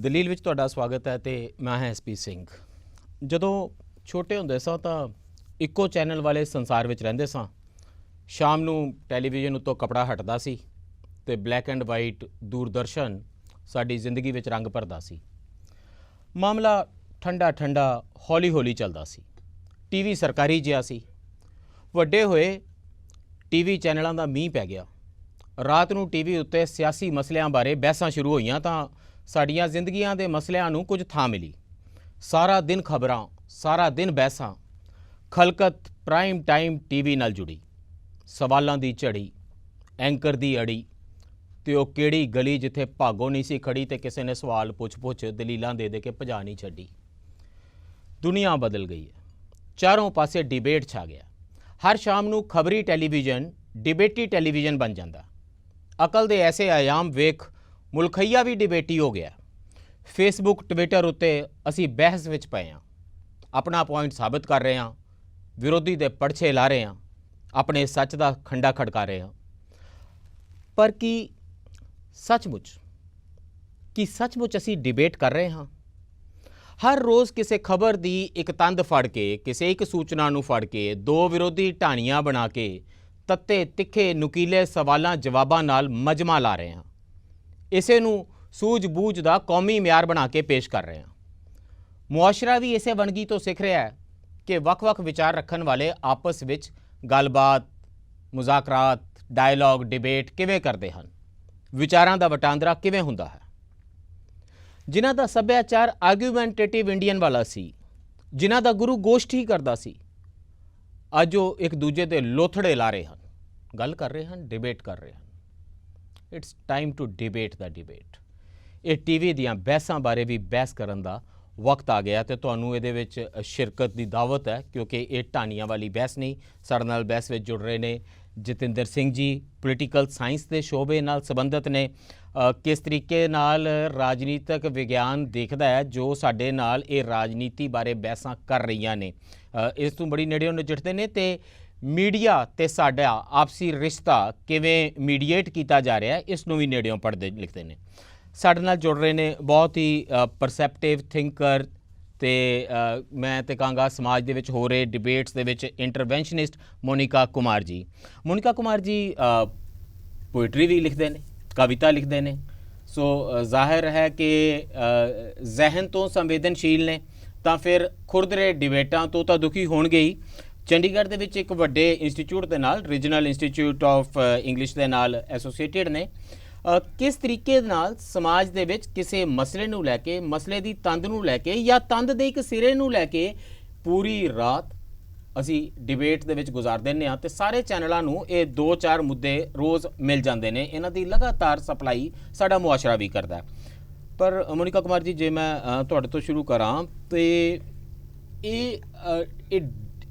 ਦਲੀਲ ਵਿੱਚ ਤੁਹਾਡਾ ਸਵਾਗਤ ਹੈ ਤੇ ਮੈਂ ਹਾਂ ਐਸਪੀ ਸਿੰਘ। ਜਦੋਂ ਛੋਟੇ ਹੁੰਦੇ ਸਾਂ ਤਾਂ ਇੱਕੋ ਚੈਨਲ ਵਾਲੇ ਸੰਸਾਰ ਵਿੱਚ ਰਹਿੰਦੇ ਸਾਂ। ਸ਼ਾਮ ਨੂੰ ਟੈਲੀਵਿਜ਼ਨ ਉੱਤੋਂ ਕਪੜਾ ਹਟਦਾ ਸੀ ਤੇ ਬਲੈਕ ਐਂਡ ਵਾਈਟ ਦੂਰਦਰਸ਼ਨ ਸਾਡੀ ਜ਼ਿੰਦਗੀ ਵਿੱਚ ਰੰਗ ਭਰਦਾ ਸੀ। ਮਾਮਲਾ ਠੰਡਾ ਠੰਡਾ ਹੌਲੀ ਹੌਲੀ ਚੱਲਦਾ ਸੀ। ਟੀਵੀ ਸਰਕਾਰੀ ਜਿਹਾ ਸੀ। ਵੱਡੇ ਹੋਏ ਟੀਵੀ ਚੈਨਲਾਂ ਦਾ ਮੀਂਹ ਪੈ ਗਿਆ। ਰਾਤ ਨੂੰ ਟੀਵੀ ਉੱਤੇ ਸਿਆਸੀ ਮਸਲਿਆਂ ਬਾਰੇ ਬਹਿਸਾਂ ਸ਼ੁਰੂ ਹੋਈਆਂ ਤਾਂ ਸਾਡੀਆਂ ਜ਼ਿੰਦਗੀਆਂ ਦੇ ਮਸਲਿਆਂ ਨੂੰ ਕੁਝ ਥਾਂ ਮਿਲੀ। ਸਾਰਾ ਦਿਨ ਖਬਰਾਂ, ਸਾਰਾ ਦਿਨ ਬਹਿਸਾਂ। ਖਲਕਤ ਪ੍ਰਾਈਮ ਟਾਈਮ ਟੀਵੀ ਨਾਲ ਜੁੜੀ। ਸਵਾਲਾਂ ਦੀ ਝੜੀ, ਐਂਕਰ ਦੀ ਅੜੀ ਤੇ ਉਹ ਕਿਹੜੀ ਗਲੀ ਜਿੱਥੇ ਭਾਗੋ ਨਹੀਂ ਸੀ ਖੜੀ ਤੇ ਕਿਸੇ ਨੇ ਸਵਾਲ ਪੁੱਛ ਦਲੀਲਾਂ ਦੇ ਕੇ ਭਜਾ ਨਹੀਂ ਛੱਡੀ। ਦੁਨੀਆ ਬਦਲ ਗਈ ਹੈ। ਚਾਰੋਂ ਪਾਸੇ ਡਿਬੇਟ ਛਾ ਗਿਆ। ਹਰ ਸ਼ਾਮ ਨੂੰ ਖਬਰੀ ਟੈਲੀਵਿਜ਼ਨ ਡਿਬੇਟੀ ਟੈਲੀਵਿਜ਼ਨ ਬਣ ਜਾਂਦਾ। ਅਕਲ ਦੇ ਐਸੇ ਆਯਾਮ ਵੇਖ ਮੁਲਖਈਆ ਵੀ ਡਿਬੇਟੀ ਹੋ ਗਿਆ। ਫੇਸਬੁੱਕ ਟਵਿੱਟਰ ਉੱਤੇ ਅਸੀਂ ਬਹਿਸ ਵਿੱਚ ਪਏ ਹਾਂ। ਆਪਣਾ ਪੁਆਇੰਟ ਸਾਬਤ ਕਰ ਰਹੇ ਹਾਂ, ਵਿਰੋਧੀ ਦੇ ਪਰਛੇ ਲਾ ਰਹੇ ਹਾਂ, ਆਪਣੇ ਸੱਚ ਦਾ ਖੰਡਾ ਖੜਕਾ ਰਹੇ ਹਾਂ। ਪਰ ਕੀ ਸੱਚਮੁੱਚ ਅਸੀਂ ਡਿਬੇਟ ਕਰ ਰਹੇ ਹਾਂ? ਹਰ ਰੋਜ਼ ਕਿਸੇ ਖਬਰ ਦੀ ਇੱਕ ਤੰਦ ਫੜ ਕੇ, ਕਿਸੇ ਇੱਕ ਸੂਚਨਾ ਨੂੰ ਫੜ ਕੇ ਦੋ ਵਿਰੋਧੀ ਢਾਣੀਆਂ ਬਣਾ ਕੇ ਤੱਤੇ ਤਿੱਖੇ ਨੁਕੀਲੇ ਸਵਾਲਾਂ ਜਵਾਬਾਂ ਨਾਲ ਮਜਮਾ ਲਾ ਰਹੇ ਹਾਂ। ਇਸੇ ਨੂੰ ਸੂਝ-ਬੂਝ ਦਾ ਕੌਮੀ ਮਿਆਰ ਬਣਾ ਕੇ ਪੇਸ਼ ਕਰ ਰਹੇ ਹਾਂ। ਮੁਆਸ਼ਰਾ ਵੀ ਇਸੇ ਵੰਨਗੀ ਤੋਂ ਸਿੱਖ ਰਿਹਾ ਹੈ ਕਿ ਵੱਖ-ਵੱਖ ਵਿਚਾਰ ਰੱਖਣ ਵਾਲੇ ਆਪਸ ਵਿੱਚ ਗੱਲਬਾਤ, ਮੁਜ਼ਾਕਰਾਤ, ਡਾਇਲੌਗ, ਡਿਬੇਟ ਕਿਵੇਂ ਕਰਦੇ ਹਨ, ਵਿਚਾਰਾਂ ਦਾ ਵਟਾਂਦਰਾ ਕਿਵੇਂ ਹੁੰਦਾ ਹੈ। ਜਿਨ੍ਹਾਂ ਦਾ ਸੱਭਿਆਚਾਰ ਆਰਗੂਮੈਂਟੇਟਿਵ ਇੰਡੀਅਨ ਵਾਲਾ ਸੀ, ਜਿਨ੍ਹਾਂ ਦਾ ਗੁਰੂ ਗੋਸ਼ਟੀ ਕਰਦਾ ਸੀ, ਅੱਜ ਉਹ ਇੱਕ ਦੂਜੇ ਦੇ ਲੋਥੜੇ ਲਾ ਰਹੇ ਹਨ, ਗੱਲ ਕਰ ਰਹੇ ਹਨ, ਡਿਬੇਟ ਕਰ ਰਹੇ ਹਨ। ਇਟਸ ਟਾਈਮ ਟੂ ਡਿਬੇਟ ਦਾ ਡਿਬੇਟ। ਇਹ ਟੀਵੀ ਦੀਆਂ ਬਹਿਸਾਂ ਬਾਰੇ ਵੀ ਬਹਿਸ ਕਰਨ ਦਾ ਵਕਤ ਆ ਗਿਆ ਤੇ ਤੁਹਾਨੂੰ ਇਹਦੇ ਵਿੱਚ ਸ਼ਿਰਕਤ ਦੀ ਦਾਵਤ ਹੈ, ਕਿਉਂਕਿ ਇਹ ਢਾਣੀਆਂ ਵਾਲੀ ਬਹਿਸ ਨਹੀਂ। ਸਾਡੇ ਨਾਲ ਬਹਿਸ ਵਿੱਚ ਜੁੜ ਰਹੇ ਨੇ ਜਤਿੰਦਰ ਸਿੰਘ ਜੀ, ਪੋਲੀਟੀਕਲ ਸਾਇੰਸ ਦੇ ਸ਼ੋਬੇ ਨਾਲ ਸੰਬੰਧਿਤ ਨੇ। ਕਿਸ ਤਰੀਕੇ ਨਾਲ ਰਾਜਨੀਤਿਕ ਵਿਗਿਆਨ ਦੇਖਦਾ ਹੈ ਜੋ ਸਾਡੇ ਨਾਲ ਇਹ ਰਾਜਨੀਤੀ ਬਾਰੇ ਬਹਿਸਾਂ ਕਰ ਰਹੀਆਂ ਨੇ, ਇਸ ਤੋਂ ਬੜੀ ਨੇੜਿਓਂ ਨਜਿੱਠਦੇ ਨੇ ਤੇ ਮੀਡੀਆ ਤੇ ਸਾਡਾ ਆਪਸੀ ਰਿਸ਼ਤਾ ਕਿਵੇਂ ਮੀਡੀਏਟ ਕੀਤਾ ਜਾ ਰਿਹਾ ਇਸ ਨੂੰ ਵੀ ਨੇੜਿਓਂ ਪੜ੍ਹਦੇ ਲਿਖਦੇ ਨੇ। ਸਾਡੇ ਨਾਲ ਜੁੜ ਰਹੇ ਨੇ ਬਹੁਤ ਹੀ ਪਰਸੈਪਟਿਵ ਥਿੰਕਰ ਤੇ ਮੈਂ ਤੇ ਕਹਾਂਗਾ ਸਮਾਜ ਦੇ ਵਿੱਚ ਹੋ ਰਹੇ ਡਿਬੇਟਸ ਦੇ ਵਿੱਚ ਇੰਟਰਵੈਂਸ਼ਨਿਸਟ ਮੋਨਿਕਾ ਕੁਮਾਰ ਜੀ। ਮੋਨਿਕਾ ਕੁਮਾਰ ਜੀ ਪੋਇਟਰੀ ਵੀ ਲਿਖਦੇ ਨੇ, ਕਵਿਤਾ ਲਿਖਦੇ ਨੇ, ਸੋ ਜ਼ਾਹਿਰ ਹੈ ਕਿ ਜ਼ਹਿਨ ਤੋਂ ਸੰਵੇਦਨਸ਼ੀਲ ਨੇ ਤਾਂ ਫਿਰ ਖੁਰਦਰੇ ਡਿਬੇਟਾਂ ਤੋਂ ਤਾਂ ਦੁਖੀ ਹੋਣਗੇ ਹੀ। ਚੰਡੀਗੜ੍ਹ ਦੇ ਵਿੱਚ ਇੱਕ ਵੱਡੇ ਇੰਸਟੀਚਿਊਟ ਦੇ ਨਾਲ, ਰੀਜਨਲ ਇੰਸਟੀਚਿਊਟ ਆਫ ਇੰਗਲਿਸ਼ ਦੇ ਨਾਲ ਐਸੋਸੀਏਟਿਡ ਨੇ। ਕਿਸ ਤਰੀਕੇ ਨਾਲ ਸਮਾਜ ਦੇ ਵਿੱਚ ਕਿਸੇ ਮਸਲੇ ਨੂੰ ਲੈ ਕੇ, ਮਸਲੇ ਦੀ ਤੰਦ ਨੂੰ ਲੈ ਕੇ ਜਾਂ ਤੰਦ ਦੇ ਇੱਕ ਸਿਰੇ ਨੂੰ ਲੈ ਕੇ ਪੂਰੀ ਰਾਤ ਅਸੀਂ ਡਿਬੇਟ ਦੇ ਵਿੱਚ ਗੁਜ਼ਾਰ ਦਿੰਦੇ ਹਾਂ ਤੇ ਸਾਰੇ ਚੈਨਲਾਂ ਨੂੰ ਇਹ 2-4 ਮੁੱਦੇ ਰੋਜ਼ ਮਿਲ ਜਾਂਦੇ ਨੇ। ਇਹਨਾਂ ਦੀ ਲਗਾਤਾਰ ਸਪਲਾਈ ਸਾਡਾ ਮੁਆਸ਼ਰਾ ਵੀ ਕਰਦਾ। ਪਰ ਮੋਨਿਕਾ ਕੁਮਾਰ ਜੀ, ਜੇ ਮੈਂ ਤੁਹਾਡੇ ਤੋਂ ਸ਼ੁਰੂ ਕਰਾਂ ਤੇ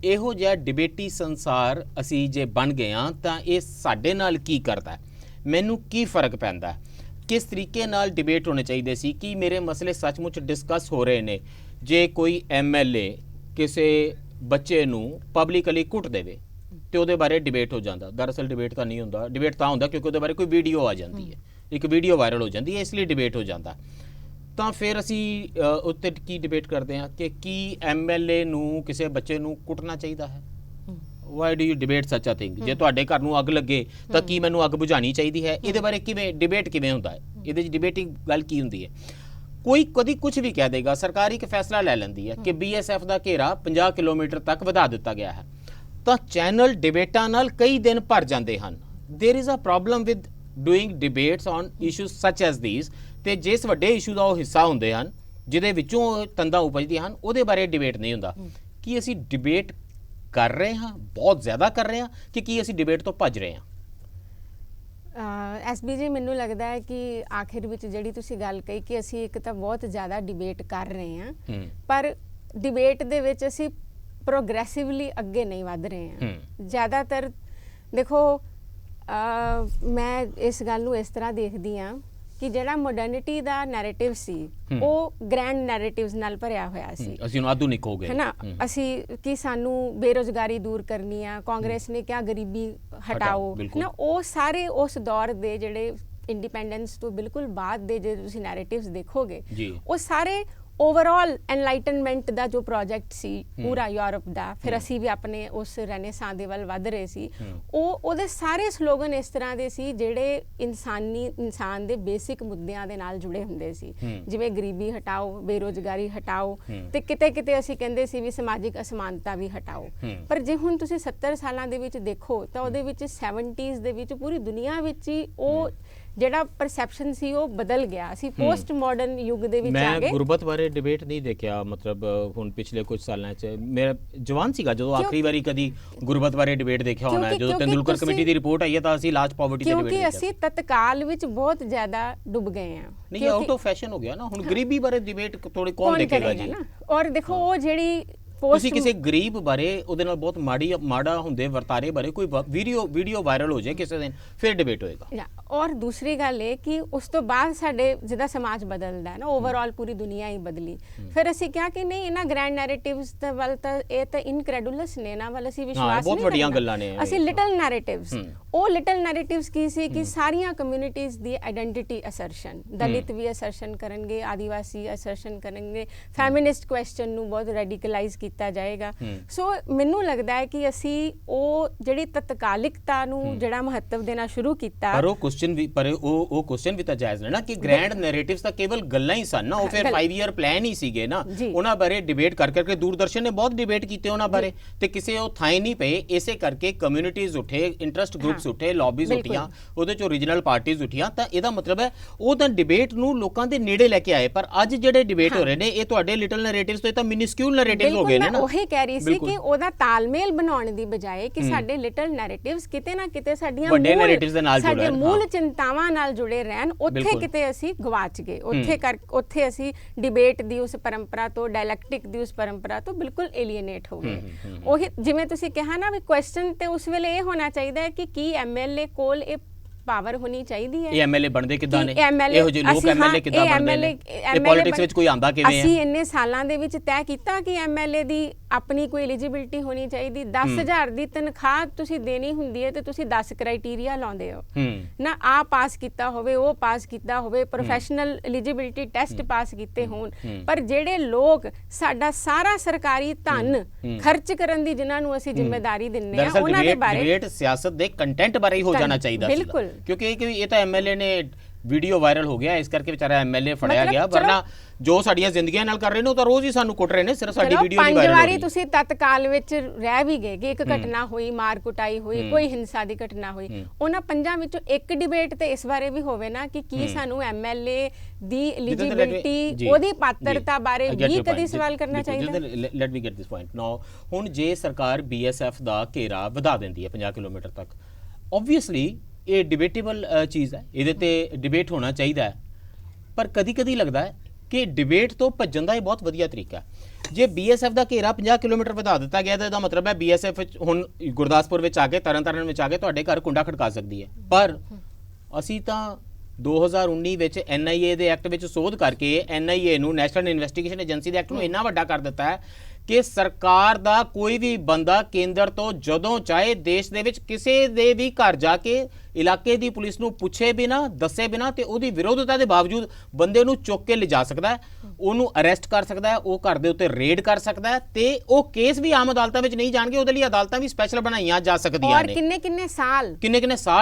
ਇਹੋ ਜਿਹਾ ਡਿਬੇਟੀ ਸੰਸਾਰ ਅਸੀਂ ਜੇ ਬਣ ਗਏ ਹਾਂ ਤਾਂ ਇਹ ਸਾਡੇ ਨਾਲ ਕੀ ਕਰਦਾ? ਮੈਨੂੰ ਕੀ ਫ਼ਰਕ ਪੈਂਦਾ? ਕਿਸ ਤਰੀਕੇ ਨਾਲ ਡਿਬੇਟ ਹੋਣੇ ਚਾਹੀਦੇ ਸੀ? ਕਿ ਮੇਰੇ ਮਸਲੇ ਸੱਚਮੁੱਚ ਡਿਸਕਸ ਹੋ ਰਹੇ ਨੇ? ਜੇ ਕੋਈ MLA ਕਿਸੇ ਬੱਚੇ ਨੂੰ ਪਬਲਿਕਲੀ ਕੁੱਟ ਦੇਵੇ ਤੇ ਉਹਦੇ ਬਾਰੇ ਡਿਬੇਟ ਹੋ ਜਾਂਦਾ। ਦਰਅਸਲ ਡਿਬੇਟ ਤਾਂ ਨਹੀਂ ਹੁੰਦਾ। ਡਿਬੇਟ ਤਾਂ ਹੁੰਦਾ ਕਿਉਂਕਿ ਉਹਦੇ ਬਾਰੇ ਕੋਈ ਵੀਡੀਓ ਆ ਜਾਂਦੀ ਹੈ, ਇੱਕ ਵੀਡੀਓ ਵਾਇਰਲ ਹੋ ਜਾਂਦੀ ਹੈ, ਇਸ ਲਈ ਡਿਬੇਟ ਹੋ ਜਾਂਦਾ। ਤਾਂ ਫਿਰ ਅਸੀਂ ਉੱਤੇ ਕੀ ਡਿਬੇਟ ਕਰਦੇ ਹਾਂ ਕਿ ਕੀ MLA ਨੂੰ ਕਿਸੇ ਬੱਚੇ ਨੂੰ ਕੁੱਟਣਾ ਚਾਹੀਦਾ ਹੈ? ਵਾਈ ਡੂ ਯੂ ਡਿਬੇਟ ਸੱਚ ਅ ਥਿੰਗ? ਜੇ ਤੁਹਾਡੇ ਘਰ ਨੂੰ ਅੱਗ ਲੱਗੇ ਤਾਂ ਕੀ ਮੈਨੂੰ ਅੱਗ ਬੁਝਾਉਣੀ ਚਾਹੀਦੀ ਹੈ? ਇਹਦੇ ਬਾਰੇ ਕਿਵੇਂ ਡਿਬੇਟ ਕਿਵੇਂ ਹੁੰਦਾ ਹੈ? ਇਹਦੇ 'ਚ ਡਿਬੇਟਿੰਗ ਗੱਲ ਕੀ ਹੁੰਦੀ ਹੈ? ਕੋਈ ਕਦੀ ਕੁਝ ਵੀ ਕਹਿ ਦੇਗਾ। ਸਰਕਾਰ ਇੱਕ ਫੈਸਲਾ ਲੈ ਲੈਂਦੀ ਹੈ ਕਿ BSF ਦਾ ਘੇਰਾ 50 ਕਿਲੋਮੀਟਰ ਤੱਕ ਵਧਾ ਦਿੱਤਾ ਗਿਆ ਹੈ ਤਾਂ ਚੈਨਲ ਡਿਬੇਟਾਂ ਨਾਲ ਕਈ ਦਿਨ ਭਰ ਜਾਂਦੇ ਹਨ। There is a problem with doing debates on issues such as these. ਤੇ ਜਿਸ ਵੱਡੇ ਇਸ਼ੂ ਦਾ ਉਹ ਹਿੱਸਾ ਹੁੰਦੇ ਹਨ, ਜਿਹਦੇ ਵਿੱਚੋਂ ਤੰਦਾਂ ਉਪਜਦੀਆਂ ਹਨ, ਉਹਦੇ ਬਾਰੇ ਡਿਬੇਟ ਨਹੀਂ ਹੁੰਦਾ। ਕੀ ਅਸੀਂ ਡਿਬੇਟ ਕਰ ਰਹੇ ਹਾਂ, ਬਹੁਤ ਜ਼ਿਆਦਾ ਕਰ ਰਹੇ ਹਾਂ, ਕਿ ਕੀ ਅਸੀਂ ਡਿਬੇਟ ਤੋਂ ਭੱਜ ਰਹੇ ਹਾਂ? SB ਜੀ, ਮੈਨੂੰ ਲੱਗਦਾ ਹੈ ਕਿ ਆਖਿਰ ਵਿੱਚ ਜਿਹੜੀ ਤੁਸੀਂ ਗੱਲ ਕਹੀ ਕਿ ਅਸੀਂ ਇੱਕ ਤਾਂ ਬਹੁਤ ਜ਼ਿਆਦਾ ਡਿਬੇਟ ਕਰ ਰਹੇ ਹਾਂ, ਪਰ ਡਿਬੇਟ ਦੇ ਵਿੱਚ ਅਸੀਂ ਪ੍ਰੋਗਰੈਸਿਵਲੀ ਅੱਗੇ ਨਹੀਂ ਵੱਧ ਰਹੇ ਹਾਂ। ਜ਼ਿਆਦਾਤਰ ਦੇਖੋ, ਮੈਂ ਇਸ ਗੱਲ ਨੂੰ ਇਸ ਤਰ੍ਹਾਂ ਦੇਖਦੀ ਹਾਂ ਕਿ ਜਿਹੜਾ ਮੋਡਰਨਿਟੀ ਦਾ ਨੈਰੇਟਿਵ ਸੀ ਉਹ ਗ੍ਰੈਂਡ ਨੈਰੇਟਿਵਸ ਨਾਲ ਭਰਿਆ ਹੋਇਆ ਸੀ। ਅਸੀਂ ਹੁਣ ਆਧੁਨਿਕ ਹੋ ਗਏ, ਹੈ ਨਾ। ਅਸੀਂ ਕਿ ਸਾਨੂੰ ਬੇਰੁਜ਼ਗਾਰੀ ਦੂਰ ਕਰਨੀ ਆ, ਕਾਂਗਰਸ ਨੇ ਕਿਹਾ ਗਰੀਬੀ ਹਟਾਓ, ਹੈ ਨਾ। ਉਹ ਸਾਰੇ ਉਸ ਦੌਰ ਦੇ ਜਿਹੜੇ ਇੰਡੀਪੈਂਡੈਂਸ ਤੋਂ ਬਿਲਕੁਲ ਬਾਅਦ ਦੇ ਜੇ ਤੁਸੀਂ ਨੈਰੇਟਿਵਸ ਦੇਖੋਗੇ ਜੀ। ਉਹ ਸਾਰੇ ਓਵਰਆਲ ਐਨਲਾਈਟਨਮੈਂਟ ਦਾ ਜੋ ਪ੍ਰੋਜੈਕਟ ਸੀ ਪੂਰਾ ਯੂਰਪ ਦਾ, ਫਿਰ ਅਸੀਂ ਵੀ ਆਪਣੇ ਉਸ ਰੈਨੇਸਾਂ ਦੇ ਵੱਲ ਵੱਧ ਰਹੇ ਸੀ, ਉਹਦੇ ਸਾਰੇ ਸਲੋਗਨ ਇਸ ਤਰ੍ਹਾਂ ਦੇ ਸੀ ਜਿਹੜੇ ਇਨਸਾਨ ਦੇ ਬੇਸਿਕ ਮੁੱਦਿਆਂ ਦੇ ਨਾਲ ਜੁੜੇ ਹੁੰਦੇ ਸੀ, ਜਿਵੇਂ ਗਰੀਬੀ ਹਟਾਓ, ਬੇਰੁਜ਼ਗਾਰੀ ਹਟਾਓ, ਤੇ ਕਿਤੇ ਕਿਤੇ ਅਸੀਂ ਕਹਿੰਦੇ ਸੀ ਵੀ ਸਮਾਜਿਕ ਅਸਮਾਨਤਾ ਵੀ ਹਟਾਓ। ਪਰ ਜੇ ਹੁਣ ਤੁਸੀਂ 70 ਸਾਲਾਂ ਦੇ ਵਿੱਚ ਦੇਖੋ ਤਾਂ ਉਹਦੇ ਵਿੱਚ 70s ਦੇ ਵਿੱਚ ਪੂਰੀ ਦੁਨੀਆ ਵਿੱਚ ਹੀ ਉਹ ਜਿਹੜਾ ਪਰਸੈਪਸ਼ਨ ਸੀ ਉਹ ਬਦਲ ਗਿਆ। ਅਸੀਂ ਪੋਸਟ ਮਾਡਰਨ ਯੁੱਗ ਦੇ ਵਿੱਚ ਆ ਗਏ। ਮੈਂ ਗੁਰਬਤ ਬਾਰੇ ਡਿਬੇਟ ਨਹੀਂ ਦੇਖਿਆ, ਮਤਲਬ ਹੁਣ ਪਿਛਲੇ ਕੁਝ ਸਾਲਾਂ 'ਚ ਮੇਰਾ ਜਵਾਨ ਸੀਗਾ ਜਦੋਂ ਆਖਰੀ ਵਾਰੀ ਕਦੀ ਗੁਰਬਤ ਬਾਰੇ ਡਿਬੇਟ ਦੇਖਿਆ ਹੋਣਾ, ਜਦੋਂ ਤੇਂਦੁਲਕਰ ਕਮੇਟੀ ਦੀ ਰਿਪੋਰਟ ਆਈ ਹੈ ਤਾਂ ਅਸੀਂ ਲਾਸਟ ਪਾਵਰਟੀ ਤੇ ਡਿਬੇਟ ਕਿਉਂਕਿ ਅਸੀਂ ਤਤਕਾਲ ਵਿੱਚ ਬਹੁਤ ਜ਼ਿਆਦਾ ਡੁੱਬ ਗਏ ਹਾਂ। ਨਹੀਂ, ਆਊਟ ਆਫ ਫੈਸ਼ਨ ਹੋ ਗਿਆ ਨਾ ਹੁਣ, ਗਰੀਬੀ ਬਾਰੇ ਡਿਬੇਟ ਥੋੜੀ ਕੌਣ ਦੇਖੇਗਾ ਜੀ। ਔਰ ਦੇਖੋ ਉਹ ਜਿਹੜੀ ਤੁਸੀਂ ਕਿਸੇ ਗਰੀਬ ਬਾਰੇ ਉਹਦੇ ਨਾਲ ਬਹੁਤ ਮਾੜਾ ਹੁੰਦੇ ਵਰਤਾਰੇ ਬਾਰੇ ਕੋਈ ਵੀਡੀਓ ਵਾਇਰਲ ਹੋ ਜਾਏ ਕਿਸੇ ਦਿਨ, ਫਿਰ ਡਿਬੇਟ ਹੋਏਗਾ। ਔਰ ਦੂਸਰੀ ਗੱਲ ਇਹ ਕਿ ਉਸ ਤੋਂ ਬਾਅਦ ਸਾਡੇ ਜਿੱਦਾਂ ਸਮਾਜ ਬਦਲਦਾ ਹੈ ਨਾ, ਓਵਰਆਲ ਪੂਰੀ ਦੁਨੀਆ ਹੀ ਬਦਲੀ। ਫਿਰ ਅਸੀਂ ਕਿਹਾ ਕਿ ਨਹੀਂ, ਇਹਨਾਂ ਗ੍ਰੈਂਡ ਨੈਰੇਟਿਵਸ ਦੇ ਵੱਲ ਤਾਂ ਇਹ ਤਾਂ ਇਨਕ੍ਰੈਡੂਲਸ ਨੇ, ਇਹਨਾਂ ਵੱਲ ਅਸੀਂ ਵਿਸ਼ਵਾਸ ਨਹੀਂ ਬਹੁਤ ਵੱਡੀਆਂ ਗੱਲਾਂ ਨੇ। ਅਸੀਂ ਲਿਟਲ ਨੈਰੇਟਿਵਸ, ਉਹ ਲਿਟਲ ਨੈਰੇਟਿਵਸ ਕੀ ਸੀ ਕਿ ਸਾਰੀਆਂ ਕਮਿਊਨਿਟੀਜ਼ ਦੀ ਆਇਡੈਂਟੀਟੀ ਅਸਰਸ਼ਨ, ਦਲਿਤ ਵੀ ਅਸਰਸ਼ਨ ਕਰਨਗੇ, ਆਦੀਵਾਸੀ ਅਸਰਸ਼ਨ ਕਰਨਗੇ, ਫੈਮਿਨਿਸਟ ਕੁਐਸਚਨ ਨੂੰ ਬਹੁਤ ਰੈਡੀਕਲਾਈਜ਼ ਕੀਤਾ ਜਾਏਗਾ। ਸੋ ਮੈਨੂੰ ਲੱਗਦਾ ਹੈ ਕਿ ਅਸੀਂ ਉਹ ਜਿਹੜੀ ਤਤਕਾਲਿਕਤਾ ਨੂੰ ਜਿਹੜਾ ਮਹੱਤਵ ਦੇਣਾ ਸ਼ੁਰੂ ਕੀਤਾ, ਪਰ ਉਹ ਕੁਐਸਚਨ ਵੀ ਤਾਂ ਜਾਇਜ਼ ਨੇ ਨਾ ਕਿ ਗ੍ਰੈਂਡ ਨੈਰੇਟਿਵਸ ਤਾਂ ਕੇਵਲ ਗੱਲਾਂ ਹੀ ਸਨ ਨਾ, ਉਹ ਫਿਰ 5 ਈਅਰ ਪਲਾਨ ਹੀ ਸੀਗੇ ਨਾ। ਉਹਨਾਂ ਬਾਰੇ ਡਿਬੇਟ ਕਰ ਕਰਕੇ ਦੂਰਦਰਸ਼ਨ ਨੇ ਬਹੁਤ ਡਿਬੇਟ ਕੀਤੇ ਉਹਨਾਂ ਬਾਰੇ, ਤੇ ਕਿਸੇ ਉਹ ਥਾਂ ਨਹੀਂ ਪਏ। ਇਸੇ ਕਰਕੇ ਕਮਿਊਨਿਟੀਜ਼ ਉੱਠੇ, ਇੰਟਰਸਟ ਗਰੁੱਪਸ ਉੱਠੇ, ਲੌਬੀਜ਼ ਉੱਠੀਆਂ, ਉਹਦੇ ਚੋਂ ਰੀਜਨਲ ਪਾਰਟੀਜ਼ ਉੱਠੀਆਂ। ਤਾਂ ਇਹਦਾ ਮਤਲਬ ਹੈ ਉਹ ਤਾਂ ਡਿਬੇਟ ਨੂੰ ਲੋਕਾਂ ਦੇ ਨੇੜੇ ਲੈ ਕੇ ਆਏ। ਪਰ ਅੱਜ ਜਿਹੜੇ ਡਿਬੇਟ ਹੋ ਰਹੇ ਨੇ ਇਹ ਤੁਹਾਡੇ ਲਿਟਲ ਨੈਰੇਟਿਵਸ ਤੋਂ ਤਾਂ ਮਿਨਿਸਕਿਊਲ ਨੈਰੇਟਿਵਸ ਹੋ ਗਏ ਨੇ ਨਾ। ਉਹੀ ਕਹਿ ਰਹੀ ਸੀ ਕਿ ਉਹਦਾ ਤਾਲਮੇਲ ਬਣਾਉਣ ਦੀ ਬਜਾਏ ਕਿ ਸਾਡੇ ਲਿਟਲ ਨੈਰੇਟਿਵਸ ਕਿਤੇ ਨਾ ਕਿਤੇ ਸਾਡੀਆਂ ਸਾਡੇ ਮੂਲ ਚਿੰਤਾਵਾਂ ਨਾਲ ਜੁੜੇ ਰਹਿਣ, ਉੱਥੇ ਕਿਤੇ ਅਸੀਂ ਗਵਾਚ ਗਏ। ਉੱਥੇ ਅਸੀਂ ਡਿਬੇਟ ਦੀ ਉਸ ਪਰੰਪਰਾ ਤੋਂ, ਡਾਇਲੈਕਟਿਕ ਦੀ ਉਸ ਪਰੰਪਰਾ ਤੋਂ ਬਿਲਕੁਲ ਏਲੀਏਨੇਟ ਹੋ ਗਏ। ਉਹੀ ਜਿਵੇਂ ਤੁਸੀਂ ਕਿਹਾ ਨਾ ਵੀ ਕੁਐਸਚਨ ਤੇ ਉਸ ਵੇਲੇ ਇਹ ਹੋਣਾ ਚਾਹੀਦਾ ਹੈ ਕਿ ਕੀ ਐਮਐਲਏ ਕੋਲ ਇਹ ਪਾਵਰ ਹੋਣੀ ਚਾਹੀਦੀ ਹੈ। ਇਹ ਐਮਐਲਏ ਬਣਦੇ ਕਿੱਦਾਂ ਨੇ, ਇਹੋ ਜਿਹੇ ਲੋਕ ਐਮਐਲਏ ਕਿੱਦਾਂ ਬਣਦੇ ਨੇ, ਇਹ ਪੋਲਿਟਿਕਸ ਵਿੱਚ ਕੋਈ ਆਂਦਾ ਕਿਵੇਂ ਹੈ। ਅਸੀਂ ਇੰਨੇ ਸਾਲਾਂ ਦੇ ਵਿੱਚ ਤੈਅ ਕੀਤਾ ਕਿ ਐਮਐਲਏ ਦੀ ਆਪਣੀ ਕੋਈ ਐਲੀਜੀਬਿਲਟੀ ਹੋਣੀ ਚਾਹੀਦੀ। 10,000 ਦੀ ਤਨਖਾਹ ਤੁਸੀਂ ਦੇਣੀ ਹੁੰਦੀ ਹੈ ਤੇ ਤੁਸੀਂ 10 ਕ੍ਰਾਈਟੇਰੀਆ ਲਾਉਂਦੇ ਹੋ ਨਾ, ਆ ਪਾਸ ਕੀਤਾ ਹੋਵੇ, ਉਹ ਪਾਸ ਕੀਤਾ ਹੋਵੇ, ਪ੍ਰੋਫੈਸ਼ਨਲ ਐਲੀਜੀਬਿਲਟੀ ਟੈਸਟ ਪਾਸ ਕੀਤੇ ਹੋਣ। ਪਰ ਜਿਹੜੇ ਲੋਕ ਸਾਡਾ ਸਾਰਾ ਸਰਕਾਰੀ ਧਨ ਖਰਚ ਕਰਨ ਦੀ ਜਿਨ੍ਹਾਂ ਨੂੰ ਅਸੀਂ ਜ਼ਿੰਮੇਵਾਰੀ ਦਿੰਦੇ ਆ, ਉਹਨਾਂ ਦੇ ਬਾਰੇ ਡਿਬੇਟ ਸਿਆਸਤ ਦੇ ਕੰਟੈਂਟ ਬਾਰੇ ਹੀ ਹੋ ਜਾਣਾ ਚਾਹੀਦਾ ਸੀ। ਬਿਲਕੁਲ, ਕਿਉਂਕਿ ਇਹ ਤਾਂ ਐਮਐਲਏ ਨੇ ਵੀਡੀਓ ਵਾਇਰਲ ਹੋ ਗਿਆ, ਇਸ ਕਰਕੇ ਵਿਚਾਰਾ ਐਮਐਲਏ ਫੜਿਆ ਗਿਆ। ਵਰਨਾ ਜੋ ਸਾਡੀਆਂ ਜ਼ਿੰਦਗੀਆਂ ਨਾਲ ਕਰ ਰਹੇ ਨੇ ਉਹ ਤਾਂ ਰੋਜ਼ ਹੀ ਸਾਨੂੰ ਕੁੱਟ ਰਹੇ ਨੇ, ਸਿਰਫ ਸਾਡੀ ਵੀਡੀਓ ਨਹੀਂ ਵਾਇਰਲ ਹੋ ਰਹੀ। 5 ਵਾਰੀ ਤੁਸੀਂ ਤਤਕਾਲ ਵਿੱਚ ਰਹਿ ਵੀ ਗਏ ਕਿ ਇੱਕ ਘਟਨਾ ਹੋਈ, ਮਾਰ ਕੁਟਾਈ ਹੋਈ, ਕੋਈ ਹਿੰਸਾ ਦੀ ਘਟਨਾ ਹੋਈ, ਉਹਨਾਂ 5 ਵਿੱਚੋਂ ਇੱਕ ਡਿਬੇਟ ਤੇ ਇਸ ਬਾਰੇ ਵੀ ਹੋਵੇ ਨਾ ਕਿ ਕੀ ਸਾਨੂੰ ਐਮਐਲਏ ਦੀ ਐਲੀਜੀਬਿਲਟੀ, ਉਹਦੀ ਪਾਤਰਤਾ ਬਾਰੇ ਵੀ ਕਦੀ ਸਵਾਲ ਕਰਨਾ ਚਾਹੀਦਾ। Let me get this point now. ਹੁਣ ਜੇ ਸਰਕਾਰ ਬੀਐਸਐਫ ਦਾ ਘੇਰਾ ਵਧਾ ਦਿੰਦੀ ਹੈ 50 ਕਿਲੋਮੀਟਰ ਤੱਕ, ਆਬਵੀਅਸਲੀ ਇਹ ਡਿਬੇਟੇਬਲ ਚੀਜ਼ ਹੈ, ਇਹਦੇ ਤੇ ਡਿਬੇਟ ਹੋਣਾ ਚਾਹੀਦਾ ਹੈ। ਪਰ ਕਦੀ ਲੱਗਦਾ ਹੈ ਕਿ ਡਿਬੇਟ ਤੋਂ ਭੱਜਣ ਦਾ ਇਹ ਬਹੁਤ ਵਧੀਆ ਤਰੀਕਾ ਹੈ। ਜੇ ਬੀਐਸਐਫ ਦਾ ਘੇਰਾ 50 ਕਿਲੋਮੀਟਰ ਵਧਾ ਦਿੱਤਾ ਗਿਆ ਤਾਂ ਇਹਦਾ ਮਤਲਬ ਹੈ ਬੀਐਸਐਫ ਹੁਣ ਗੁਰਦਾਸਪੁਰ ਵਿੱਚ ਆ ਕੇ, ਤਰਨਤਾਰਨ ਵਿੱਚ ਆ ਕੇ ਤੁਹਾਡੇ ਘਰ ਕੁੰਡਾ ਖੜਕਾ ਸਕਦੀ ਹੈ। ਪਰ ਅਸੀਂ ਤਾਂ 2019 ਵਿੱਚ ਐਨਆਈਏ ਦੇ ਐਕਟ ਵਿੱਚ ਸੋਧ ਕਰਕੇ ਐਨਆਈਏ ਨੂੰ, ਨੈਸ਼ਨਲ ਇਨਵੈਸਟੀਗੇਸ਼ਨ ਏਜੰਸੀ ਦੇ ਐਕਟ ਨੂੰ ਇੰਨਾ ਵੱਡਾ ਕਰ ਦਿੱਤਾ ਹੈ ਕਿ ਸਰਕਾਰ ਦਾ ਕੋਈ ਵੀ ਬੰਦਾ ਕੇਂਦਰ ਤੋਂ ਜਦੋਂ ਚਾਹੇ ਦੇਸ਼ ਦੇ ਵਿੱਚ ਕਿਸੇ ਦੇ ਵੀ ਘਰ ਜਾ ਕੇ ਇਲਾਕੇ ਦੀ ਪੁਲਿਸ ਨੂੰ ਪੁੱਛੇ ਬਿਨਾ, ਦੱਸੇ ਬਿਨਾ ਤੇ ਉਹਦੀ ਵਿਰੋਧਤਾ ਦੇ ਬਾਵਜੂਦ ਬੰਦੇ ਨੂੰ ਚੁੱਕ ਕੇ ਲਿਜਾ ਸਕਦਾ ਹੈ, ਉਹਨੂੰ ਅਰੈਸਟ ਕਰ ਸਕਦਾ ਹੈ, ਉਹ ਘਰ ਦੇ ਉੱਤੇ ਰੇਡ ਕਰ ਸਕਦਾ ਹੈ ਤੇ ਉਹ ਕੇਸ ਵੀ ਆਮ ਅਦਾਲਤਾਂ ਵਿੱਚ ਨਹੀਂ ਜਾਣਗੇ। ਉਹਦੇ ਲਈ ਅਦਾਲਤਾਂ ਵੀ ਸਪੈਸ਼ਲ ਬਣਾਈਆਂ ਜਾ ਸਕਦੀਆਂ ਨੇ। ਔਰ ਕਿੰਨੇ ਸਾਲ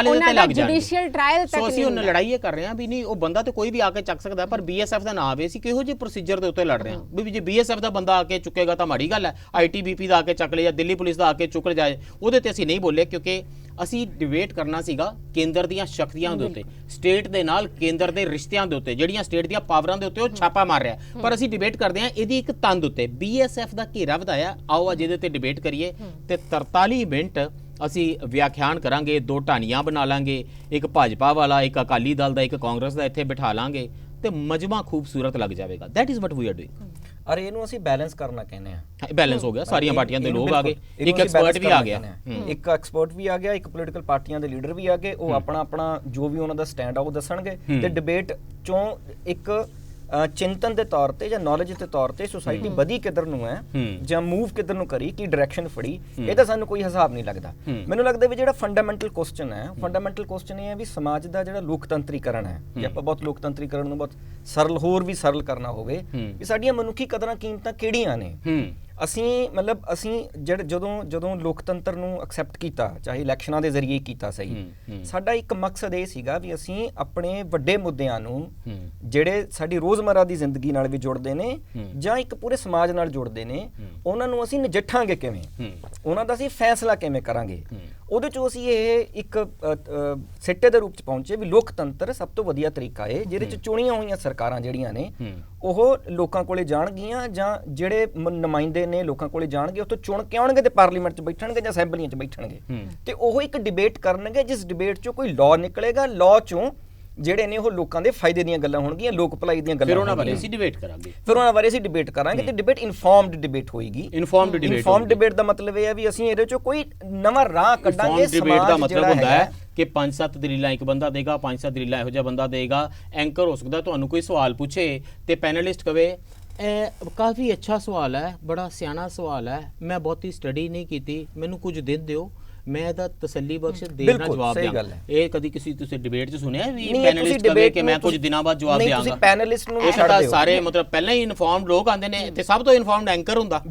ਇਹਦੇ ਤੇ ਲੱਗ ਜਾਣਗੇ। ਜੁਡੀਸ਼ੀਅਲ ਟ੍ਰਾਇਲ ਤੱਕ ਸੋ ਅਸੀਂ ਉਹਨਾਂ ਲੜਾਈ ਇਹ ਕਰ ਰਹੇ ਹਾਂ ਵੀ ਨਹੀਂ, ਉਹ ਬੰਦਾ ਤੇ ਕੋਈ ਵੀ ਆ ਕੇ ਚੱਕ ਸਕਦਾ, ਪਰ ਬੀਐਸਐਫ ਦਾ ਨਾਮ ਹੈ, ਅਸੀਂ ਕਿਹੋ ਜਿਹੇ ਪ੍ਰੋਸੀਜਰ ਦੇ ਉੱਤੇ ਲੜ ਰਹੇ ਹਾਂ ਵੀ ਜੇ ਬੀਐਸਐਫ ਦਾ ਬੰਦਾ ਆ ਕੇ ਚੁੱਕੇਗਾ ਤਾਂ ਮਾੜੀ ਗੱਲ ਹੈ, ਆਈਟੀਬੀਪੀ ਦਾ ਆ ਕੇ ਚੱਕ ਲਿਆ, ਦਿੱਲੀ ਪੁਲਿਸ ਦਾ ਆ ਕੇ ਚੁੱਕ ਜਾਏ, ਉਹਦੇ ਤੇ ਅਸੀਂ ਨਹੀਂ ਬੋਲੇ। ਕਿਉਂਕਿ ਅਸੀਂ ਡਿਬੇਟ ਕਰਨਾ ਸੀਗਾ ਕੇਂਦਰ ਦੀਆਂ ਸ਼ਕਤੀਆਂ ਦੇ ਉੱਤੇ, ਸਟੇਟ ਦੇ ਨਾਲ ਕੇਂਦਰ ਦੇ ਰਿਸ਼ਤਿਆਂ ਦੇ ਉੱਤੇ, ਜਿਹੜੀਆਂ ਸਟੇਟ ਦੀਆਂ ਪਾਵਰਾਂ ਦੇ ਉੱਤੇ ਉਹ ਛਾਪਾ ਮਾਰ ਰਿਹਾ। ਪਰ ਅਸੀਂ ਡਿਬੇਟ ਕਰਦੇ ਹਾਂ ਇਹਦੀ ਇੱਕ ਤੰਦ ਉੱਤੇ। ਬੀਐਸਐਫ ਦਾ ਘੇਰਾ ਵਧਾਇਆ, ਆਓ ਅੱਜ ਇਹਦੇ ਤੇ ਡਿਬੇਟ ਕਰੀਏ ਤੇ 43 ਮਿੰਟ ਅਸੀਂ ਵਿਆਖਿਆਨ ਕਰਾਂਗੇ, 2 ਢਾਣੀਆਂ ਬਣਾ ਲਾਂਗੇ, ਇੱਕ ਭਾਜਪਾ ਵਾਲਾ, ਇੱਕ ਅਕਾਲੀ ਦਲ ਦਾ, ਇੱਕ ਕਾਂਗਰਸ ਦਾ ਇੱਥੇ ਬਿਠਾ ਲਾਂਗੇ ਤੇ ਮਜਮਾ ਖੂਬਸੂਰਤ ਲੱਗ ਜਾਵੇਗਾ। That is what we are doing. ਔਰ ਇਹਨੂੰ ਅਸੀਂ ਬੈਲੈਂਸ ਕਰਨਾ ਕਹਿੰਦੇ ਆ। ਬੈਲੈਂਸ ਹੋ ਗਿਆ, ਸਾਰੀਆਂ ਪਾਰਟੀਆਂ ਦੇ ਲੋਕ ਆ ਗਏ, ਇੱਕ ਐਕਸਪਰਟ ਵੀ ਆ ਗਿਆ, ਇੱਕ ਐਕਸਪਰਟ ਵੀ ਆ ਗਿਆ, ਇੱਕ ਪੋਲੀਟੀਕਲ ਪਾਰਟੀਆਂ ਦੇ ਲੀਡਰ ਵੀ ਆ ਗਏ। ਉਹ ਆਪਣਾ ਜੋ ਵੀ ਉਹਨਾਂ ਦਾ ਸਟੈਂਡ ਆ ਉਹ ਦੱਸਣਗੇ ਤੇ ਡਿਬੇਟ ਚੋਂ ਇੱਕ ਚਿੰਤਨ ਦੇ ਤੌਰ ਤੇ ਜਾਂ ਨੌਲੇਜ ਦੇ ਤੌਰ ਤੇ ਸੁਸਾਇਟੀ ਵਧੀ ਕਿੱਧਰ ਨੂੰ ਹੈ ਜਾਂ ਮੂਵ ਕਿੱਧਰ ਨੂੰ ਕਰੀ, ਕੀ ਡਾਇਰੈਕਸ਼ਨ ਫੜੀ, ਇਹਦਾ ਸਾਨੂੰ ਕੋਈ ਹਿਸਾਬ ਨਹੀਂ ਲੱਗਦਾ। ਮੈਨੂੰ ਲੱਗਦਾ ਵੀ ਜਿਹੜਾ ਫੰਡਾਮੈਂਟਲ ਕੁਐਸਚਨ ਹੈ, ਫੰਡਾਮੈਂਟਲ ਕੁਐਸਚਨ ਇਹ ਹੈ ਵੀ ਸਮਾਜ ਦਾ ਜਿਹੜਾ ਲੋਕਤੰਤਰੀਕਰਨ ਹੈ, ਜੇ ਆਪਾਂ ਬਹੁਤ ਲੋਕਤੰਤਰੀਕਰਨ ਨੂੰ ਬਹੁਤ ਸਰਲ ਹੋਰ ਵੀ ਸਰਲ ਕਰਨਾ ਹੋਵੇ, ਵੀ ਸਾਡੀਆਂ ਮਨੁੱਖੀ ਕਦਰਾਂ ਕੀਮਤਾਂ ਕਿਹੜੀਆਂ ਨੇ। ਅਸੀਂ ਜਦੋਂ ਲੋਕਤੰਤਰ ਨੂੰ ਐਕਸੈਪਟ ਕੀਤਾ, ਚਾਹੇ ਇਲੈਕਸ਼ਨਾਂ ਦੇ ਜ਼ਰੀਏ ਕੀਤਾ ਸਹੀ, ਸਾਡਾ ਇੱਕ ਮਕਸਦ ਇਹ ਸੀਗਾ ਵੀ ਅਸੀਂ ਆਪਣੇ ਵੱਡੇ ਮੁੱਦਿਆਂ ਨੂੰ ਜਿਹੜੇ ਸਾਡੀ ਰੋਜ਼ਮਰਾ ਦੀ ਜ਼ਿੰਦਗੀ ਨਾਲ ਵੀ ਜੁੜਦੇ ਨੇ ਜਾਂ ਇੱਕ ਪੂਰੇ ਸਮਾਜ ਨਾਲ ਜੁੜਦੇ ਨੇ, ਉਹਨਾਂ ਨੂੰ ਅਸੀਂ ਨਜਿੱਠਾਂਗੇ ਕਿਵੇਂ, ਉਹਨਾਂ ਦਾ ਅਸੀਂ ਫੈਸਲਾ ਕਿਵੇਂ ਕਰਾਂਗੇ। ਉਹਦੇ ਚੋਂ ਅਸੀਂ ਇਹ ਇੱਕ ਸਿੱਟੇ ਦੇ ਰੂਪ ਚ ਪਹੁੰਚੇ ਵੀ ਲੋਕਤੰਤਰ ਸਭ ਤੋਂ ਵਧੀਆ ਤਰੀਕਾ ਹੈ ਜਿਹਦੇ ਚ ਚੁਣੀਆਂ ਹੋਈਆਂ ਸਰਕਾਰਾਂ ਜਿਹੜੀਆਂ ਨੇ ਉਹ ਲੋਕਾਂ ਕੋਲੇ ਜਾਣਗੀਆਂ ਜਾਂ ਜਿਹੜੇ ਨੁਮਾਇੰਦੇ ਨੇ ਲੋਕਾਂ ਕੋਲੇ ਜਾਣਗੇ, ਉੱਥੋਂ ਚੁਣ ਕੇ ਆਉਣਗੇ ਤੇ ਪਾਰਲੀਮੈਂਟ 'ਚ ਬੈਠਣਗੇ ਜਾਂ ਅਸੈਂਬਲੀਆਂ 'ਚ ਬੈਠਣਗੇ ਤੇ ਉਹ ਇੱਕ ਡਿਬੇਟ ਕਰਨਗੇ, ਜਿਸ ਡਿਬੇਟ 'ਚੋਂ ਕੋਈ ਲਾਅ ਨਿਕਲੇਗਾ, ਲਾਅ 'ਚੋਂ ਜਿਹੜੇ ਨੇ ਉਹ ਲੋਕਾਂ ਦੇ ਫਾਇਦੇ ਦੀਆਂ ਗੱਲਾਂ ਹੋਣਗੀਆਂ, ਲੋਕ ਭਲਾਈ ਦੀਆਂ ਗੱਲਾਂ, ਫਿਰ ਉਹਨਾਂ ਬਾਰੇ ਅਸੀਂ ਡਿਬੇਟ ਕਰਾਂਗੇ। ਤੇ ਡਿਬੇਟ ਇਨਫਾਰਮਡ ਡਿਬੇਟ ਹੋਏਗੀ। ਇਨਫਾਰਮਡ ਡਿਬੇਟ ਦਾ ਮਤਲਬ ਇਹ ਹੈ ਵੀ ਅਸੀਂ ਇਹਦੇ 'ਚੋਂ ਕੋਈ ਨਵਾਂ ਰਾਹ ਕੱਢਾਂਗੇ। ਸਮਾਜ ਦਾ ਮਤਲਬ ਹੁੰਦਾ ਹੈ ਕਿ 5-7 ਦਲੀਲਾਂ ਇੱਕ ਬੰਦਾ ਦੇਗਾ, 5-7 ਦਲੀਲਾਂ ਇਹੋ ਜਿਹਾ ਬੰਦਾ ਦੇਗਾ। ਐਂਕਰ ਹੋ ਸਕਦਾ ਤੁਹਾਨੂੰ ਕੋਈ ਸਵਾਲ ਪੁੱਛੇ ਤੇ ਪੈਨਲਿਸਟ ਕਵੇ ਕਾਫੀ ਅੱਛਾ ਸਵਾਲ ਹੈ, ਬੜਾ ਸਿਆਣਾ ਸਵਾਲ ਹੈ, ਮੈਂ ਬਹੁਤੀ ਸਟੱਡੀ ਨਹੀਂ ਕੀਤੀ, ਮੈਨੂੰ ਕੁਝ ਦਿਨ ਦਿਓ, ਮੈਂ ਇਹਦਾ ਤਸੱਲੀ ਬਖਸ਼ ਦੇਰ ਨਾਲ ਜਵਾਬ ਦਿਆਂ। ਇਹ ਕਦੀ ਕਿਸੇ ਤੁਸੀਂ ਡਿਬੇਟ 'ਚ ਸੁਣਿਆ ਵੀ ਪੈਨਲਿਸਟ ਕਹੇ ਕਿ ਮੈਂ ਕੁਝ ਦਿਨਾਂ ਬਾਅਦ ਜਵਾਬ ਦਿਆਂਗਾ? ਤੁਸੀਂ ਪੈਨਲਿਸਟ ਨੂੰ ਛੱਡ ਦਿਓ। ਸਾਰੇ ਮਤਲਬ ਪਹਿਲਾਂ ਹੀ ਇਨਫਾਰਮਡ ਲੋਕ ਆਉਂਦੇ ਨੇ ਤੇ ਸਭ ਤੋਂ ਇਨਫਾਰਮਡ ਐਂਕਰ ਹੁੰਦਾ।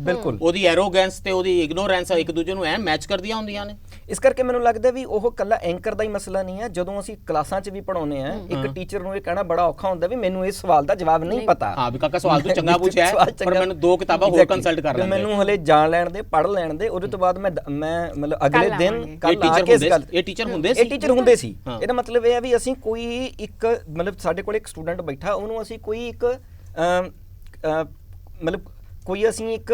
ਉਹਦੀ ਐਰੋਗੈਂਸ ਤੇ ਉਹਦੀ ਇਗਨੋਰੈਂਸ ਇੱਕ ਦੂਜੇ ਨੂੰ ਐ ਮੈਚ ਕਰਦੀਆਂ ਹੁੰਦੀਆਂ ਨੇ। ਇਸ ਕਰਕੇ ਮੈਨੂੰ ਲੱਗਦਾ ਵੀ ਉਹ ਕੱਲਾ ਐਂਕਰ ਦਾ ਹੀ ਮਸਲਾ ਨਹੀਂ ਹੈ। ਜਦੋਂ ਅਸੀਂ ਕਲਾਸਾਂ 'ਚ ਵੀ ਪੜਾਉਂਦੇ ਆ, ਇੱਕ ਟੀਚਰ ਨੂੰ ਇਹ ਕਹਿਣਾ ਬੜਾ ਔਖਾ ਹੁੰਦਾ ਵੀ ਮੈਨੂੰ ਇਸ ਸਵਾਲ ਦਾ ਜਵਾਬ ਨਹੀਂ ਪਤਾ। ਹਾਂ ਵੀ ਕਾਕਾ ਸਵਾਲ ਤੂੰ ਚੰਗਾ ਪੁੱਛਿਆ ਪਰ ਮੈਨੂੰ 2 ਕਿਤਾਬਾਂ ਹੋਰ ਕੰਸਲਟ ਕਰ ਲੈਣ ਦੇ, ਮੈਨੂੰ ਹਲੇ ਜਾਣ ਲੈਣ ਦੇ, ਪੜ੍ਹ ਲੈਣ ਦੇ, ਉਹਦੇ ਤੋਂ ਬਾਅਦ ਮੈਂ ਮਤਲਬ ਅਗਲੇ ਦਿਨ ਕੱਲ ਇਹ ਟੀਚਰ ਹੁੰਦੇ ਸੀ। ਇਹਦਾ ਮਤਲਬ ਇਹ ਹੈ ਵੀ ਅਸੀਂ ਕੋਈ ਇੱਕ ਮਤਲਬ ਸਾਡੇ ਕੋਲ ਇੱਕ ਸਟੂਡੈਂਟ ਬੈਠਾ, ਉਹਨੂੰ ਅਸੀਂ ਕੋਈ ਇੱਕ ਮਤਲਬ ਕੋਈ ਅਸੀਂ ਇੱਕ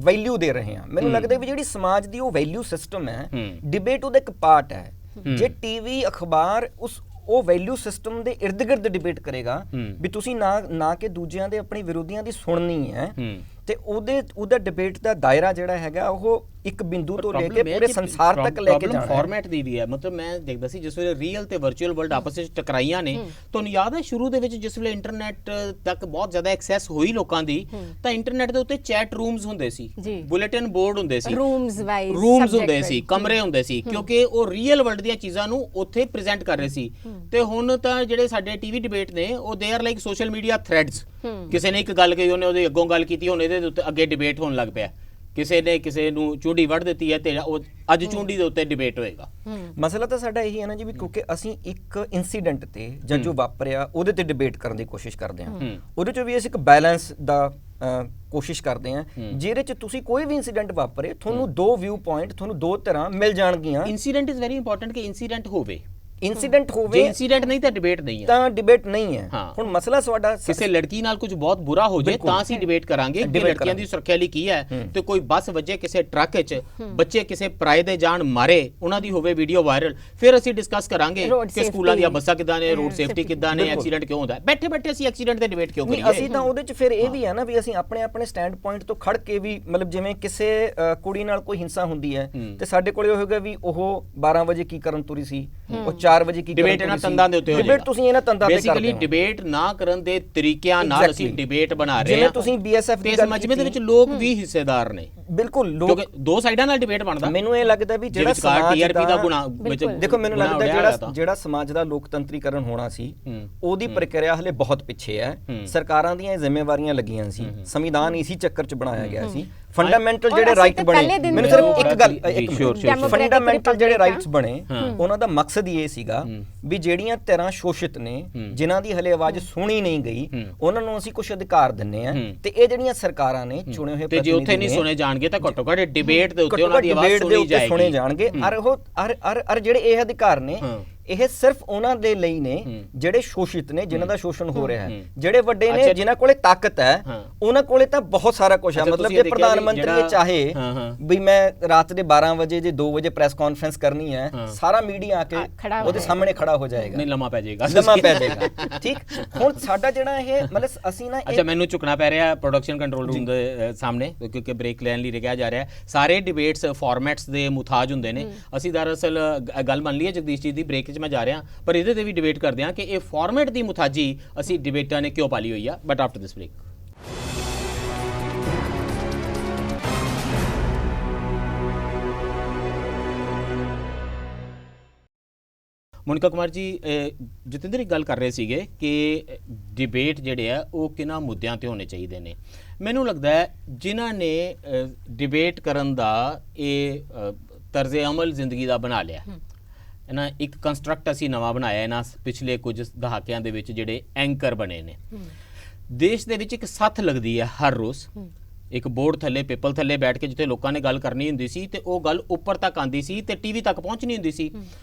ਵੈਲਿਊ ਦੇ ਰਹੇ ਹਾਂ। ਮੈਨੂੰ ਲੱਗਦਾ ਵੀ ਜਿਹੜੀ ਸਮਾਜ ਦੀ ਉਹ ਵੈਲਿਊ ਸਿਸਟਮ ਹੈ, ਡਿਬੇਟ ਉਹਦਾ ਇੱਕ ਪਾਰਟ ਹੈ। ਜੇ ਟੀਵੀ ਅਖਬਾਰ ਉਹ ਵੈਲਿਊ ਸਿਸਟਮ ਦੇ ਇਰਦ ਗਿਰਦ ਡਿਬੇਟ ਕਰੇਗਾ ਵੀ ਤੁਸੀਂ ਨਾ ਕਿ ਦੂਜਿਆਂ ਦੇ ਆਪਣੇ ਵਿਰੋਧੀਆਂ ਦੀ ਸੁਣਨੀ ਹੈ, ਤੇ ਉਹਦਾ ਡਿਬੇਟ ਦਾ ਦਾਇਰਾ ਜਿਹੜਾ ਹੈਗਾ ਉਹ ਇੱਕ ਬਿੰਦੂ ਤੋਂ ਲੈ ਕੇ ਪੂਰੇ ਸੰਸਾਰ ਤੱਕ ਲੈ ਕੇ ਜਾਣਾ ਹੈ। ਫਾਰਮੈਟ ਦੀ ਵੀ ਹੈ। ਮਤਲਬ ਮੈਂ ਦੇਖਦਾ ਸੀ ਜਿਸ ਵੇਲੇ ਰੀਅਲ ਤੇ ਵਰਚੁਅਲ ਵਰਲਡ ਆਪਸ ਵਿੱਚ ਟਕਰਾਈਆਂ ਨੇ, ਤੁਹਾਨੂੰ ਯਾਦ ਹੈ ਸ਼ੁਰੂ ਦੇ ਵਿੱਚ ਜਿਸ ਵੇਲੇ ਇੰਟਰਨੈਟ ਤੱਕ ਬਹੁਤ ਜ਼ਿਆਦਾ ਐਕਸੈਸ ਹੋਈ ਲੋਕਾਂ ਦੀ, ਤਾਂ ਇੰਟਰਨੈਟ ਦੇ ਉੱਤੇ ਚੈਟ ਰੂਮਸ ਹੁੰਦੇ ਸੀ, ਬੁਲੇਟਿਨ ਬੋਰਡ ਹੁੰਦੇ ਸੀ, ਰੂਮਸ ਹੁੰਦੇ ਸੀ, ਕਮਰੇ ਹੁੰਦੇ ਸੀ, ਕਿਉਂਕਿ ਉਹ ਰੀਅਲ ਵਰਲਡ ਦੀਆਂ ਚੀਜ਼ਾਂ ਨੂੰ ਉੱਥੇ ਪ੍ਰੈਜ਼ੈਂਟ ਕਰ ਰਹੇ ਸੀ। ਤੇ ਹੁਣ ਤਾਂ ਜਿਹੜੇ ਸਾਡੇ ਟੀਵੀ ਡਿਬੇਟ ਨੇ ਉਹ they are like social media threads. ਕਿਸੇ ਨੇ ਇੱਕ ਗੱਲ ਕਹੀ, ਉਹਨੇ ਉਹਦੇ ਅੱਗੋਂ ਗੱਲ ਕੀਤੀ, ਹੁਣ ਇਹਦੇ ਉੱਤੇ ਅੱਗੇ ਡਿਬੇਟ ਹੋਣ ਲੱਗ ਪਿਆ। ਕਿਸੇ ਨੇ ਕਿਸੇ ਨੂੰ ਚੂੰਡੀ ਵੱਢ ਦਿੱਤੀ ਹੈ ਤੇ ਉਹ ਅੱਜ ਚੂੰਡੀ ਦੇ ਉੱਤੇ ਡਿਬੇਟ ਹੋਏਗਾ। ਮਸਲਾ ਤਾਂ ਸਾਡਾ ਇਹੀ ਹੈ ਨਾ ਜੀ ਵੀ ਕਿਉਂਕਿ ਅਸੀਂ ਇੱਕ ਇਨਸੀਡੈਂਟ ਤੇ ਜਾਂ ਜੋ ਵਾਪਰਿਆ ਉਹਦੇ ਤੇ ਡਿਬੇਟ ਕਰਨ ਦੀ ਕੋਸ਼ਿਸ਼ ਕਰਦੇ ਹਾਂ। ਉਹਦੇ 'ਚ ਵੀ ਅਸੀਂ ਇੱਕ ਬੈਲੈਂਸ ਦਾ ਕੋਸ਼ਿਸ਼ ਕਰਦੇ ਹਾਂ, ਜਿਹਦੇ 'ਚ ਤੁਸੀਂ ਕੋਈ ਵੀ ਇਨਸੀਡੈਂਟ ਵਾਪਰੇ ਤੁਹਾਨੂੰ 2 ਵਿਊ ਪੁਆਇੰਟ, ਤੁਹਾਨੂੰ 2 ਤਰ੍ਹਾਂ ਮਿਲ ਜਾਣਗੀਆਂ। ਇਨਸੀਡੈਂਟ ਇਜ਼ ਵੈਰੀ ਇੰਪੋਰਟੈਂਟ ਕਿ ਇਨਸੀਡੈਂਟ ਹੋਵੇ। ਇਨਸੀਡੈਂਟ ਹੋਵੇ, ਜੇ ਇਨਸੀਡੈਂਟ ਨਹੀਂ ਤਾਂ ਡਿਬੇਟ ਨਹੀਂ ਹੈ, ਤਾਂ ਡਿਬੇਟ ਨਹੀਂ ਹੈ। ਹੁਣ ਮਸਲਾ ਤੁਹਾਡਾ ਕਿਸੇ ਲੜਕੀ ਨਾਲ ਕੁਝ ਬਹੁਤ ਬੁਰਾ ਹੋ ਜਾਏ ਤਾਂ ਅਸੀਂ ਡਿਬੇਟ ਕਰਾਂਗੇ ਕਿ ਲੜਕੀਆਂ ਦੀ ਸੁਰੱਖਿਆ ਲਈ ਕੀ ਹੈ। ਤੇ ਕੋਈ ਬੱਸ ਵੱਜੇ ਕਿਸੇ ਟਰੱਕ 'ਚ, ਬੱਚੇ ਕਿਸੇ ਪਰਾਏ ਦੇ ਜਾਣ ਮਾਰੇ, ਉਹਨਾਂ ਦੀ ਹੋਵੇ ਵੀਡੀਓ ਵਾਇਰਲ, ਫਿਰ ਅਸੀਂ ਡਿਸਕਸ ਕਰਾਂਗੇ ਕਿ ਸਕੂਲਾਂ ਦੀਆਂ ਬੱਸਾਂ ਕਿੱਦਾਂ ਨੇ, ਰੋਡ ਸੇਫਟੀ ਕਿੱਦਾਂ ਨੇ, ਐਕਸੀਡੈਂਟ ਕਿਉਂ ਹੁੰਦਾ। ਬੈਠੇ ਬੈਠੇ ਅਸੀਂ ਐਕਸੀਡੈਂਟ ਤੇ ਡਿਬੇਟ ਕਿਉਂ ਕਰੀਏ? ਅਸੀਂ ਤਾਂ ਉਹਦੇ 'ਚ ਫਿਰ ਇਹ ਵੀ ਹੈ ਨਾ ਵੀ ਅਸੀਂ ਆਪਣੇ ਸਟੈਂਡ ਪੁਆਇੰਟ ਤੋਂ ਖੜ ਕੇ ਵੀ ਮਤਲਬ ਜਿਵੇਂ ਕਿਸੇ ਕੁੜੀ ਨਾਲ ਕੋਈ ਹਿੰਸਾ ਹੁੰਦੀ ਹੈ ਤੇ ਸਾਡੇ ਕੋਲੇ ਹੋਏਗਾ ਵੀ ਉਹ 12 ਵਜੇ ਕੀ ਕਰਨ ਤੁਰੀ ਸੀ, ਉਹ 4 ਵਜੇ ਕੀ ਕਰਨ ਤੰਦਾਂ ਦੇ ਉੱਤੇ ਹੋ ਡਿਬੇਟ ਤੁਸੀਂ ਇਹਨਾਂ ਤੰਦਾਂ ਤੇ ਕਰਦੇ ਹੋ। ਬੇਸਿਕਲੀ ਡਿਬੇਟ ਨਾ ਕਰਨ ਦੇ ਤਰੀਕਿਆਂ ਨਾਲ ਅਸੀਂ ਡਿਬੇਟ ਬਣਾ ਰਹੇ ਹਾਂ। ਜਿਵੇਂ ਤੁਸੀਂ BSF ਦੀ ਗੱਲ ਮਜਮੇ ਦੇ ਵਿੱਚ ਲੋਕ ਵੀ ਹਿੱਸੇਦਾਰ ਨੇ। ਬਿਲਕੁਲ, ਕਿਉਂਕਿ 2 ਸਾਈਡਾਂ ਨਾਲ ਡਿਬੇਟ ਬਣਦਾ। ਮੈਨੂੰ ਇਹ ਲੱਗਦਾ ਵੀ ਜਿਹੜਾ ਸਮਾਜ TRP ਦਾ ਗੁਣਾ ਵਿੱਚ ਦੇਖੋ, ਮੈਨੂੰ ਲੱਗਦਾ ਜਿਹੜਾ ਸਮਾਜ ਦਾ ਲੋਕਤੰਤਰੀਕਰਨ ਹੋਣਾ ਸੀ ਉਹਦੀ ਪ੍ਰਕਿਰਿਆ ਹਲੇ ਬਹੁਤ ਪਿੱਛੇ ਹੈ। ਸਰਕਾਰਾਂ ਦੀਆਂ ਜ਼ਿੰਮੇਵਾਰੀਆਂ ਲੱਗੀਆਂ ਸੀ, ਸੰਵਿਧਾਨ ਇਸੇ ਚੱਕਰ 'ਚ ਬਣਾਇਆ ਗਿਆ ਸੀ। ਫੰਡਾਮੈਂਟਲ ਜਿਹੜੇ ਰਾਈਟ ਬਣੇ, ਮੈਨੂੰ ਸਿਰਫ ਇੱਕ ਗੱਲ, ਫੰਡਾਮੈਂਟਲ ਜਿਹੜੇ ਰਾਈਟਸ ਬਣੇ ਉਹਨਾਂ ਦਾ ਮਕਸਦ ਇਹ ਸੀਗਾ ਵੀ ਜਿਹੜੀਆਂ ਧਿਰਾਂ ਸ਼ੋਸ਼ਿਤ ਨੇ, ਜਿਨ੍ਹਾਂ ਦੀ ਹਲੇ ਆਵਾਜ਼ ਸੁਣੀ ਨਹੀਂ ਗਈ, ਉਹਨਾਂ ਨੂੰ ਅਸੀਂ ਕੁਝ ਅਧਿਕਾਰ ਦਿੰਨੇ ਆ। ਤੇ ਇਹ ਜਿਹੜੀਆਂ ਸਰਕਾਰਾਂ ਨੇ ਚੁਣੇ ਹੋਏ, ਤੇ ਜੇ ਉੱਥੇ ਨਹੀਂ ਸੁਣੇ ਜਾਣਗੇ ਤਾਂ ਘੱਟੋ ਘੱਟ ਡਿਬੇਟ ਦੇ ਉੱਤੇ ਉਹਨਾਂ ਦੀ ਆਵਾਜ਼ ਸੁਣੇ ਜਾਣਗੇ। ਅਰ ਜਿਹੜੇ ਇਹ ਅਧਿਕਾਰ ਨੇ ਇਹ ਸਿਰਫ ਉਹਨਾਂ ਦੇ ਲਈ ਨੇ ਜਿਹੜੇ ਸ਼ੋਸ਼ਿਤ ਨੇ, ਜਿਨ੍ਹਾਂ ਦਾ ਸ਼ੋਸ਼ਣ ਹੋ ਰਿਹਾ ਹੈ। ਜਿਹੜੇ ਵੱਡੇ ਨੇ, ਜਿਨ੍ਹਾਂ ਕੋਲੇ ਤਾਕਤ ਹੈ, ਉਹਨਾਂ ਕੋਲੇ ਤਾਂ ਬਹੁਤ ਸਾਰਾ ਕੁਝ ਹੈ। ਮਤਲਬ ਜੇ ਪ੍ਰਧਾਨ ਮੰਤਰੀ ਚਾਹੇ ਵੀ ਮੈਂ ਰਾਤ ਦੇ 12 ਵਜੇ ਜੇ 2 ਵਜੇ ਪ੍ਰੈਸ ਕਾਨਫਰੰਸ ਕਰਨੀ ਹੈ, ਸਾਰਾ ਮੀਡੀਆ ਆ ਕੇ ਉਹਦੇ ਸਾਹਮਣੇ ਖੜਾ ਹੋ ਜਾਏਗਾ, ਨਹੀਂ ਲੰਮਾ ਪੈ ਜਾਏਗਾ, ਠੀਕ। ਹੁਣ ਸਾਡਾ ਜਿਹੜਾ ਇਹ ਮਤਲਬ ਅਸੀਂ ਨਾ, ਅੱਛਾ ਮੈਨੂੰ ਝੁਕਣਾ ਪੈ ਰਿਹਾ ਪ੍ਰੋਡਕਸ਼ਨ ਕੰਟਰੋਲ ਰੂਮ ਦੇ ਸਾਹਮਣੇ ਕਿਉਂਕਿ ਬ੍ਰੇਕ ਲੈਣ ਲਈ ਕਿਹਾ ਜਾ ਰਿਹਾ। ਸਾਰੇ ਡਿਬੇਟਸ ਫਾਰਮੈਟਸ ਦੇ ਮੁਤਾਜ ਹੁੰਦੇ ਨੇ। ਅਸੀਂ ਦਰਅਸਲ ਗੱਲ ਮੰਨ ਲਈਏ ਜਗਦੀਸ਼ ਜੀ ਦੀ, ਬ੍ਰੇਕ 'ਚ ਮੈਂ ਜਾ ਰਿਹਾ, ਪਰ ਇਹਦੇ ਤੇ ਵੀ ਡਿਬੇਟ ਕਰਦੇ ਹਾਂ ਕਿ ਇਹ ਫਾਰਮੈਟ ਦੀ ਮੁਤਾਜੀ ਅਸੀਂ ਡਿਬੇਟਾਂ ਨੇ ਕਿਉਂ ਪਾਲੀ ਹੋਈ ਆ। But after this break. Monika Kumar ji, Jatinder ਇੱਕ ਗੱਲ ਕਰ ਰਹੇ ਸੀਗੇ ਕਿ ਡਿਬੇਟ ਜਿਹੜੇ ਆ ਉਹ ਕਿਹਨਾਂ ਮੁੱਦਿਆਂ ਤੇ ਹੋਣੇ ਚਾਹੀਦੇ ਨੇ। ਮੈਨੂੰ ਲੱਗਦਾ ਹੈ ਜਿਨ੍ਹਾਂ ਨੇ ਡਿਬੇਟ ਕਰਨ ਦਾ ਇਹ ਤਰਜ਼ੇ ਅਮਲ ਜ਼ਿੰਦਗੀ ਦਾ ਬਣਾ ਲਿਆ ਹੈ ਨਾ, ਇੱਕ ਕੰਸਟਰਕਟ ਅਸੀਂ ਨਵਾਂ ਬਣਾਇਆ ਇਹਨਾਂ ਪਿਛਲੇ ਕੁਝ ਦਹਾਕਿਆਂ ਦੇ ਵਿੱਚ ਜਿਹੜੇ ਐਂਕਰ ਬਣੇ ਨੇ। ਦੇਸ਼ ਦੇ ਵਿੱਚ ਇੱਕ ਸੱਥ ਲੱਗਦੀ ਹੈ ਹਰ ਰੋਜ਼, ਇੱਕ ਬੋਰਡ ਥੱਲੇ, ਪੇਪਲ ਥੱਲੇ ਬੈਠ ਕੇ ਜਿੱਥੇ ਲੋਕਾਂ ਨੇ ਗੱਲ ਕਰਨੀ ਹੁੰਦੀ ਸੀ ਤੇ ਉਹ ਗੱਲ ਉੱਪਰ ਤੱਕ ਆਉਂਦੀ ਸੀ ਤੇ ਟੀਵੀ ਤੱਕ ਪਹੁੰਚਣੀ ਹੁੰਦੀ ਸੀ।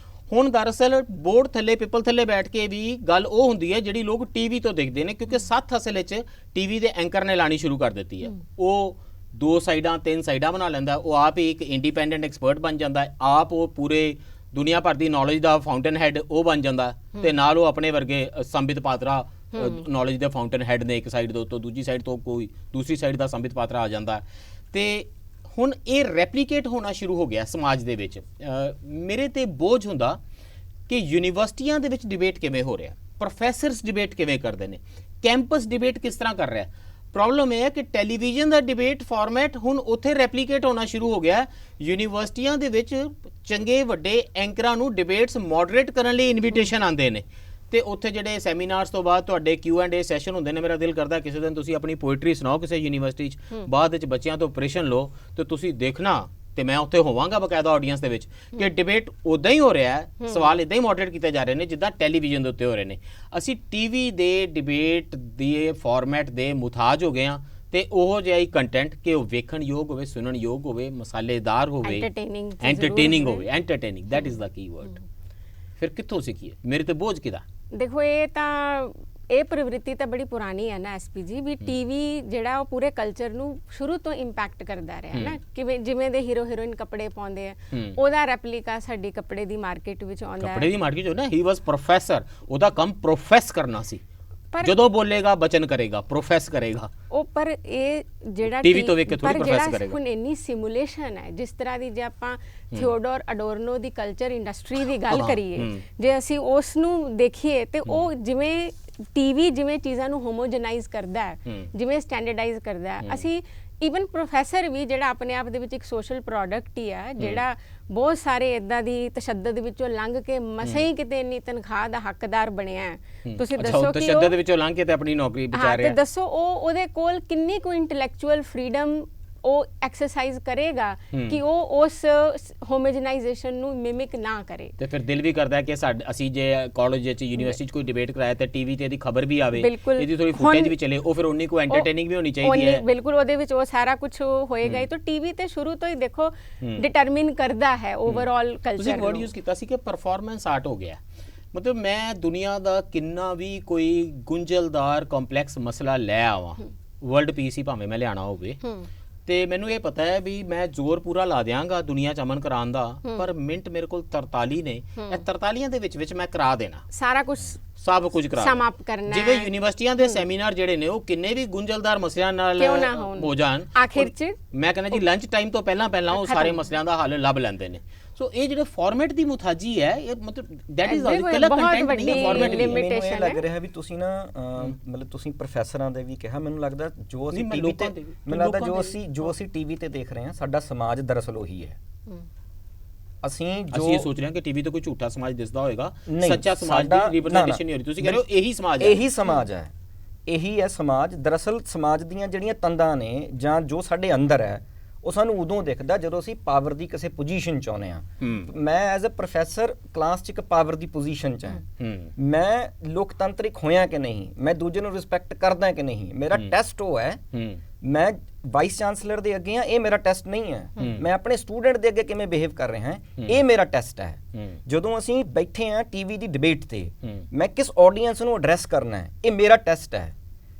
ਹੁਣ ਦਰਅਸਲ ਬੋਰਡ ਥੱਲੇ, ਪੇਪਲ ਥੱਲੇ ਬੈਠ ਕੇ ਵੀ ਗੱਲ ਉਹ ਹੁੰਦੀ ਹੈ ਜਿਹੜੀ ਲੋਕ ਟੀਵੀ ਤੋਂ ਦੇਖਦੇ ਨੇ, ਕਿਉਂਕਿ ਸੱਥ ਅਸਲ ਵਿੱਚ ਟੀਵੀ ਦੇ ਐਂਕਰ ਨੇ ਲਾਣੀ ਸ਼ੁਰੂ ਕਰ ਦਿੱਤੀ ਹੈ। ਉਹ 2 ਸਾਈਡਾਂ 3 ਸਾਈਡਾਂ ਬਣਾ ਲੈਂਦਾ, ਉਹ ਆਪ ਹੀ ਇੱਕ ਇੰਡੀਪੈਂਡੈਂਟ ਐਕਸਪਰਟ ਬਣ ਜਾਂਦਾ ਹੈ, ਆਪ ਉਹ ਪੂਰੇ ਦੁਨੀਆ ਭਰ ਦੀ ਨੌਲੇਜ ਦਾ ਫਾਊਂਟਨ ਹੈਡ ਉਹ ਬਣ ਜਾਂਦਾ, ਤੇ ਨਾਲ ਉਹ ਆਪਣੇ ਵਰਗੇ ਸੰਬਿਤ ਪਾਤਰਾ ਨੌਲੇਜ ਦੇ ਫਾਊਂਟਨ ਹੈਡ ਨੇ, ਇੱਕ ਸਾਈਡ ਤੋਂ, ਦੂਜੀ ਸਾਈਡ ਤੋਂ ਕੋਈ ਦੂਸਰੀ ਸਾਈਡ ਦਾ ਸੰਬਿਤ ਪਾਤਰਾ ਆ ਜਾਂਦਾ। ਤੇ ਹੁਣ ਇਹ ਰੈਪਲੀਕੇਟ ਹੋਣਾ ਸ਼ੁਰੂ ਹੋ ਗਿਆ ਸਮਾਜ ਦੇ ਵਿੱਚ। ਮੇਰੇ ਤੇ ਬੋਝ ਹੁੰਦਾ ਕਿ ਯੂਨੀਵਰਸਿਟੀਆਂ ਦੇ ਵਿੱਚ ਡਿਬੇਟ ਕਿਵੇਂ ਹੋ ਰਿਹਾ, ਪ੍ਰੋਫੈਸਰਸ ਡਿਬੇਟ ਕਿਵੇਂ ਕਰਦੇ ਨੇ, ਕੈਂਪਸ ਡਿਬੇਟ ਕਿਸ ਤਰ੍ਹਾਂ ਕਰ ਰਿਹਾ। ਪ੍ਰੋਬਲਮ ਇਹ ਹੈ ਕਿ ਟੈਲੀਵਿਜ਼ਨ ਦਾ ਡਿਬੇਟ ਫਾਰਮੈਟ ਹੁਣ ਉੱਥੇ ਰੈਪਲੀਕੇਟ ਹੋਣਾ ਸ਼ੁਰੂ ਹੋ ਗਿਆ। ਯੂਨੀਵਰਸਿਟੀਆਂ ਦੇ ਵਿੱਚ ਚੰਗੇ ਵੱਡੇ ਐਂਕਰਾਂ ਨੂੰ ਡਿਬੇਟਸ ਮੋਡਰੇਟ ਕਰਨ ਲਈ ਇਨਵੀਟੇਸ਼ਨ ਆਉਂਦੇ ਨੇ, ਤੇ ਉੱਥੇ ਜਿਹੜੇ ਸੈਮੀਨਾਰਸ ਤੋਂ ਬਾਅਦ ਤੁਹਾਡੇ Q&A ਸੈਸ਼ਨ ਹੁੰਦੇ ਨੇ। ਮੇਰਾ ਦਿਲ ਕਰਦਾ ਕਿਸੇ ਦਿਨ ਤੁਸੀਂ ਆਪਣੀ ਪੋਇਟਰੀ ਸੁਣਾਓ ਕਿਸੇ ਯੂਨੀਵਰਸਿਟੀ 'ਚ, ਬਾਅਦ ਵਿੱਚ ਬੱਚਿਆਂ ਤੋਂ ਪ੍ਰਸ਼ਨ ਲਓ ਤੇ ਤੁਸੀਂ ਦੇਖਣਾ, ਤੇ ਮੈਂ ਉੱਥੇ ਹੋਵਾਂਗਾ ਬਕਾਇਦਾ ਆਡੀਅנס ਦੇ ਵਿੱਚ, ਕਿ ਡਿਬੇਟ ਉਦਾਂ ਹੀ ਹੋ ਰਿਹਾ ਹੈ, ਸਵਾਲ ਇਦਾਂ ਹੀ ਮੋਡਰੇਟ ਕੀਤੇ ਜਾ ਰਹੇ ਨੇ ਜਿੱਦਾਂ ਟੈਲੀਵਿਜ਼ਨ ਦੇ ਉੱਤੇ ਹੋ ਰਹੇ ਨੇ। ਅਸੀਂ ਟੀਵੀ ਦੇ ਡਿਬੇਟ ਦੇ ਫਾਰਮੈਟ ਦੇ ਮੁਤਾਜ ਹੋ ਗਏ ਹਾਂ, ਤੇ ਉਹ ਜਿਹਾ ਹੀ ਕੰਟੈਂਟ ਕਿ ਉਹ ਵੇਖਣ ਯੋਗ ਹੋਵੇ, ਸੁਣਨ ਯੋਗ ਹੋਵੇ, ਮਸਾਲੇਦਾਰ ਹੋਵੇ, ਐਂਟਰਟੇਨਿੰਗ ਹੋਵੇ। ਐਂਟਰਟੇਨਿੰਗ, ਦੈਟ ਇਜ਼ ਦਾ ਕੀ ਵਰਡ। ਫਿਰ ਕਿੱਥੋਂ ਸਿੱਖੀਏ? ਮੇਰੇ ਤੇ ਬੋਝ ਕਿਹਦਾ? ਦੇਖੋ, ਇਹ ਪ੍ਰਵਿਰਤੀ ਤਾਂ ਬੜੀ ਪੁਰਾਣੀ ਹੈ ਨਾ ਐਸਪੀ ਜੀ, ਵੀ ਟੀਵੀ ਜਿਹੜਾ ਉਹ ਪੂਰੇ ਕਲਚਰ ਨੂੰ ਸ਼ੁਰੂ ਤੋਂ ਇੰਪੈਕਟ ਕਰਦਾ ਰਿਹਾ ਨਾ। ਕਿਵੇਂ ਜਿਵੇਂ ਦੇ ਹੀਰੋ ਹੀਰੋਇਨ ਕੱਪੜੇ ਪਾਉਂਦੇ ਆ, ਉਹਦਾ ਰੈਪਲੀਕਾ ਸਾਡੀ ਕੱਪੜੇ ਦੀ ਮਾਰਕੀਟ ਵਿੱਚ ਆਉਂਦਾ ਹੈ। ਕੱਪੜੇ ਦੀ ਮਾਰਕੀਟ ਜੋ ਨਾ, ਹੀ ਵਾਸ ਪ੍ਰੋਫੈਸਰ, ਉਹਦਾ ਕੰਮ ਪ੍ਰੋਫੈਸ ਕਰਨਾ ਸੀ। ਜਦੋਂ ਬੋਲੇਗਾ ਬਚਨ ਕਰੇਗਾ, ਪ੍ਰੋਫੈਸ ਕਰੇਗਾ ਉਹ, ਪਰ ਇਹ ਜਿਹੜਾ ਟੀਵੀ ਤੋਂ ਵੇਖ ਕੇ ਥੋੜੀ ਪ੍ਰੋਫੈਸ ਕਰੇਗਾ। ਹੁਣ ਇੰਨੀ ਸਿਮੂਲੇਸ਼ਨ ਹੈ, ਜਿਸ ਤਰ੍ਹਾਂ ਦੀ ਜੇ ਆਪਾਂ ਥਿਓਡੋਰ ਅਡੋਰਨੋ ਦੀ ਕਲਚਰ ਇੰਡਸਟਰੀ ਦੀ ਗੱਲ ਕਰੀਏ, ਜੇ ਅਸੀਂ ਉਸ ਨੂੰ ਦੇਖੀਏ ਤੇ ਉਹ ਜਿਵੇਂ ਟੀਵੀ ਜਿਵੇਂ ਚੀਜ਼ਾਂ ਨੂੰ ਹੋਮੋਜਨਾਈਜ਼ ਕਰਦਾ ਹੈ, ਜਿਵੇਂ ਸਟੈਂਡਰਡਾਈਜ਼ ਕਰਦਾ ਹੈ, ਅਸੀਂ ਈਵਨ ਪ੍ਰੋਫੈਸਰ ਵੀ ਜਿਹੜਾ ਆਪਣੇ ਆਪ ਦੇ ਵਿੱਚ ਇੱਕ ਸੋਸ਼ਲ ਪ੍ਰੋਡਕਟ ਹੀ ਆ, ਜਿਹੜਾ ਬਹੁਤ ਸਾਰੇ ਇਦਾਂ ਦੀ ਤਸ਼ੱਦਦ ਵਿੱਚੋਂ ਲੰਘ ਕੇ ਮਸਾਂ ਹੀ ਕਿਤੇ ਇੰਨੀ ਤਨਖਾਹ ਦਾ ਹੱਕਦਾਰ ਬਣਿਆ। ਤੁਸੀਂ ਦੱਸੋ ਕਿ ਤਸ਼ੱਦਦ ਵਿੱਚੋਂ ਲੰਘ ਕੇ ਤੇ ਆਪਣੀ ਨੌਕਰੀ ਬਚਾ ਰਿਹਾ, ਤੇ ਦੱਸੋ ਉਹਦੇ ਕੋਲ ਕਿੰਨੀ ਕੁ ਇੰਟੈਲੈਕਚੁਅਲ ਫਰੀडम ਉਹ ਐਕਸਰਸਾਈਜ਼ ਕਰੇਗਾ ਕਿ ਉਹ ਉਸ ਹੋਮੋਜਨਾਈਜੇਸ਼ਨ ਨੂੰ ਮਿਮਿਕ ਨਾ ਕਰੇ। ਤੇ ਫਿਰ ਦਿਲ ਵੀ ਕਰਦਾ ਕਿ ਅਸੀਂ ਜੇ ਕਾਲਜ ਵਿੱਚ, ਯੂਨੀਵਰਸਿਟੀ 'ਚ ਕੋਈ ਡਿਬੇਟ ਕਰਾਇਆ ਤੇ ਟੀਵੀ ਤੇ ਇਹਦੀ ਖਬਰ ਵੀ ਆਵੇ, ਇਹਦੀ ਥੋੜੀ ਫੁਟੇਜ ਵੀ ਚੱਲੇ, ਉਹ ਫਿਰ ਉਨੀ ਕੋ ਐਂਟਰਟੇਨਿੰਗ ਵੀ ਹੋਣੀ ਚਾਹੀਦੀ ਹੈ। ਬਿਲਕੁਲ, ਉਹਦੇ ਵਿੱਚ ਉਹ ਸਾਰਾ ਕੁਝ ਹੋਏਗਾ ਹੀ। ਤਾਂ ਟੀਵੀ ਤੇ ਸ਼ੁਰੂ ਤੋਂ ਹੀ ਦੇਖੋ ਡਿਟਰਮਿਨ ਕਰਦਾ ਹੈ ਓਵਰਆਲ ਕਲਚਰ। ਤੁਸੀਂ ਵਰਡ ਯੂਜ਼ ਕੀਤਾ ਸੀ ਕਿ ਪਰਫਾਰਮੈਂਸ ਆਰਟ ਹੋ ਗਿਆ। ਮਤਲਬ ਮੈਂ ਦੁਨੀਆ ਦਾ ਕਿੰਨਾ ਵੀ ਕੋਈ ਗੁੰਝਲਦਾਰ ਕੰਪਲੈਕਸ ਮਸਲਾ ਲੈ ਆਵਾਂ, ਵਰਲਡ ਪੀਸ ਹੀ ਭਾਵੇਂ ਮੈਂ ਲਿਆਣਾ ਹੋਵੇ, ਤੇ ਮੈਨੂੰ ਇਹ ਪਤਾ ਹੈ ਵੀ ਮੈਂ ਜ਼ੋਰ ਪੂਰਾ ਲਾ ਦਿਆਂਗਾ ਦੁਨੀਆ 'ਚ ਅਮਨ ਕਰਾਉਣ ਦਾ, ਪਰ ਮਿੰਟ ਮੇਰੇ ਕੋਲ 43 ਨੇ, ਇਹ 43 ਦੇ ਵਿੱਚ ਮੈਂ ਕਰਾ ਦੇਣਾ ਸਾਰਾ ਕੁਝ, ਸਭ ਕੁਝ ਕਰਾ ਸਮਾਪਤ ਕਰਨਾ। ਜਿਵੇਂ ਯੂਨੀਵਰਸਿਟੀਆਂ ਦੇ ਸੈਮੀਨਾਰ ਜਿਹੜੇ ਨੇ ਉਹ ਕਿੰਨੇ ਵੀ ਗੁੰਝਲਦਾਰ ਮਸਲਿਆਂ ਨਾਲ ਹੋ ਜਾਣ, ਆਖਿਰ 'ਚ ਮੈਂ ਕਹਿੰਦਾ ਜੀ ਲੰਚ ਟਾਈਮ ਤੋਂ ਪਹਿਲਾਂ ਉਹ ਸਾਰੇ ਮਸਲਿਆਂ ਦਾ ਹੱਲ ਲੱਭ ਲੈਂਦੇ ਨੇ। ਸੋ ਇਹ ਜਿਹੜੇ ਫਾਰਮੈਟ ਦੀ ਮੁਤਾਜੀ ਹੈ, ਇਹ ਮਤਲਬ that is all colour content ਨਹੀਂ ਹੈ, ਫਾਰਮੈਟ ਦੀ ਲਿਮਿਟੇਸ਼ਨ ਹੈ। ਲੱਗ ਰਿਹਾ ਵੀ ਤੁਸੀਂ ਨਾ ਮਤਲਬ ਤੁਸੀਂ ਪ੍ਰੋਫੈਸਰਾਂ ਦੇ ਵੀ ਕਿਹਾ, ਮੈਨੂੰ ਲੱਗਦਾ ਜੋ ਅਸੀਂ ਟੀਵੀ ਤੇ, ਮੈਨੂੰ ਲੱਗਦਾ ਜੋ ਅਸੀਂ ਟੀਵੀ ਤੇ ਦੇਖ ਰਹੇ ਹਾਂ, ਸਾਡਾ ਸਮਾਜ ਦਰਅਸਲ ਉਹੀ ਹੈ। ਅਸੀਂ ਇਹ ਸੋਚ ਰਹੇ ਹਾਂ ਕਿ ਟੀਵੀ ਤੇ ਕੋਈ ਝੂਠਾ ਸਮਾਜ ਦਿਸਦਾ ਹੋਏਗਾ, ਸੱਚਾ ਸਮਾਜ ਦੀ ਰਿਪਰੈਜ਼ੈਂਟੇਸ਼ਨ ਨਹੀਂ ਹੋ ਰਹੀ। ਤੁਸੀਂ ਕਹਿ ਰਹੇ ਹੋ ਇਹੀ ਸਮਾਜ ਹੈ, ਇਹੀ ਸਮਾਜ ਹੈ, ਇਹੀ ਹੈ ਸਮਾਜ। ਦਰਅਸਲ ਸਮਾਜ ਦੀਆਂ ਜਿਹੜੀਆਂ ਤੰਦਾਂ ਨੇ ਜਾਂ ਜੋ ਸਾਡੇ ਅੰਦਰ ਹੈ, ਉਹ ਸਾਨੂੰ ਉਦੋਂ ਦਿਖਦਾ ਜਦੋਂ ਅਸੀਂ ਪਾਵਰ ਦੀ ਕਿਸੇ ਪੋਜੀਸ਼ਨ 'ਚ ਆਉਂਦੇ ਹਾਂ। ਮੈਂ ਐਜ਼ ਅ ਪ੍ਰੋਫੈਸਰ ਕਲਾਸ 'ਚ ਇੱਕ ਪਾਵਰ ਦੀ ਪੋਜੀਸ਼ਨ 'ਚ ਹਾਂ। ਮੈਂ ਲੋਕਤੰਤਰਿਕ ਹੋਇਆ ਕਿ ਨਹੀਂ, ਮੈਂ ਦੂਜੇ ਨੂੰ ਰਿਸਪੈਕਟ ਕਰਦਾ ਕਿ ਨਹੀਂ, ਮੇਰਾ ਟੈਸਟ ਉਹ ਹੈ। ਮੈਂ ਵਾਈਸ ਚਾਂਸਲਰ ਦੇ ਅੱਗੇ ਹਾਂ, ਇਹ ਮੇਰਾ ਟੈਸਟ ਨਹੀਂ ਹੈ। ਮੈਂ ਆਪਣੇ ਸਟੂਡੈਂਟ ਦੇ ਅੱਗੇ ਕਿਵੇਂ ਬਿਹੇਵ ਕਰ ਰਿਹਾ ਹਾਂ, ਇਹ ਮੇਰਾ ਟੈਸਟ ਹੈ। ਜਦੋਂ ਅਸੀਂ ਬੈਠੇ ਹਾਂ ਟੀਵੀ ਦੀ ਡਿਬੇਟ ਤੇ, ਮੈਂ ਕਿਸ ਆਡੀਅנס ਨੂੰ ਐਡਰੈਸ ਕਰਨਾ ਹੈ, ਇਹ ਮੇਰਾ ਟੈਸਟ ਹੈ।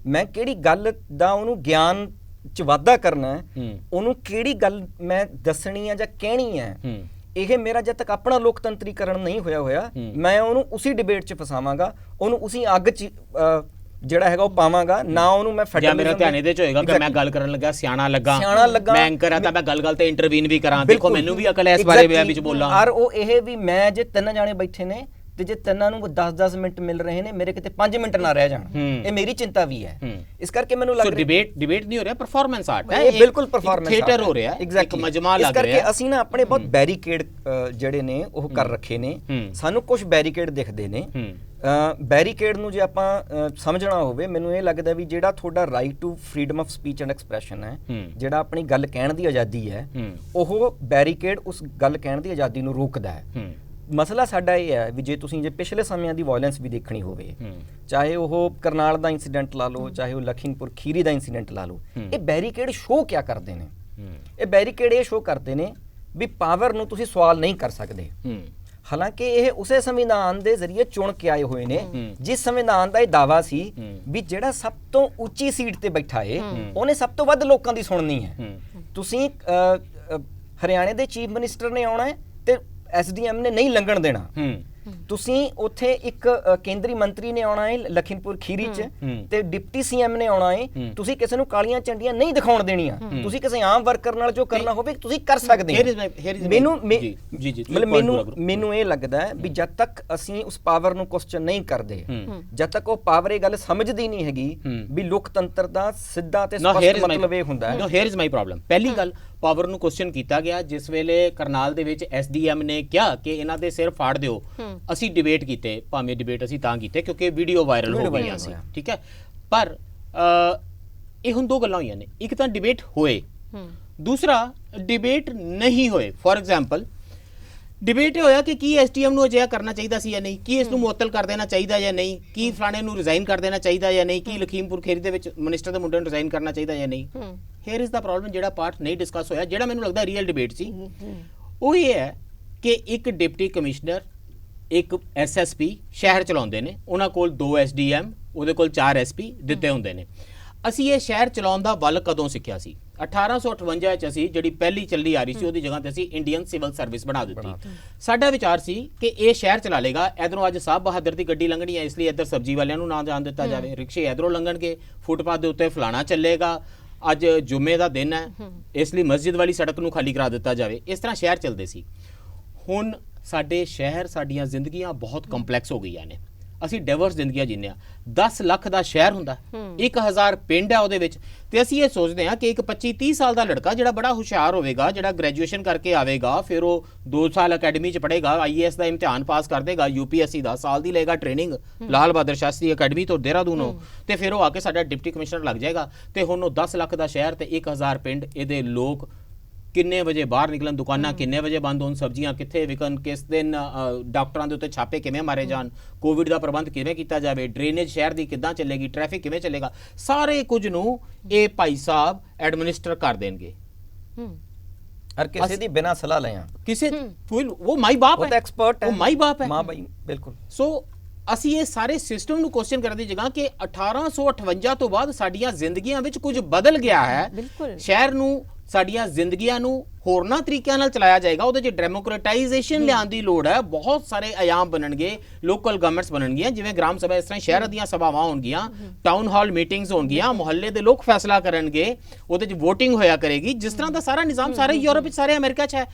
ਮੈਂ ਕਿਹੜੀ ਗੱਲ ਦਾ ਉਹਨੂੰ ਗਿਆਨ 'ਚ ਵਾਧਾ ਕਰਨਾ ਹੈ, ਉਹਨੂੰ ਕਿਹੜੀ ਗੱਲ ਮੈਂ ਦੱਸਣੀ ਹੈ ਜਾਂ ਕਹਿਣੀ ਹੈ, ਇਹ ਮੇਰਾ ਜਦ ਤੱਕ ਆਪਣਾ ਲੋਕਤੰਤਰੀਕਰਨ ਨਹੀਂ ਹੋਇਆ ਮੈਂ ਉਹਨੂੰ ਉਸੇ ਡਿਬੇਟ 'ਚ ਫਸਾਵਾਂਗਾ, ਉਹਨੂੰ ਉਸੇ ਅੱਗ 'ਚ ਜਿਹੜਾ ਹੈਗਾ ਉਹ ਪਾਵਾਂਗਾ ਨਾ। ਉਹਨੂੰ ਮੈਂ ਜਾਂ ਮੇਰਾ ਧਿਆਨ ਇਹਦੇ 'ਚ ਹੋਏਗਾ ਕਿ ਮੈਂ ਗੱਲ ਕਰਨ ਲੱਗਾ ਸਿਆਣਾ ਲੱਗਾ, ਮੈਂ ਐਂਕਰ ਆ ਤਾਂ ਮੈਂ ਗੱਲ ਤੇ ਇੰਟਰਵੀਨ ਵੀ ਕਰਾਂ, ਦੇਖੋ ਮੈਨੂੰ ਵੀ ਅਕਲ ਹੈ ਇਸ ਬਾਰੇ ਵਿੱਚ ਬੋਲਾਂ। ਔਰ ਉਹ ਇਹ ਵੀ ਮੈਂ ਜੇ 3 ਜਾਣੇ ਬੈਠੇ ਨੇ ਤੇ ਜੇ ਤਿੰਨਾਂ ਨੂੰ 10-10 ਮਿੰਟ ਮਿਲ ਰਹੇ ਨੇ, ਮੇਰੇ ਕਿਤੇ 5 ਮਿੰਟ ਨਾ ਰਹਿ ਜਾਣ, ਇਹ ਮੇਰੀ ਚਿੰਤਾ ਵੀ ਹੈ। ਇਸ ਕਰਕੇ ਮੈਨੂੰ ਲੱਗ ਰਿਹਾ ਡਿਬੇਟ ਨਹੀਂ ਹੋ ਰਿਹਾ, ਪਰਫਾਰਮੈਂਸ ਆਰਟ ਹੈ, ਇਹ ਬਿਲਕੁਲ ਪਰਫਾਰਮੈਂਸ ਥੀਏਟਰ ਹੋ ਰਿਹਾ, ਇੱਕ ਮਜਮਾ ਲੱਗ ਰਿਹਾ। ਇਸ ਕਰਕੇ ਅਸੀਂ ਨਾ ਆਪਣੇ ਬਹੁਤ ਬੈਰੀਕੇਡ ਜਿਹੜੇ ਨੇ ਉਹ ਕਰ ਰੱਖੇ ਨੇ। ਸਾਨੂੰ ਕੁਝ ਬੈਰੀਕੇਡ ਦਿਖਦੇ ਨੇ। ਬੈਰੀਕੇਡ ਨੂੰ ਜੇ ਆਪਾਂ ਸਮਝਣਾ ਹੋਵੇ, ਮੈਨੂੰ ਇਹ ਲੱਗਦਾ ਵੀ ਜਿਹੜਾ ਤੁਹਾਡਾ right to freedom of speech and expression ਹੈ, ਜਿਹੜਾ ਆਪਣੀ ਗੱਲ ਕਹਿਣ ਦੀ ਆਜ਼ਾਦੀ ਹੈ, ਉਹ ਬੈਰੀਕੇਡ ਉਸ ਗੱਲ ਕਹਿਣ ਦੀ ਆਜ਼ਾਦੀ ਨੂੰ ਰੋਕਦਾ ਹੈ। ਮਸਲਾ ਸਾਡਾ ਇਹ ਹੈ ਵੀ ਜੇ ਪਿਛਲੇ ਸਮਿਆਂ ਦੀ ਵਾਇਲੈਂਸ ਵੀ ਦੇਖਣੀ ਹੋਵੇ, ਚਾਹੇ ਉਹ ਕਰਨਾਲ ਦਾ ਇਨਸੀਡੈਂਟ ਲਾ ਲਓ, ਚਾਹੇ ਉਹ ਲਖੀਮਪੁਰ ਖੀਰੀ ਦਾ ਇਨਸੀਡੈਂਟ ਲਾ ਲਓ, ਇਹ ਬੈਰੀਕੇਡ ਸ਼ੋਅ ਕਿਆ ਕਰਦੇ ਨੇ? ਇਹ ਬੈਰੀਕੇਡ ਇਹ ਸ਼ੋਅ ਕਰਦੇ ਨੇ ਵੀ ਪਾਵਰ ਨੂੰ ਤੁਸੀਂ ਸਵਾਲ ਨਹੀਂ ਕਰ ਸਕਦੇ। ਹਾਲਾਂਕਿ ਇਹ ਉਸੇ ਸੰਵਿਧਾਨ ਦੇ ਜ਼ਰੀਏ ਚੁਣ ਕੇ ਆਏ ਹੋਏ ਨੇ ਜਿਸ ਸੰਵਿਧਾਨ ਦਾ ਇਹ ਦਾਵਾ ਸੀ ਵੀ ਜਿਹੜਾ ਸਭ ਤੋਂ ਉੱਚੀ ਸੀਟ ਤੇ ਬੈਠਾ ਏ ਉਹਨੇ ਸਭ ਤੋਂ ਵੱਧ ਲੋਕਾਂ ਦੀ ਸੁਣਨੀ ਹੈ। ਤੁਸੀਂ ਹਰਿਆਣੇ ਦੇ ਚੀਫ ਮਿਨਿਸਟਰ ਨੇ ਆਉਣਾ ਹੈ ਤੇ ਐਸਡੀਐਮ ਨੇ ਨਹੀਂ ਲੰਘਣ ਦੇਣਾ। ਤੁਸੀਂ ਉੱਥੇ ਇੱਕ ਕੇਂਦਰੀ ਮੰਤਰੀ ਨੇ ਆਉਣਾ ਹੈ ਲਖੀਮਪੁਰ ਖੀਰੀ 'ਚ ਤੇ ਡਿਪਟੀ ਸੀਐਮ ਨੇ ਆਉਣਾ ਹੈ। ਤੁਸੀਂ ਕਿਸੇ ਨੂੰ ਕਾਲੀਆਂ ਝੰਡੀਆਂ ਨਹੀਂ ਦਿਖਾਉਣ ਦੇਣੀਆਂ। ਤੁਸੀਂ ਕਿਸੇ ਆਮ ਵਰਕਰ ਨਾਲ ਜੋ ਕਰਨਾ ਹੋਵੇ ਤੁਸੀਂ ਕਰ ਸਕਦੇ ਹੋ। ਮੈਨੂੰ ਇਹ ਲੱਗਦਾ ਹੈ ਵੀ ਜਦ ਤੱਕ ਅਸੀਂ ਉਸ ਪਾਵਰ ਨੂੰ ਕੁਐਸਚਨ ਨਹੀਂ ਕਰਦੇ, ਜਦ ਤੱਕ ਉਹ ਪਾਵਰ ਇਹ ਗੱਲ ਸਮਝਦੀ ਨਹੀਂ ਹੈਗੀ ਵੀ ਲੋਕਤੰਤਰ ਦਾ ਸਿੱਧਾ ਤੇ ਸਪਸ਼ਟ ਮਤਲਬ ਇਹ ਹੁੰਦਾ ਹੈ। Hair is my problem. ਪਹਿਲੀ ਗੱਲ, ਪਾਵਰ ਨੂੰ ਕੁਐਸਚਨ ਕੀਤਾ ਗਿਆ ਜਿਸ ਵੇਲੇ ਕਰਨਾਲ ਦੇ ਵਿੱਚ ਐਸਡੀਐਮ ਨੇ ਕਿਹਾ ਕਿ ਇਹਨਾਂ ਦੇ ਸਿਰ ਫਾੜ ਦਿਓ। ਅਸੀਂ ਡਿਬੇਟ ਕੀਤੇ, ਭਾਵੇਂ ਡਿਬੇਟ ਅਸੀਂ ਤਾਂ ਕੀਤੇ ਕਿਉਂਕਿ ਵੀਡੀਓ ਵਾਇਰਲ ਹੋ ਗਈਆਂ ਸੀ, ਠੀਕ ਹੈ। ਪਰ ਇਹ ਹੁਣ ਦੋ ਗੱਲਾਂ ਹੋਈਆਂ ਨੇ, ਇੱਕ ਤਾਂ ਡਿਬੇਟ ਹੋਏ, ਦੂਸਰਾ ਡਿਬੇਟ ਨਹੀਂ ਹੋਏ। ਫੋਰ ਐਗਜ਼ਾਮਪਲ, ਡਿਬੇਟ ਇਹ ਹੋਇਆ ਕਿ ਕੀ ਐਸਡੀਐਮ ਨੂੰ ਅਜਿਹਾ ਕਰਨਾ ਚਾਹੀਦਾ ਸੀ ਜਾਂ ਨਹੀਂ, ਕੀ ਇਸ ਨੂੰ ਮੁਅੱਤਲ ਕਰ ਦੇਣਾ ਚਾਹੀਦਾ ਜਾਂ ਨਹੀਂ, ਕੀ ਫਲਾਣੇ ਨੂੰ ਰਿਜ਼ਾਈਨ ਕਰ ਦੇਣਾ ਚਾਹੀਦਾ ਜਾਂ ਨਹੀਂ, ਕੀ ਲਖੀਮਪੁਰ ਖੀਰੀ ਦੇ ਵਿੱਚ ਮਿਨਿਸਟਰ ਦੇ ਮੁੰਡੇ ਨੂੰ ਰਿਜ਼ਾਈਨ ਕਰਨਾ ਚਾਹੀਦਾ ਜਾਂ ਨਹੀਂ। Hair is the problem. ਜਿਹੜਾ ਪਾਰਟ ਨਹੀਂ ਡਿਸਕਸ ਹੋਇਆ, ਜਿਹੜਾ ਮੈਨੂੰ ਲੱਗਦਾ ਰੀਅਲ ਡਿਬੇਟ ਸੀ, ਉਹ ਇਹ ਹੈ ਕਿ ਇੱਕ ਡਿਪਟੀ ਕਮਿਸ਼ਨਰ, ਇੱਕ ਐਸਐਸਪੀ ਸ਼ਹਿਰ ਚਲਾਉਂਦੇ ਨੇ, ਉਹਨਾਂ ਕੋਲ 2 ਐਸਡੀਐਮ, ਉਹਦੇ ਕੋਲ 4 ਐਸਪੀ ਦਿੱਤੇ ਹੁੰਦੇ ਨੇ। ਅਸੀਂ ਇਹ ਸ਼ਹਿਰ ਚਲਾਉਣ ਦਾ ਵੱਲ ਕਦੋਂ ਸਿੱਖਿਆ ਸੀ? 1858 ਚ ਅਸੀਂ ਜਿਹੜੀ ਪਹਿਲੀ ਚੱਲੀ ਆ ਰਹੀ ਸੀ ਉਹਦੀ ਜਗ੍ਹਾ ਤੇ ਅਸੀਂ ਇੰਡੀਅਨ ਸਿਵਲ ਸਰਵਿਸ ਬਣਾ ਦਿੱਤੀ। ਸਾਡਾ ਵਿਚਾਰ ਸੀ ਕਿ ਇਹ ਸ਼ਹਿਰ ਚਲਾ ਲੇਗਾ। ਇਧਰੋਂ ਅੱਜ ਸਾਹਿਬ ਬਹਾਦਰ ਦੀ ਗੱਡੀ ਲੰਘਣੀ ਹੈ, ਇਸ ਲਈ ਇੱਧਰ ਸਬਜ਼ੀ ਵਾਲਿਆਂ ਨੂੰ ਨਾ ਜਾਣ ਦਿੱਤਾ ਜਾਵੇ, ਰਿਕਸ਼ੇ ਇਧਰੋਂ ਲੰਘਣਗੇ, ਫੁੱਟਪਾਥ ਦੇ ਉੱਤੇ ਫਲਾਣਾ ਚੱਲੇਗਾ, ਅੱਜ ਜੁਮੇ ਦਾ ਦਿਨ ਹੈ ਇਸ ਲਈ ਮਸਜਿਦ ਵਾਲੀ ਸੜਕ ਨੂੰ ਖਾਲੀ ਕਰਾ ਦਿੱਤਾ ਜਾਵੇ। ਇਸ ਤਰ੍ਹਾਂ ਸ਼ਹਿਰ ਚੱਲਦੇ ਸੀ। ਹੁਣ ਸਾਡੇ ਸ਼ਹਿਰ, ਸਾਡੀਆਂ ਜ਼ਿੰਦਗੀਆਂ ਬਹੁਤ ਕੰਪਲੈਕਸ ਹੋ ਗਈਆਂ ਨੇ। ਅਸੀਂ ਡਾਈਵਰਸ ਜ਼ਿੰਦਗੀਆਂ ਜੀਂਦੇ ਹਾਂ। 10 ਲੱਖ ਦਾ ਸ਼ਹਿਰ ਹੁੰਦਾ, 1000 ਪਿੰਡ ਹੈ ਉਹਦੇ ਵਿੱਚ, ਤੇ ਅਸੀਂ ਇਹ ਸੋਚਦੇ ਹਾਂ ਕਿ ਇੱਕ 25-30 ਸਾਲ ਦਾ ਲੜਕਾ ਜਿਹੜਾ ਬੜਾ ਹੁਸ਼ਿਆਰ ਹੋਵੇਗਾ, ਜਿਹੜਾ ਗ੍ਰੈਜੂਏਸ਼ਨ ਕਰਕੇ ਆਵੇਗਾ, ਫਿਰ ਉਹ 2 ਸਾਲ ਅਕੈਡਮੀ 'ਚ ਪੜ੍ਹੇਗਾ, ਆਈਏਐਸ ਦਾ ਇਮਤਿਹਾਨ ਪਾਸ ਕਰ ਦੇਗਾ, ਯੂਪੀਐਸਸੀ ਦਾ ਸਾਲ ਦੀ ਲਏਗਾ ਟ੍ਰੇਨਿੰਗ ਲਾਲ ਬਹਾਦਰ ਸ਼ਾਸਤਰੀ ਅਕੈਡਮੀ ਤੋਂ ਦੇਹਰਾਦੂਨੋਂ, ਤੇ ਫਿਰ ਉਹ ਆ ਕੇ ਸਾਡਾ ਡਿਪਟੀ ਕਮਿਸ਼ਨਰ ਲੱਗ ਜਾਏਗਾ। ਤੇ ਹੁਣ ਉਹ 10 ਲੱਖ ਦਾ ਸ਼ਹਿਰ ਤੇ 1000 ਪਿੰਡ, ਇਹਦੇ ਲੋਕ ਕਿੰਨੇ ਵਜੇ ਬਾਹਰ ਨਿਕਲਣ, ਦੁਕਾਨਾਂ ਕਿੰਨੇ ਵਜੇ ਬੰਦ ਹੋਣ, ਸਬਜ਼ੀਆਂ ਕਿੱਥੇ ਵਿਕਣ, ਕਿਸ ਦਿਨ ਡਾਕਟਰਾਂ ਦੇ ਉੱਤੇ ਛਾਪੇ ਕਿਵੇਂ ਮਾਰੇ ਜਾਣ, ਕੋਵਿਡ ਦਾ ਪ੍ਰਬੰਧ ਕਿਵੇਂ ਕੀਤਾ ਜਾਵੇ, ਡਰੇਨੇਜ ਸ਼ਹਿਰ ਦੀ ਕਿੱਦਾਂ ਚੱਲੇਗੀ, ਟ੍ਰੈਫਿਕ ਕਿਵੇਂ ਚੱਲੇਗਾ, ਸਾਰੇ ਕੁਝ ਨੂੰ ਇਹ ਭਾਈ ਸਾਹਿਬ ਐਡਮਿਨਿਸਟਰ ਕਰ ਦੇਣਗੇ। ਹਰ ਕਿਸੇ ਦੀ ਬਿਨਾਂ ਸਲਾਹ ਲਿਆ ਕਿਸੇ ਉਹ ਮਾਈ ਬਾਪ ਹੈ, ਉਹ ਤਾਂ ਐਕਸਪਰਟ ਹੈ, ਉਹ ਮਾਈ ਬਾਪ ਹੈ, ਮਾਂ ਬਾਈ, ਬਿਲਕੁਲ। ਸੋ ਅਸੀਂ ਇਹ ਸਾਰੇ ਸਿਸਟਮ ਨੂੰ ਕੁਐਸਚਨ ਕਰਨ ਦੀ ਜਗ੍ਹਾ ਕਿ 1858 ਤੋਂ ਬਾਅਦ ਸਾਡੀਆਂ ਜ਼ਿੰਦਗੀਆਂ ਵਿੱਚ ਕੁਝ ਬਦਲ ਗਿਆ ਹੈ। ਸ਼ਹਿਰ ਨੂੰ, ਸਾਡੀਆਂ ਜ਼ਿੰਦਗੀਆਂ ਨੂੰ ਹੋਰਨਾਂ ਤਰੀਕਿਆਂ ਨਾਲ ਚਲਾਇਆ ਜਾਏਗਾ। ਉਹਦੇ 'ਚ ਡੈਮੋਕ੍ਰੇਟਾਈਜੇਸ਼ਨ ਲਿਆਉਣ ਦੀ ਲੋੜ ਹੈ। ਬਹੁਤ ਸਾਰੇ ਆਯਾਮ ਬਣਨਗੇ, ਲੋਕਲ ਗਵਰਨਮੈਂਟਸ ਬਣਨਗੀਆਂ, ਜਿਵੇਂ ਗ੍ਰਾਮ ਸਭਾ, ਇਸ ਤਰ੍ਹਾਂ ਸ਼ਹਿਰ ਦੀਆਂ ਸਭਾਵਾਂ ਹੋਣਗੀਆਂ, ਟਾਊਨ ਹਾਲ ਮੀਟਿੰਗਸ ਹੋਣਗੀਆਂ, ਮੁਹੱਲੇ ਦੇ ਲੋਕ ਫੈਸਲਾ ਕਰਨਗੇ, ਉਹਦੇ 'ਚ VOTING ਹੋਇਆ ਕਰੇਗੀ। ਜਿਸ ਤਰ੍ਹਾਂ ਦਾ ਸਾਰਾ ਨਿਜ਼ਾਮ ਸਾਰੇ ਯੂਰਪ ਵਿੱਚ, ਸਾਰੇ ਅਮਰੀਕਾ 'ਚ ਹੈ।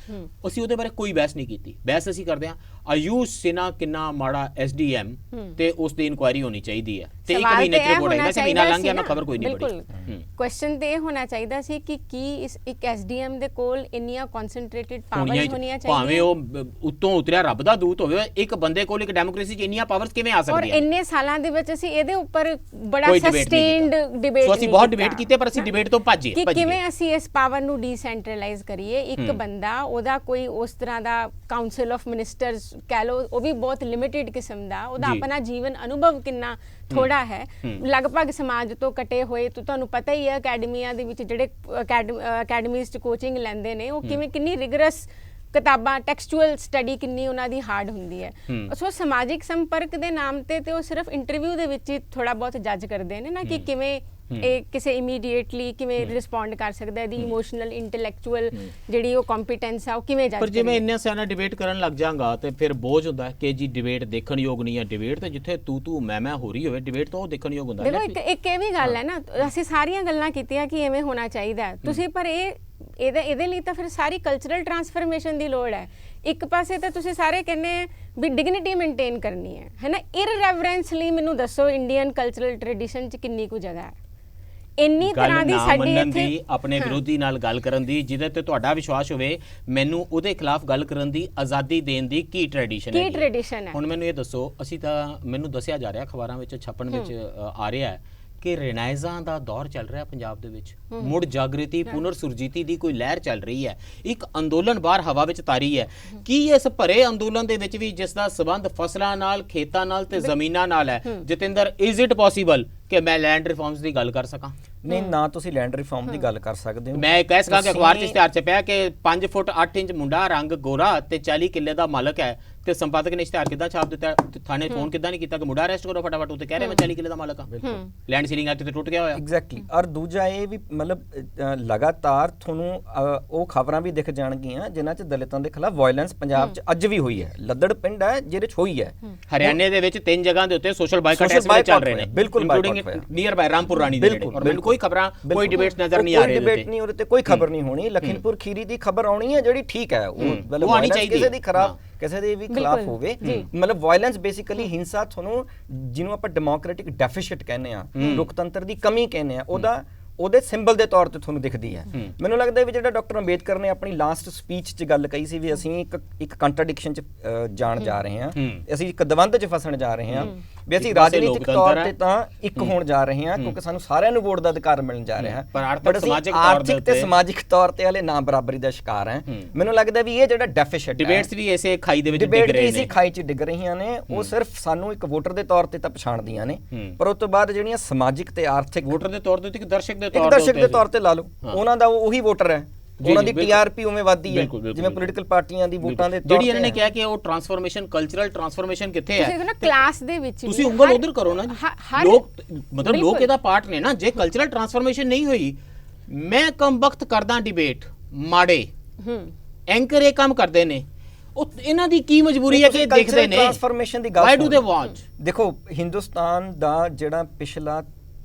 ਅਸੀਂ ਉਹਦੇ ਬਾਰੇ ਕੋਈ ਬਹਿਸ ਨਹੀਂ ਕੀਤੀ। ਬਹਿਸ ਅਸੀਂ ਕਰਦੇ ਹਾਂ ਆਯੂਸ਼ ਸਿਨਹਾ ਕਿੰਨਾ ਮਾੜਾ ਐਸਡੀਐਮ, ਤੇ ਉਸ ਦੀ ਇਨਕੁਆਇਰੀ ਹੋਣੀ ਚਾਹੀਦੀ ਹੈ। ਤੇ 1 ਮਹੀਨੇ 'ਚ ਰਿਪੋਰਟ ਆਈ। ਵੈਸੇ ਮਹੀਨਾ ਲੰਘ ਗਿਆ, ਮੈਂ ਖਬਰ ਕੋਈ ਨਹੀਂ ਪੜ੍ਹੀ। ਕੁਐਸਚਨ ਤੇ ਇਹ ਹੋਣਾ ਚਾਹੀਦਾ ਸੀ ਕਿ ਕੀ ਇੱਕ ਐਸਡੀਐਮ ਦੇ ਕੋਲ ਇੰਨੀਆਂ ਕਨਸੈਂਟਰੇਟਡ ਪਾਵਰਸ ਹੋਣੀਆਂ ਚਾਹੀਦੀਆਂ, ਭਾਵੇਂ ਉਹ ਉੱਤੋਂ ਉਤਰਿਆ ਰੱਬ ਦਾ ਦੂਤ ਹੋਵੇ, ਇੱਕ ਬੰਦੇ ਕੋਲ ਇੱਕ ਡੈਮੋਕ੍ਰੇਸੀ 'ਚ ਇੰਨੀਆਂ ਪਾਵਰਸ ਕਿਵੇਂ ਆ ਸਕਦੀਆਂ? ਔਰ ਇੰਨੇ ਸਾਲਾਂ ਦੇ ਵਿੱਚ ਅਸੀਂ ਇਹਦੇ ਉੱਪਰ ਬੜਾ ਸਸਟੇਨਡ ਡਿਬੇਟ, ਅਸੀਂ ਬਹੁਤ ਡਿਬੇਟ ਕੀਤੇ, ਪਰ ਅਸੀਂ ਡਿਬੇਟ ਤੋਂ ਭੱਜੇ ਕਿ ਕਿਵੇਂ ਅਸੀਂ ਇਸ ਪਾਵਰ ਨੂੰ ਡੀਸੈਂਟਰਲਾਈਜ਼ ਕਰੀਏ। ਇੱਕ ਬੰਦਾ, ਉਹਦਾ ਕੋਈ ਉਸ ਤਰ੍ਹਾਂ ਦਾ ਕਾਉਂਸਲ ਆਫ ਮਿਨਿਸਟਰਸ ਕਹਿ ਲਓ, ਉਹ ਵੀ ਬਹੁਤ ਲਿਮਿਟਿਡ ਕਿਸਮ ਦਾ, ਉਹਦਾ ਆਪਣਾ ਜੀਵਨ ਅਨੁਭਵ ਕਿੰਨਾ ਥੋੜਾ ਹੈ, ਲਗਭਗ ਸਮਾਜ ਤੋਂ ਕਟੇ ਹੋਏ। ਤੁਹਾਨੂੰ ਪਤਾ ਹੀ ਹੈ ਅਕੈਡਮੀਆਂ ਦੇ ਵਿੱਚ ਜਿਹੜੇ ਅਕੈਡਮੀਜ਼ 'ਚ ਕੋਚਿੰਗ ਲੈਂਦੇ ਨੇ, ਉਹ ਕਿੰਨੀ ਰਿਗਰਸ ਕਿਤਾਬਾਂ, ਟੈਕਸਚੁਅਲ ਸਟੱਡੀ ਕਿੰਨੀ ਉਹਨਾਂ ਦੀ ਹਾਰਡ ਹੁੰਦੀ ਹੈ। ਸੋ ਸਮਾਜਿਕ ਸੰਪਰਕ ਦੇ ਨਾਮ ਤੇ ਉਹ ਸਿਰਫ ਇੰਟਰਵਿਊ ਦੇ ਵਿੱਚ ਹੀ ਥੋੜਾ ਬਹੁਤ ਜੱਜ ਕਰਦੇ ਨੇ ਨਾ ਕਿ ਕਿਵੇਂ ਇਹ ਕਿਸੇ ਇਮੀਡੀਏਟਲੀ ਕਿਵੇਂ ਰਿਸਪੌਂਡ ਕਰ ਸਕਦਾ, ਇਹਦੀ ਇਮੋਸ਼ਨਲ ਇੰਟੈਲੈਕਚੁਅਲ ਜਿਹੜੀ ਉਹ ਕੰਪੀਟੈਂਸ ਆ ਉਹ ਕਿਵੇਂ ਜੱਜ। ਪਰ ਜੇ ਮੈਂ ਇੰਨਾ ਸਿਆਣਾ ਡਿਬੇਟ ਕਰਨ ਲੱਗ ਜਾਵਾਂਗਾ ਤੇ ਫਿਰ ਬੋਝ ਹੁੰਦਾ ਕਿ ਜੀ ਡਿਬੇਟ ਦੇਖਣ ਯੋਗ ਨਹੀਂ ਹੈ। ਡਿਬੇਟ ਤੇ ਜਿੱਥੇ ਤੂੰ ਮੈਂ ਹੋ ਰਹੀ ਹੋਵੇ, ਡਿਬੇਟ ਤਾਂ ਉਹ ਦੇਖਣ ਯੋਗ ਹੁੰਦਾ। ਦੇਖੋ ਇੱਕ ਇਹ ਵੀ ਗੱਲ ਹੈ ਨਾ, ਅਸੀਂ ਸਾਰੀਆਂ ਗੱਲਾਂ ਕੀਤੀਆਂ ਕਿ ਐਵੇਂ ਹੋਣਾ ਚਾਹੀਦਾ ਤੁਸੀਂ, ਪਰ ਇਹ ਇਹਦੇ ਲਈ ਤਾਂ ਫਿਰ ਸਾਰੀ ਕਲਚਰਲ ਟਰਾਂਸਫਰਮੇਸ਼ਨ ਦੀ ਲੋੜ ਹੈ। ਇੱਕ ਪਾਸੇ ਤਾਂ ਤੁਸੀਂ ਸਾਰੇ ਕਹਿੰਦੇ ਆ ਵੀ ਡਿਗਨਿਟੀ ਮੇਨਟੇਨ ਕਰਨੀ ਹੈ ਨਾ, ਇਰਰੈਵਰੈਂਸ ਲਈ ਮੈਨੂੰ ਦੱਸੋ ਇੰਡੀਅਨ ਕਲਚਰਲ ਟ੍ਰੈਡੀਸ਼ਨ 'ਚ ਕਿੰਨੀ ਕੁ ਜਗ੍ਹਾ ਹੈ? ਇੰਨੀ ਤਰ੍ਹਾਂ ਦੀ ਸਾਡੀ ਇੱਥੇ ਆਪਣੇ ਵਿਰੋਧੀ ਨਾਲ ਗੱਲ ਕਰਨ ਦੀ, ਜਿਹਦੇ ਤੇ ਤੁਹਾਡਾ ਵਿਸ਼ਵਾਸ ਹੋਵੇ ਮੈਨੂੰ ਉਹਦੇ ਖਿਲਾਫ ਗੱਲ ਕਰਨ ਦੀ ਆਜ਼ਾਦੀ ਦੇਣ ਦੀ ਕੀ ਟ੍ਰੈਡੀਸ਼ਨ ਹੈ? ਕੀ ਟ੍ਰੈਡੀਸ਼ਨ ਹੈ? ਹੁਣ ਮੈਨੂੰ ਇਹ ਦੱਸੋ, ਅਸੀਂ ਤਾਂ ਮੈਨੂੰ ਦੱਸਿਆ ਜਾ ਰਿਹਾ ਅਖਬਾਰਾਂ ਵਿੱਚ ਛਪਣ ਵਿੱਚ ਆ ਰਿਹਾ ਹੈ ਕਿ ਰਿਨਾਇਜ਼ਾਂ ਦਾ ਦੌਰ ਚੱਲ ਰਿਹਾ ਪੰਜਾਬ ਦੇ ਵਿੱਚ, ਮੁੜ ਜਾਗ੍ਰਿਤੀ ਪੁਨਰ ਸੁਰਜੀਤੀ ਦੀ ਕੋਈ ਲਹਿਰ ਚੱਲ ਰਹੀ ਹੈ, ਇੱਕ ਅੰਦੋਲਨ ਬਾਹਰ ਹਵਾ ਵਿੱਚ ਤਾਰੀ ਹੈ। ਕੀ ਇਸ ਭਰੇ ਅੰਦੋਲਨ ਦੇ ਵਿੱਚ ਵੀ ਜਿਸ ਦਾ ਸਬੰਧ ਫਸਲਾਂ ਨਾਲ, ਖੇਤਾਂ ਨਾਲ ਤੇ ਜ਼ਮੀਨਾਂ ਨਾਲ ਹੈ, ਜਤਿੰਦਰ, ਇਜ਼ ਇਟ ਪੋਸੀਬਲ ਕਿ ਮੈਂ ਲੈਂਡ ਰਿਫਾਰਮਸ ਦੀ ਗੱਲ ਕਰ ਸਕਾਂ? ਨਹੀਂ, ਨਾ ਤੁਸੀਂ ਲੈਂਡ ਰਿਫਾਰਮ ਦੀ ਗੱਲ ਕਰ ਸਕਦੇ ਹੋ। ਮੈਂ ਕਹਿ ਸਕਾਂ ਕਿ ਅਖਬਾਰ 'ਚ ਇਸ਼ਤਿਹਾਰ ਛਪਿਆ ਕਿ 5 ਫੁੱਟ 8 ਇੰਚ ਮੁੰਡਾ, ਰੰਗ ਗੋਰਾ ਤੇ 40 ਕਿੱਲੇ ਦਾ ਮਾਲਕ ਹੈ, ਤੇ ਸੰਪਾਦਕ ਨੇ ਇਸ਼ਤਿਹਾਰ ਕਿੱਦਾਂ ਛਾਪ ਦਿੱਤਾ? ਥਾਣੇ ਫੋਨ ਕਿੱਦਾਂ ਨਹੀਂ ਕੀਤਾ ਕਿ ਮੁੰਡਾ ਅਰੈਸਟ ਕਰੋ ਫਟਾਫਟ? ਉੱਤੇ ਕਹਿ ਰਹੇ ਮੈਂ 40 ਕਿੱਲੇ ਦਾ ਮਾਲਕ ਹਾਂ। ਲੈਂਡ ਸੀਲਿੰਗ ਐਕਟ ਤੇ ਟੁੱਟ ਗਿਆ ਹੋਇਆ। ਐਗਜ਼ੈਕਟਲੀ। ਔਰ ਦੂਜਾ ਇਹ ਵੀ ਮਤਲਬ ਲਗਾਤਾਰ ਤੁਹਾਨੂੰ ਉਹ ਖਬਰਾਂ ਵੀ ਦਿਖ ਜਾਣਗੀਆਂ ਜਿਨ੍ਹਾਂ 'ਚ ਦਲਿਤਾਂ ਦੇ ਖਿਲਾਫ ਵਾਇਲੈਂਸ ਪੰਜਾਬ 'ਚ ਅੱਜ ਵੀ ਹੋਈ ਹੈ। ਲੱਦੜ ਪਿੰਡ ਹੈ ਜਿਹਦੇ 'ਚ ਹੋਈ ਹੈ। ਹਰਿਆਣੇ ਦੇ ਵਿੱਚ 3 ਜਗ੍ਹਾ ਦੇ ਉੱਤੇ ਸੋਸ਼ਲ ਬਾਈਕਾਟ ਇਸ ਵੇਲੇ ਚੱਲ ਰਹੇ ਨੇ, ਬਿਲਕੁਲ ਇੰਕਲੂਡਿੰਗ ਨੀਅਰ ਬਾਈ ਰਾਮਪੁਰ ਰਾਣੀ ਦੇ ਨੇੜੇ। ਔਰ ਮੈਨੂੰ ਕੋਈ ਖਬਰਾਂ, ਕੋਈ ਡਿਬੇਟਸ ਨਜ਼ਰ ਨਹੀਂ ਆ ਰਹੇ। ਡਿਬੇਟ ਨਹੀਂ, ਉਹਦੇ ਤੇ ਕੋਈ ਖਬਰ ਨਹੀਂ ਹੋਣੀ। ਲਖੀਮਪੁਰ ਖੀਰੀ ਦੀ ਖਬਰ ਆਉਣੀ ਹੈ ਜਿਹੜੀ ਠੀਕ ਹੈ, ਉਹ ਮਤਲਬ ਆਣੀ ਚਾਹੀਦੀ ਕਿਸੇ ਦੀ ਖਰਾਬ, ਕਿਸੇ ਦੇ ਵੀ ਖਿਲਾਫ ਹੋਵੇ। ਮਤਲਬ ਵਾਇਲੈਂਸ ਬੇਸਿਕਲੀ ਹਿੰਸਾ, ਤੁਹਾਨੂੰ ਜਿਹਨੂੰ ਆਪਾਂ ਡੈਮੋਕ੍ਰੈਟਿਕ ਡੈਫੀਸਿਟ ਕਹਿੰਦੇ ਆ, ਲੋਕਤੰਤਰ ਦੀ ਕਮੀ ਕਹਿੰਦੇ ਆ, ਉਹਦੇ ਸਿੰਬਲ ਦੇ ਤੌਰ ਤੇ ਤੁਹਾਨੂੰ ਦਿਖਦੀ ਹੈ। ਮੈਨੂੰ ਲੱਗਦਾ ਵੀ ਜਿਹੜਾ ਡਾਕਟਰ ਅੰਬੇਦਕਰ ਨੇ ਆਪਣੀ ਲਾਸਟ ਸਪੀਚ 'ਚ ਗੱਲ ਕਹੀ ਸੀ ਵੀ ਅਸੀਂ ਇੱਕ ਕੰਟਰਡਿਕਸ਼ਨ 'ਚ ਜਾਣ ਜਾ ਰਹੇ ਹਾਂ, ਅਸੀਂ ਇੱਕ ਦਵੰਦ 'ਚ ਫਸਣ ਜਾ ਰਹੇ ਹਾਂ, ਵੀ ਅਸੀਂ ਰਾਜਨੀਤਿਕ ਤੌਰ ਤੇ ਤਾਂ ਇੱਕ ਹੋਣ ਜਾ ਰਹੇ ਹਾਂ ਕਿਉਂਕਿ ਸਾਨੂੰ ਸਾਰਿਆਂ ਨੂੰ ਵੋਟ ਦਾ ਅਧਿਕਾਰ ਮਿਲਣ ਜਾ ਰਿਹਾ ਹੈ, ਪਰ ਅਸੀਂ ਆਰਥਿਕ ਤੇ ਸਮਾਜਿਕ ਤੌਰ ਤੇ ਹਲੇ ਨਾ ਬਰਾਬਰੀ ਦਾ ਸ਼ਿਕਾਰ ਹੈ। ਮੈਨੂੰ ਲੱਗਦਾ ਵੀ ਇਹ ਜਿਹੜਾ ਡੈਫੀਸਿਟ ਡਿਬੇਟਸ ਵੀ ਇਸੇ ਖਾਈ ਦੇ ਵਿੱਚ ਡਿੱਗ ਰਹੇ ਨੇ, ਇਸੇ ਖਾਈ 'ਚ ਡਿੱਗ ਰਹੀਆਂ ਨੇ। ਉਹ ਸਿਰਫ ਸਾਨੂੰ ਇੱਕ ਵੋਟਰ ਦੇ ਤੌਰ ਤੇ ਤਾਂ ਪਛਾਣਦੀਆਂ ਨੇ, ਪਰ ਉਸ ਤੋਂ ਬਾਅਦ ਜਿਹੜੀਆਂ ਸਮਾਜਿਕ ਤੇ ਆਰਥਿਕ, ਵੋਟਰ ਦੇ ਤੌਰ ਤੇ ਇੱਕ ਦਰਸ਼ਕ ਦੇ ਤੌਰ ਤੇ ਲਾ ਲਓ, ਉਹਨਾਂ ਦਾ ਉਹੀ ਵੋਟਰ ਹੈ, ਉਹਨਾਂ ਦੀ ਟੀਆਰਪੀ ਉਵੇਂ ਵੱਧਦੀ ਹੈ ਜਿਵੇਂ ਪੋਲੀਟੀਕਲ ਪਾਰਟੀਆਂ ਦੀ ਵੋਟਾਂ ਦੇ ਤੌਰ ਤੇ। ਜਿਹੜੀ ਇਹਨਾਂ ਨੇ ਕਿਹਾ ਕਿ ਉਹ ਟ੍ਰਾਂਸਫਾਰਮੇਸ਼ਨ, ਕਲਚਰਲ ਟ੍ਰਾਂਸਫਾਰਮੇਸ਼ਨ ਕਿੱਥੇ ਹੈ? ਤੁਸੀਂ ਦੇਖੋ ਕਲਾਸ ਦੇ ਵਿੱਚ ਤੁਸੀਂ ਉਂਗਲ ਉਧਰ ਕਰੋ ਨਾ। ਲੋਕ ਮਤਲਬ ਲੋਕ ਇਹਦਾ ਪਾਰਟ ਨੇ ਨਾ। ਜੇ ਕਲਚਰਲ ਟ੍ਰਾਂਸਫਾਰਮੇਸ਼ਨ ਨਹੀਂ ਹੋਈ, ਮੈਂ ਕਮ ਵਕਤ ਕਰਦਾ ਡਿਬੇਟ, ਮਾੜੇ ਐਂਕਰ ਇਹ ਕੰਮ ਕਰਦੇ ਨੇ, ਉਹ ਇਹਨਾਂ ਦੀ ਕੀ ਮਜਬੂਰੀ ਹੈ ਕਿ ਦੇਖਦੇ ਨੇ ਟ੍ਰਾਂਸਫਾਰਮੇਸ਼ਨ ਦੀ ਗੱਲ? ਵਾਈ ਡੂ ਦੇ ਵਾਚ? ਦੇਖੋ, ਹਿੰਦੁਸਤਾਨ ਦਾ ਜਿਹੜਾ ਪਿਛਲਾ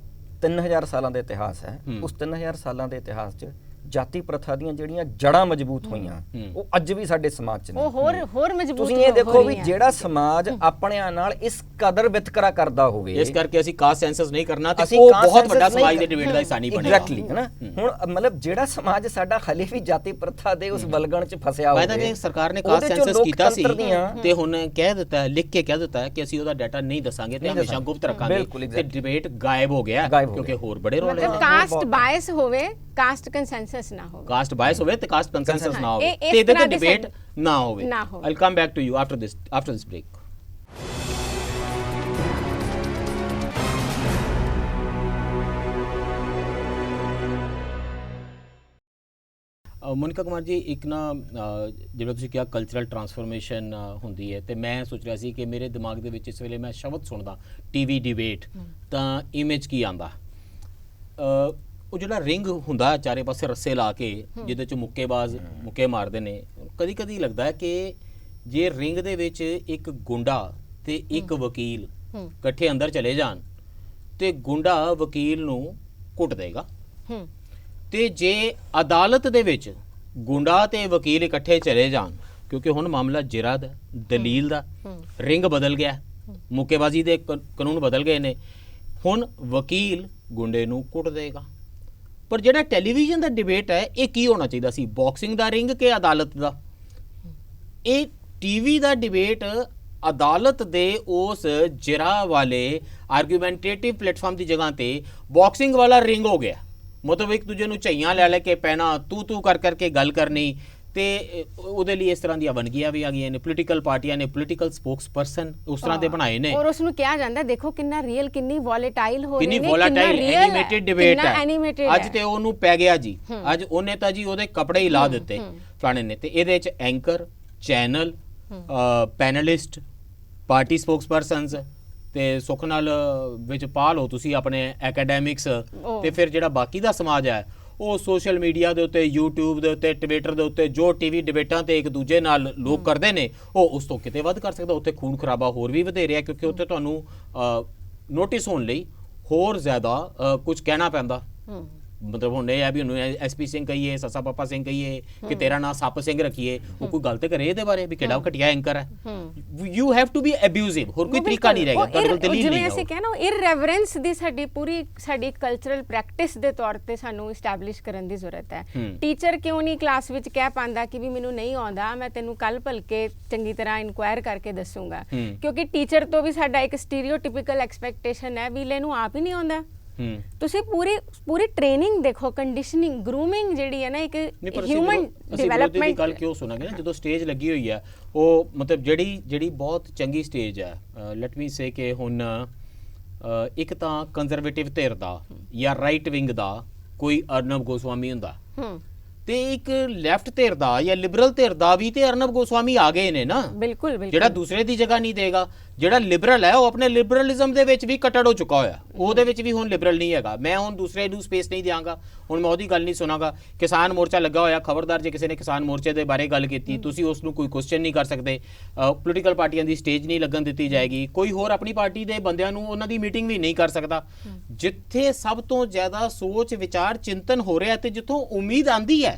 3000 ਸਾਲਾਂ ਦਾ ਇਤਿਹਾਸ ਹੈ, ਉਸ 3000 ਸਾਲਾਂ ਦੇ ਇਤਿਹਾਸ 'ਚ ਜਾਤੀ ਪ੍ਰਥਾ ਦੀਆਂ ਜਿਹੜੀਆਂ ਜੜਾਂ ਮਜ਼ਬੂਤ ਹੋਈਆਂ, ਉਹ ਅੱਜ ਵੀ ਸਾਡੇ ਸਮਾਜ 'ਚ ਨੇ। ਉਹ ਹੋਰ ਮਜ਼ਬੂਤ ਤੁਸੀਂ ਇਹ ਦੇਖੋ ਵੀ ਜਿਹੜਾ ਸਮਾਜ ਆਪਣਿਆਂ ਨਾਲ ਇਸ ਕਦਰ ਵਿਤਕਰਾ ਕਰਦਾ ਹੋਵੇ, ਇਸ ਕਰਕੇ ਅਸੀਂ ਕਾਸਟ ਸੈਂਸਸ ਨਹੀਂ ਕਰਨਾ ਤੇ ਉਹ ਬਹੁਤ ਵੱਡਾ ਸਮਾਜ ਦੇ ਡਿਬੇਟ ਦਾ ਹਿੱਸਾ ਨਹੀਂ ਬਣੇਗਾ। ਐਗਜ਼ੈਕਟਲੀ, ਹੈ ਨਾ। ਹੁਣ ਮਤਲਬ ਜਿਹੜਾ ਸਮਾਜ ਸਾਡਾ ਹਲੇ ਵੀ ਜਾਤੀ ਪ੍ਰਥਾ ਦੇ ਉਸ ਬਲਗਣ 'ਚ ਫਸਿਆ ਹੋਵੇ, ਬਾਅਦ ਸਰਕਾਰ ਨੇ ਕਾਸਟ ਸੈਂਸਸ ਕੀਤਾ ਸੀ ਤੇ ਹੁਣ ਕਹਿ ਦਿੱਤਾ, ਲਿਖ ਕੇ ਕਹਿ ਦਿੱਤਾ ਕਿ ਅਸੀਂ ਉਹਦਾ ਡਾਟਾ ਨਹੀਂ ਦੱਸਾਂਗੇ ਤੇ ਹਮੇਸ਼ਾ ਗੁਪਤ ਰੱਖਾਂਗੇ, ਤੇ ਡਿਬੇਟ ਗਾਇਬ ਹੋ ਗਿਆ ਕਿਉਂਕਿ ਹੋਰ ਬੜੇ ਰੋਲ ਨੇ। ਕਾਸਟ ਬਾਇਸ ਹੋਵੇ, ਕਾਸਟ ਕੰਸੈਂਸਸ ਨਾ ਹੋਵੇ, ਕਾਸਟ ਬਾਇਸ ਹੋਵੇ ਤੇ ਕਾਸਟ ਕੰਸੈਂਸਸ ਨਾ ਹੋਵੇ, ਤੇ ਇਹਦੇ ਤੇ ਡਿਬੇਟ ਨਾ ਹੋਵੇ। I'll come back to you after this break. Monika Kumar ji, ਇੱਕ ਨਾ ਜਿਹੜਾ ਤੁਸੀਂ ਕਿਹਾ ਕਲਚਰਲ ਟ੍ਰਾਂਸਫਾਰਮੇਸ਼ਨ ਹੁੰਦੀ ਹੈ, ਤੇ ਮੈਂ ਸੋਚ ਰਿਹਾ ਸੀ ਕਿ ਮੇਰੇ ਦਿਮਾਗ ਦੇ ਵਿੱਚ ਇਸ ਵੇਲੇ ਮੈਂ ਸ਼ਬਦ ਸੁਣਦਾ ਟੀਵੀ ਡਿਬੇਟ ਤਾਂ ਇਮੇਜ ਕੀ ਆਂਦਾ? ਉਹ ਜਿਹੜਾ ਰਿੰਗ ਹੁੰਦਾ ਚਾਰੇ ਪਾਸੇ ਰੱਸੇ ਲਾ ਕੇ ਜਿਹਦੇ ਚ ਮੁੱਕੇਬਾਜ਼ ਮੁੱਕੇ ਮਾਰਦੇ ਨੇ, ਕਦੀ ਕਦੀ ਲੱਗਦਾ ਹੈ ਕਿ ਜੇ ਰਿੰਗ ਦੇ ਵਿੱਚ ਇੱਕ ਗੁੰਡਾ ਤੇ ਇੱਕ ਵਕੀਲ ਇਕੱਠੇ ਅੰਦਰ ਚਲੇ ਜਾਣ ਤੇ ਗੁੰਡਾ ਵਕੀਲ ਨੂੰ ਕੁੱਟ ਦੇਗਾ, ਤੇ ਜੇ ਅਦਾਲਤ ਦੇ ਵਿੱਚ ਗੁੰਡਾ ਤੇ ਵਕੀਲ ਇਕੱਠੇ ਚਲੇ ਜਾਣ, ਕਿਉਂਕਿ ਹੁਣ ਮਾਮਲਾ ਜਿਰਾ ਦਾ, ਦਲੀਲ ਦਾ, ਰਿੰਗ ਬਦਲ ਗਿਆ, ਮੁੱਕੇਬਾਜ਼ੀ ਦੇ ਕਾਨੂੰਨ ਬਦਲ ਗਏ ਨੇ, ਹੁਣ ਵਕੀਲ ਗੁੰਡੇ ਨੂੰ ਕੁੱਟ ਦੇਗਾ। ਪਰ ਜਿਹੜਾ ਟੈਲੀਵਿਜ਼ਨ ਦਾ ਡਿਬੇਟ ਹੈ, ਇਹ ਕੀ ਹੋਣਾ ਚਾਹੀਦਾ ਸੀ? ਬਾਕਸਿੰਗ ਦਾ ਰਿੰਗ ਕਿ ਅਦਾਲਤ ਦਾ? ਇਹ ਟੀਵੀ ਦਾ ਡਿਬੇਟ ਅਦਾਲਤ ਦੇ ਉਸ ਜਿਰਾ ਵਾਲੇ ਆਰਗੂਮੈਂਟੇਟਿਵ ਪਲੇਟਫਾਰਮ ਦੀ ਜਗ੍ਹਾ ਤੇ ਬਾਕਸਿੰਗ ਵਾਲਾ ਰਿੰਗ ਹੋ ਗਿਆ। ਮਤਲਬ ਇੱਕ ਦੂਜੇ ਨੂੰ ਝਈਆਂ ਲੈ ਕੇ ਪੈਣਾ, ਤੂੰ ਕਰ ਕਰਕੇ ਗੱਲ ਕਰਨੀ, ਤੇ ਉਹਦੇ ਲਈ ਇਸ ਤਰ੍ਹਾਂ ਦੀਆਂ ਵੰਨਗੀਆਂ ਵੀ ਆ ਗਈਆਂ ਨੇ। ਪੋਲੀਟੀਕਲ ਪਾਰਟੀਆਂ ਨੇ ਪੋਲੀਟੀਕਲ ਸਪੋਕਸਪਰਸਨ ਉਸ ਤਰ੍ਹਾਂ ਦੇ ਬਣਾਏ ਨੇ, ਔਰ ਉਸ ਨੂੰ ਕਿਹਾ ਜਾਂਦਾ ਦੇਖੋ ਕਿੰਨਾ ਰੀਅਲ, ਕਿੰਨੀ ਵੋਲੇਟਾਈਲ ਹੋ ਰਹੀ ਨੇ, ਕਿੰਨੀ ਵੋਲੇਟਾਈਲ ਐਨੀਮੇਟਿਡ ਡਿਬੇਟ ਹੈ। ਅੱਜ ਤੇ ਉਹਨੂੰ ਪੈ ਗਿਆ ਜੀ, ਅੱਜ ਉਹਨੇ ਤਾਂ ਜੀ ਉਹਦੇ ਕੱਪੜੇ ਹੀ ਲਾ ਦਿੱਤੇ ਫਲਾਣੇ ਨੇ। ਤੇ ਇਹਦੇ ਚ ਐਂਕਰ, ਚੈਨਲ, ਪੈਨਲਿਸਟ, ਪਾਰਟੀ ਸਪੋਕਸਪਰਸਨਸ ਤੇ ਸੁੱਖ ਨਾਲ ਵਿੱਚ ਪਾ ਲਓ ਤੁਸੀਂ ਆਪਣੇ ਐਕੈਡੈਮਿਕਸ, ਤੇ ਫਿਰ ਜਿਹੜਾ ਬਾਕੀ ਦਾ ਸਮਾਜ ਹੈ ਉਹ ਸੋਸ਼ਲ ਮੀਡੀਆ ਦੇ ਉੱਤੇ, YouTube ਦੇ ਉੱਤੇ, ਟਵਿੱਟਰ ਦੇ ਉੱਤੇ ਜੋ ਟੀਵੀ ਡਿਬੇਟਾਂ ਤੇ ਇੱਕ ਦੂਜੇ ਨਾਲ ਲੋਕ ਕਰਦੇ ਨੇ, ਉਹ ਉਸ ਤੋਂ ਕਿਤੇ ਵੱਧ ਕਰ ਸਕਦਾ। ਉੱਥੇ ਖੂਨ ਖਰਾਬਾ ਹੋਰ ਵੀ ਵਧੇਰੇ ਹੈ, ਕਿਉਂਕਿ ਉੱਥੇ ਤੁਹਾਨੂੰ ਨੋਟਿਸ ਹੋਣ ਲਈ ਹੋਰ ਜ਼ਿਆਦਾ ਕੁਝ ਕਹਿਣਾ ਪੈਂਦਾ। ਮਤਲਬ ਹੁਣ ਇਹ ਆ ਵੀ ਉਹਨੂੰ ਐਸਪੀ ਸਿੰਘ ਕਹੀਏ, ਸੱਸਾ ਪਾਪਾ ਸਿੰਘ ਕਹੀਏ ਕਿ ਤੇਰਾ ਨਾਂ ਸੱਪ ਸਿੰਘ ਰੱਖੀਏ, ਉਹ ਕੋਈ ਗੱਲ ਤੇ ਕਰੇ ਇਹਦੇ ਬਾਰੇ ਵੀ ਕਿਹੜਾ ਘਟੀਆ ਐਂਕਰ ਹੈ। ਯੂ ਹੈਵ ਟੂ ਬੀ ਅਬਿਊਜ਼ਿਵ, ਹੋਰ ਕੋਈ ਤਰੀਕਾ ਨਹੀਂ ਰਹੇਗਾ ਤੁਹਾਡੇ ਕੋਲ ਦਲੀਲ ਨਹੀਂ ਹੈ। ਜਿਵੇਂ ਅਸੀਂ ਕਹਿੰਦੇ ਇਰਰੈਵਰੈਂਸ ਦੀ ਸਾਡੀ ਕਲਚਰਲ ਪ੍ਰੈਕਟਿਸ ਦੇ ਤੌਰ ਤੇ ਸਾਨੂੰ ਇਸਟੈਬਲਿਸ਼ ਕਰਨ ਦੀ ਜ਼ਰੂਰਤ ਹੈ। ਟੀਚਰ ਕਿਉਂ ਨਹੀਂ ਕਲਾਸ ਵਿੱਚ ਕਹਿ ਪਾਉਂਦਾ ਕਿ ਵੀ ਮੈਨੂੰ ਨਹੀਂ ਆਉਂਦਾ, ਮੈਂ ਤੈਨੂੰ ਕੱਲ ਭਲਕੇ ਚੰਗੀ ਤਰ੍ਹਾਂ ਇਨਕੁਆਇਰ ਕਰਕੇ ਦੱਸੂਗਾ, ਕਿਉਂਕਿ ਟੀਚਰ ਤੋਂ ਵੀ ਸਾਡਾ ਇੱਕ ਸਟੀਰੀਓਟਿਪੀਕਲ ਐਕਸਪੈਕਟੇਸ਼ਨ ਹੈ ਵੀ ਇਹਨੂੰ ਆਪ ਹੀ ਨਹੀਂ ਆਉਂਦਾ। ਤੁਸੀਂ ਪੂਰੀ ਟ੍ਰੇਨਿੰਗ ਦੇਖੋ, ਕੰਡੀਸ਼ਨਿੰਗ, ਗਰੂਮਿੰਗ ਜਿਹੜੀ ਹੈ ਨਾ ਇੱਕ ਹਿਊਮਨ ਡਿਵੈਲਪਮੈਂਟ ਦੀ ਗੱਲ ਕਿਉਂ ਸੁਣਾਂਗੇ ਨਾ, ਜਦੋਂ ਸਟੇਜ ਲੱਗੀ ਹੋਈ ਹੈ ਉਹ ਮਤਲਬ ਜਿਹੜੀ ਬਹੁਤ ਚੰਗੀ ਸਟੇਜ ਹੈ, ਲੈਟ ਮੀ ਸੇ ਕਿ ਹੁਣ ਇੱਕ ਤਾਂ ਕੰਜ਼ਰਵੇਟਿਵ ਧਿਰ ਦਾ ਜਾਂ ਰਾਈਟ ਵਿੰਗ ਦਾ ਕੋਈ ਅਰਨਬ ਗੋਸਵਾਮੀ ਹੁੰਦਾ, ਤੇ ਇੱਕ ਲੈਫਟ ਧਿਰ ਦਾ ਜਾਂ ਲਿਬਰਲ ਧਿਰ ਦਾ ਵੀ ਤੇ ਅਰਨਬ ਗੋਸਵਾਮੀ ਆ ਗਏ ਨੇ ਨਾ। ਬਿਲਕੁਲ ਜਿਹੜਾ ਦੂਸਰੇ ਦੀ ਜਗ੍ਹਾ ਨਹੀਂ ਦੇਗਾ। ਜਿਹੜਾ ਲਿਬਰਲ ਹੈ ਉਹ ਆਪਣੇ ਲਿਬਰਲਿਜ਼ਮ ਦੇ ਵਿੱਚ ਵੀ ਕਟੜ ਹੋ ਚੁੱਕਾ ਹੋਇਆ, ਉਹਦੇ ਵਿੱਚ ਵੀ ਹੁਣ ਲਿਬਰਲ ਨਹੀਂ ਹੈਗਾ। ਮੈਂ ਹੁਣ ਦੂਸਰੇ ਨੂੰ ਸਪੇਸ ਨਹੀਂ ਦਿਆਂਗਾ, ਹੁਣ ਮੈਂ ਉਹਦੀ ਗੱਲ ਨਹੀਂ ਸੁਣਾਂਗਾ। ਕਿਸਾਨ ਮੋਰਚਾ ਲੱਗਾ ਹੋਇਆ, ਖਬਰਦਾਰ ਜੇ ਕਿਸੇ ਨੇ ਕਿਸਾਨ ਮੋਰਚੇ ਦੇ ਬਾਰੇ ਗੱਲ ਕੀਤੀ ਤੁਸੀਂ ਉਸ ਨੂੰ ਕੋਈ ਕੁਐਸਚਨ ਨਹੀਂ ਕਰ ਸਕਦੇ। ਪੋਲੀਟੀਕਲ ਪਾਰਟੀਆਂ ਦੀ ਸਟੇਜ ਨਹੀਂ ਲੱਗਣ ਦਿੱਤੀ ਜਾਏਗੀ, ਕੋਈ ਹੋਰ ਆਪਣੀ ਪਾਰਟੀ ਦੇ ਬੰਦਿਆਂ ਨੂੰ ਉਹਨਾਂ ਦੀ ਮੀਟਿੰਗ ਵੀ ਨਹੀਂ ਕਰ ਸਕਦਾ। ਜਿੱਥੇ ਸਭ ਤੋਂ ਜ਼ਿਆਦਾ ਸੋਚ ਵਿਚਾਰ ਚਿੰਤਨ ਹੋ ਰਿਹਾ ਤੇ ਜਿੱਥੋਂ ਉਮੀਦ ਆਂਦੀ ਹੈ,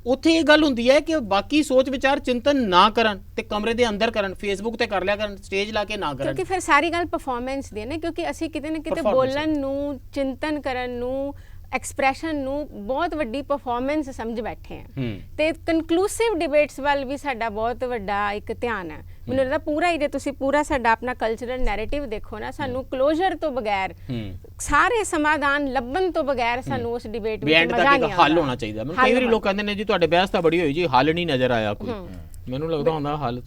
ਉੱਥੇ ਇਹ ਗੱਲ ਹੁੰਦੀ ਹੈ ਕਿ ਬਾਕੀ ਸੋਚ ਵਿਚਾਰ ਚਿੰਤਨ ਨਾ ਕਰਨ ਤੇ ਕਮਰੇ ਦੇ ਅੰਦਰ ਕਰਨ, ਫੇਸਬੁੱਕ ਤੇ ਕਰ ਲਿਆ ਕਰਨ, ਸਟੇਜ ਲਾ ਕੇ ਨਾ ਕਰਨ। ਕਿਉਂਕਿ ਫਿਰ ਸਾਰੀ ਗੱਲ ਪਰਫਾਰਮੈਂਸ ਦੀ ਹੈ ਨਾ, ਕਿਉਂਕਿ ਅਸੀਂ ਕਿਤੇ ਨਾ ਕਿਤੇ ਬੋਲਣ ਨੂੰ, ਚਿੰਤਨ ਕਰਨ ਨੂੰ, ਐਕਸਪ੍ਰੈਸ਼ਨ ਨੂੰ ਬਹੁਤ ਵੱਡੀ ਪਰਫਾਰਮੈਂਸ ਸਮਝ ਬੈਠੇ ਆ। ਤੇ ਕਨਕਲੂਸਿਵ ਡਿਬੇਟਸ ਵੱਲ ਵੀ ਸਾਡਾ ਬਹੁਤ ਵੱਡਾ ਇੱਕ ਧਿਆਨ ਹੈ। ਮੈਨੂੰ ਲੱਗਦਾ ਪੂਰਾ ਹੀ ਜੇ ਤੁਸੀਂ ਪੂਰਾ ਸਾਡਾ ਆਪਣਾ ਕਲਚਰਲ ਨੈਰੇਟਿਵ ਦੇਖੋ ਨਾ, ਸਾਨੂੰ ਕਲੋਜ਼ਰ ਤੋਂ ਬਗੈਰ, ਸਾਰੇ ਸਮਾਧਾਨ ਲੱਭਣ ਤੋਂ ਬਗੈਰ ਸਾਨੂੰ ਉਸ ਡਿਬੇਟ ਵਿੱਚ ਮਜ਼ਾ ਨਹੀਂ ਆਉਂਦਾ। ਹੱਲ ਹੋਣਾ ਚਾਹੀਦਾ। ਮੈਨੂੰ ਕਈ ਵਾਰੀ ਲੋਕ ਕਹਿੰਦੇ ਨੇ ਜੀ ਤੁਹਾਡੇ ਬਹਿਸ ਤਾਂ ਬੜੀ ਹੋਈ ਜੀ, ਹੱਲ ਨਹੀਂ ਨਜ਼ਰ ਆਇਆ ਕੋਈ। ਮੈਨੂੰ ਲੱਗਦਾ ਹੁੰਦਾ ਹੱਲ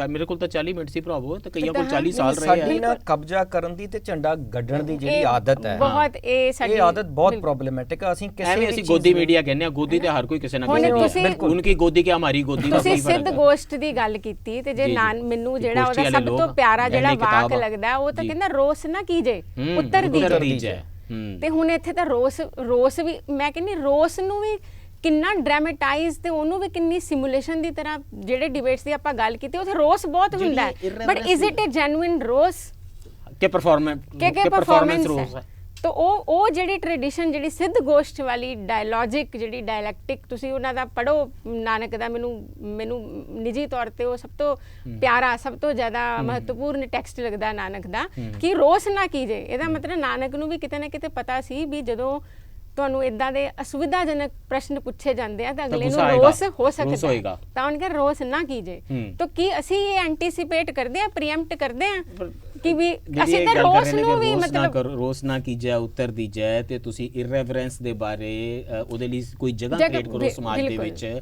ਮੇਰੇ ਕੋਲ ਤਾਂ 40 ਮਿੰਟ ਸੀ ਭਰਾਵੋ, ਤੇ ਕਈਆਂ ਕੋਲ 40 ਸਾਲ ਰਹੇ ਆ। ਸਾਡੀ ਨਾ ਕਬਜ਼ਾ ਕਰਨ ਦੀ ਤੇ ਝੰਡਾ ਗੱਡਣ ਦੀ ਜਿਹੜੀ ਆਦਤ ਹੈ, ਬਹੁਤ ਇਹ ਆਦਤ ਬਹੁਤ ਪ੍ਰੋਬਲਮੈਟਿਕ ਹੈ। ਅਸੀਂ ਅਸੀਂ ਗੋਦੀ ਮੀਡੀਆ ਕਹਿੰਦੇ ਆ, ਗੋਦੀ ਤੇ ਹਰ ਕੋਈ ਕਿਸੇ ਨਾ ਕਿਸੇ ਉਨਕੀ ਗੋਦੀ ਕਿ ਹਮਾਰੀ ਗੋਦੀ। ਤੁਸੀਂ ਸਿੱਧ ਗੋਸ਼ਟ ਦੀ ਗੱਲ ਕੀਤੀ, ਤੇ ਜੇ ਮੈਨੂੰ ਜਿਹੜਾ ਉਹਦਾ ਸਭ ਤੋਂ ਪਿਆਰਾ ਜਿਹੜਾ ਵਾਕ ਲੱਗਦਾ ਉਹ ਤਾਂ ਕਹਿੰਦਾ ਰੋਸ ਨਾ ਕੀਜੇ ਉੱਤਰ ਦੀਜੇ। ਤੇ ਹੁਣ ਇੱਥੇ ਤਾਂ ਰੋਸ ਵੀ, ਮੈਂ ਕਹਿੰਦੀ ਰੋਸ ਨੂੰ ਵੀ ਕਿੰਨਾ ਡਰਾਮੇਟਾਈਜ਼ ਤੇ ਉਹਨੂੰ ਵੀ ਕਿੰਨੀ ਸਿਮੂਲੇਸ਼ਨ ਦੀ ਤਰ੍ਹਾਂ, ਜਿਹੜੇ ਡਿਬੇਟਸ ਦੀ ਆਪਾਂ ਗੱਲ ਕੀਤੀ ਉੱਥੇ ਰੋਸ ਬਹੁਤ ਹੁੰਦਾ ਹੈ, but is it a genuine ਰੋਸ ਕਿ ਪਰਫਾਰਮੈਂਸ ਰੋਸ ਹੈ? ਤਾਂ ਉਹ ਜਿਹੜੀ ਟ੍ਰੈਡੀਸ਼ਨ, ਜਿਹੜੀ ਸਿੱਧ ਗੋਸ਼ਟ ਵਾਲੀ ਡਾਇਲੋਜਿਕ, ਜਿਹੜੀ ਡਾਇਲੈਕਟਿਕ, ਤੁਸੀਂ ਉਹਨਾਂ ਦਾ ਪੜ੍ਹੋ ਨਾਨਕ ਦਾ, ਮੈਨੂੰ ਨਿੱਜੀ ਤੌਰ ਤੇ ਉਹ ਸਭ ਤੋਂ ਪਿਆਰਾ, ਸਭ ਤੋਂ ਜ਼ਿਆਦਾ ਮਹੱਤਵਪੂਰਨ ਟੈਕਸਟ ਲੱਗਦਾ ਨਾਨਕ ਦਾ, ਕਿ ਰੋਸ ਨਾ ਕੀਜੇ। ਇਹਦਾ ਮਤਲਬ ਨਾਨਕ ਨੂੰ ਵੀ ਕਿਤੇ ਨਾ ਕਿਤੇ ਪਤਾ ਸੀ ਵੀ ਜਦੋਂ ਤੁਹਾਨੂੰ ਇਦਾਂ ਦੇ ਅਸੁਵਿਧਾਜਨਕ ਪ੍ਰਸ਼ਨ ਪੁੱਛੇ ਜਾਂਦੇ ਆ ਤਾਂ ਅਗਲੇ ਨੂੰ ਰੋਸ ਹੋ ਸਕਦਾ ਹੈ, ਤਾਂ ਉਹਨਾਂ ਕਹਿੰਦੇ ਰੋਸ ਨਾ ਕੀਜੇ। ਤਾਂ ਕੀ ਅਸੀਂ ਇਹ ਐਂਟੀਸਿਪੇਟ ਕਰਦੇ ਆ, ਪ੍ਰੀਐਮਪਟ ਕਰਦੇ ਆ ਕਿ ਵੀ ਅਸੀਂ ਤਾਂ ਰੋਸ ਨੂੰ ਵੀ ਮਤਲਬ ਰੋਸ ਨਾ ਕੀਜੇ ਉੱਤਰ ਦੀਜੇ, ਤੇ ਤੁਸੀਂ ਇਰਰੈਵਰੈਂਸ ਦੇ ਬਾਰੇ ਉਹਦੇ ਲਈ ਕੋਈ ਜਗ੍ਹਾ ਕ੍ਰੀਏਟ ਕਰੋ ਸਮਾਜ ਦੇ ਵਿੱਚ।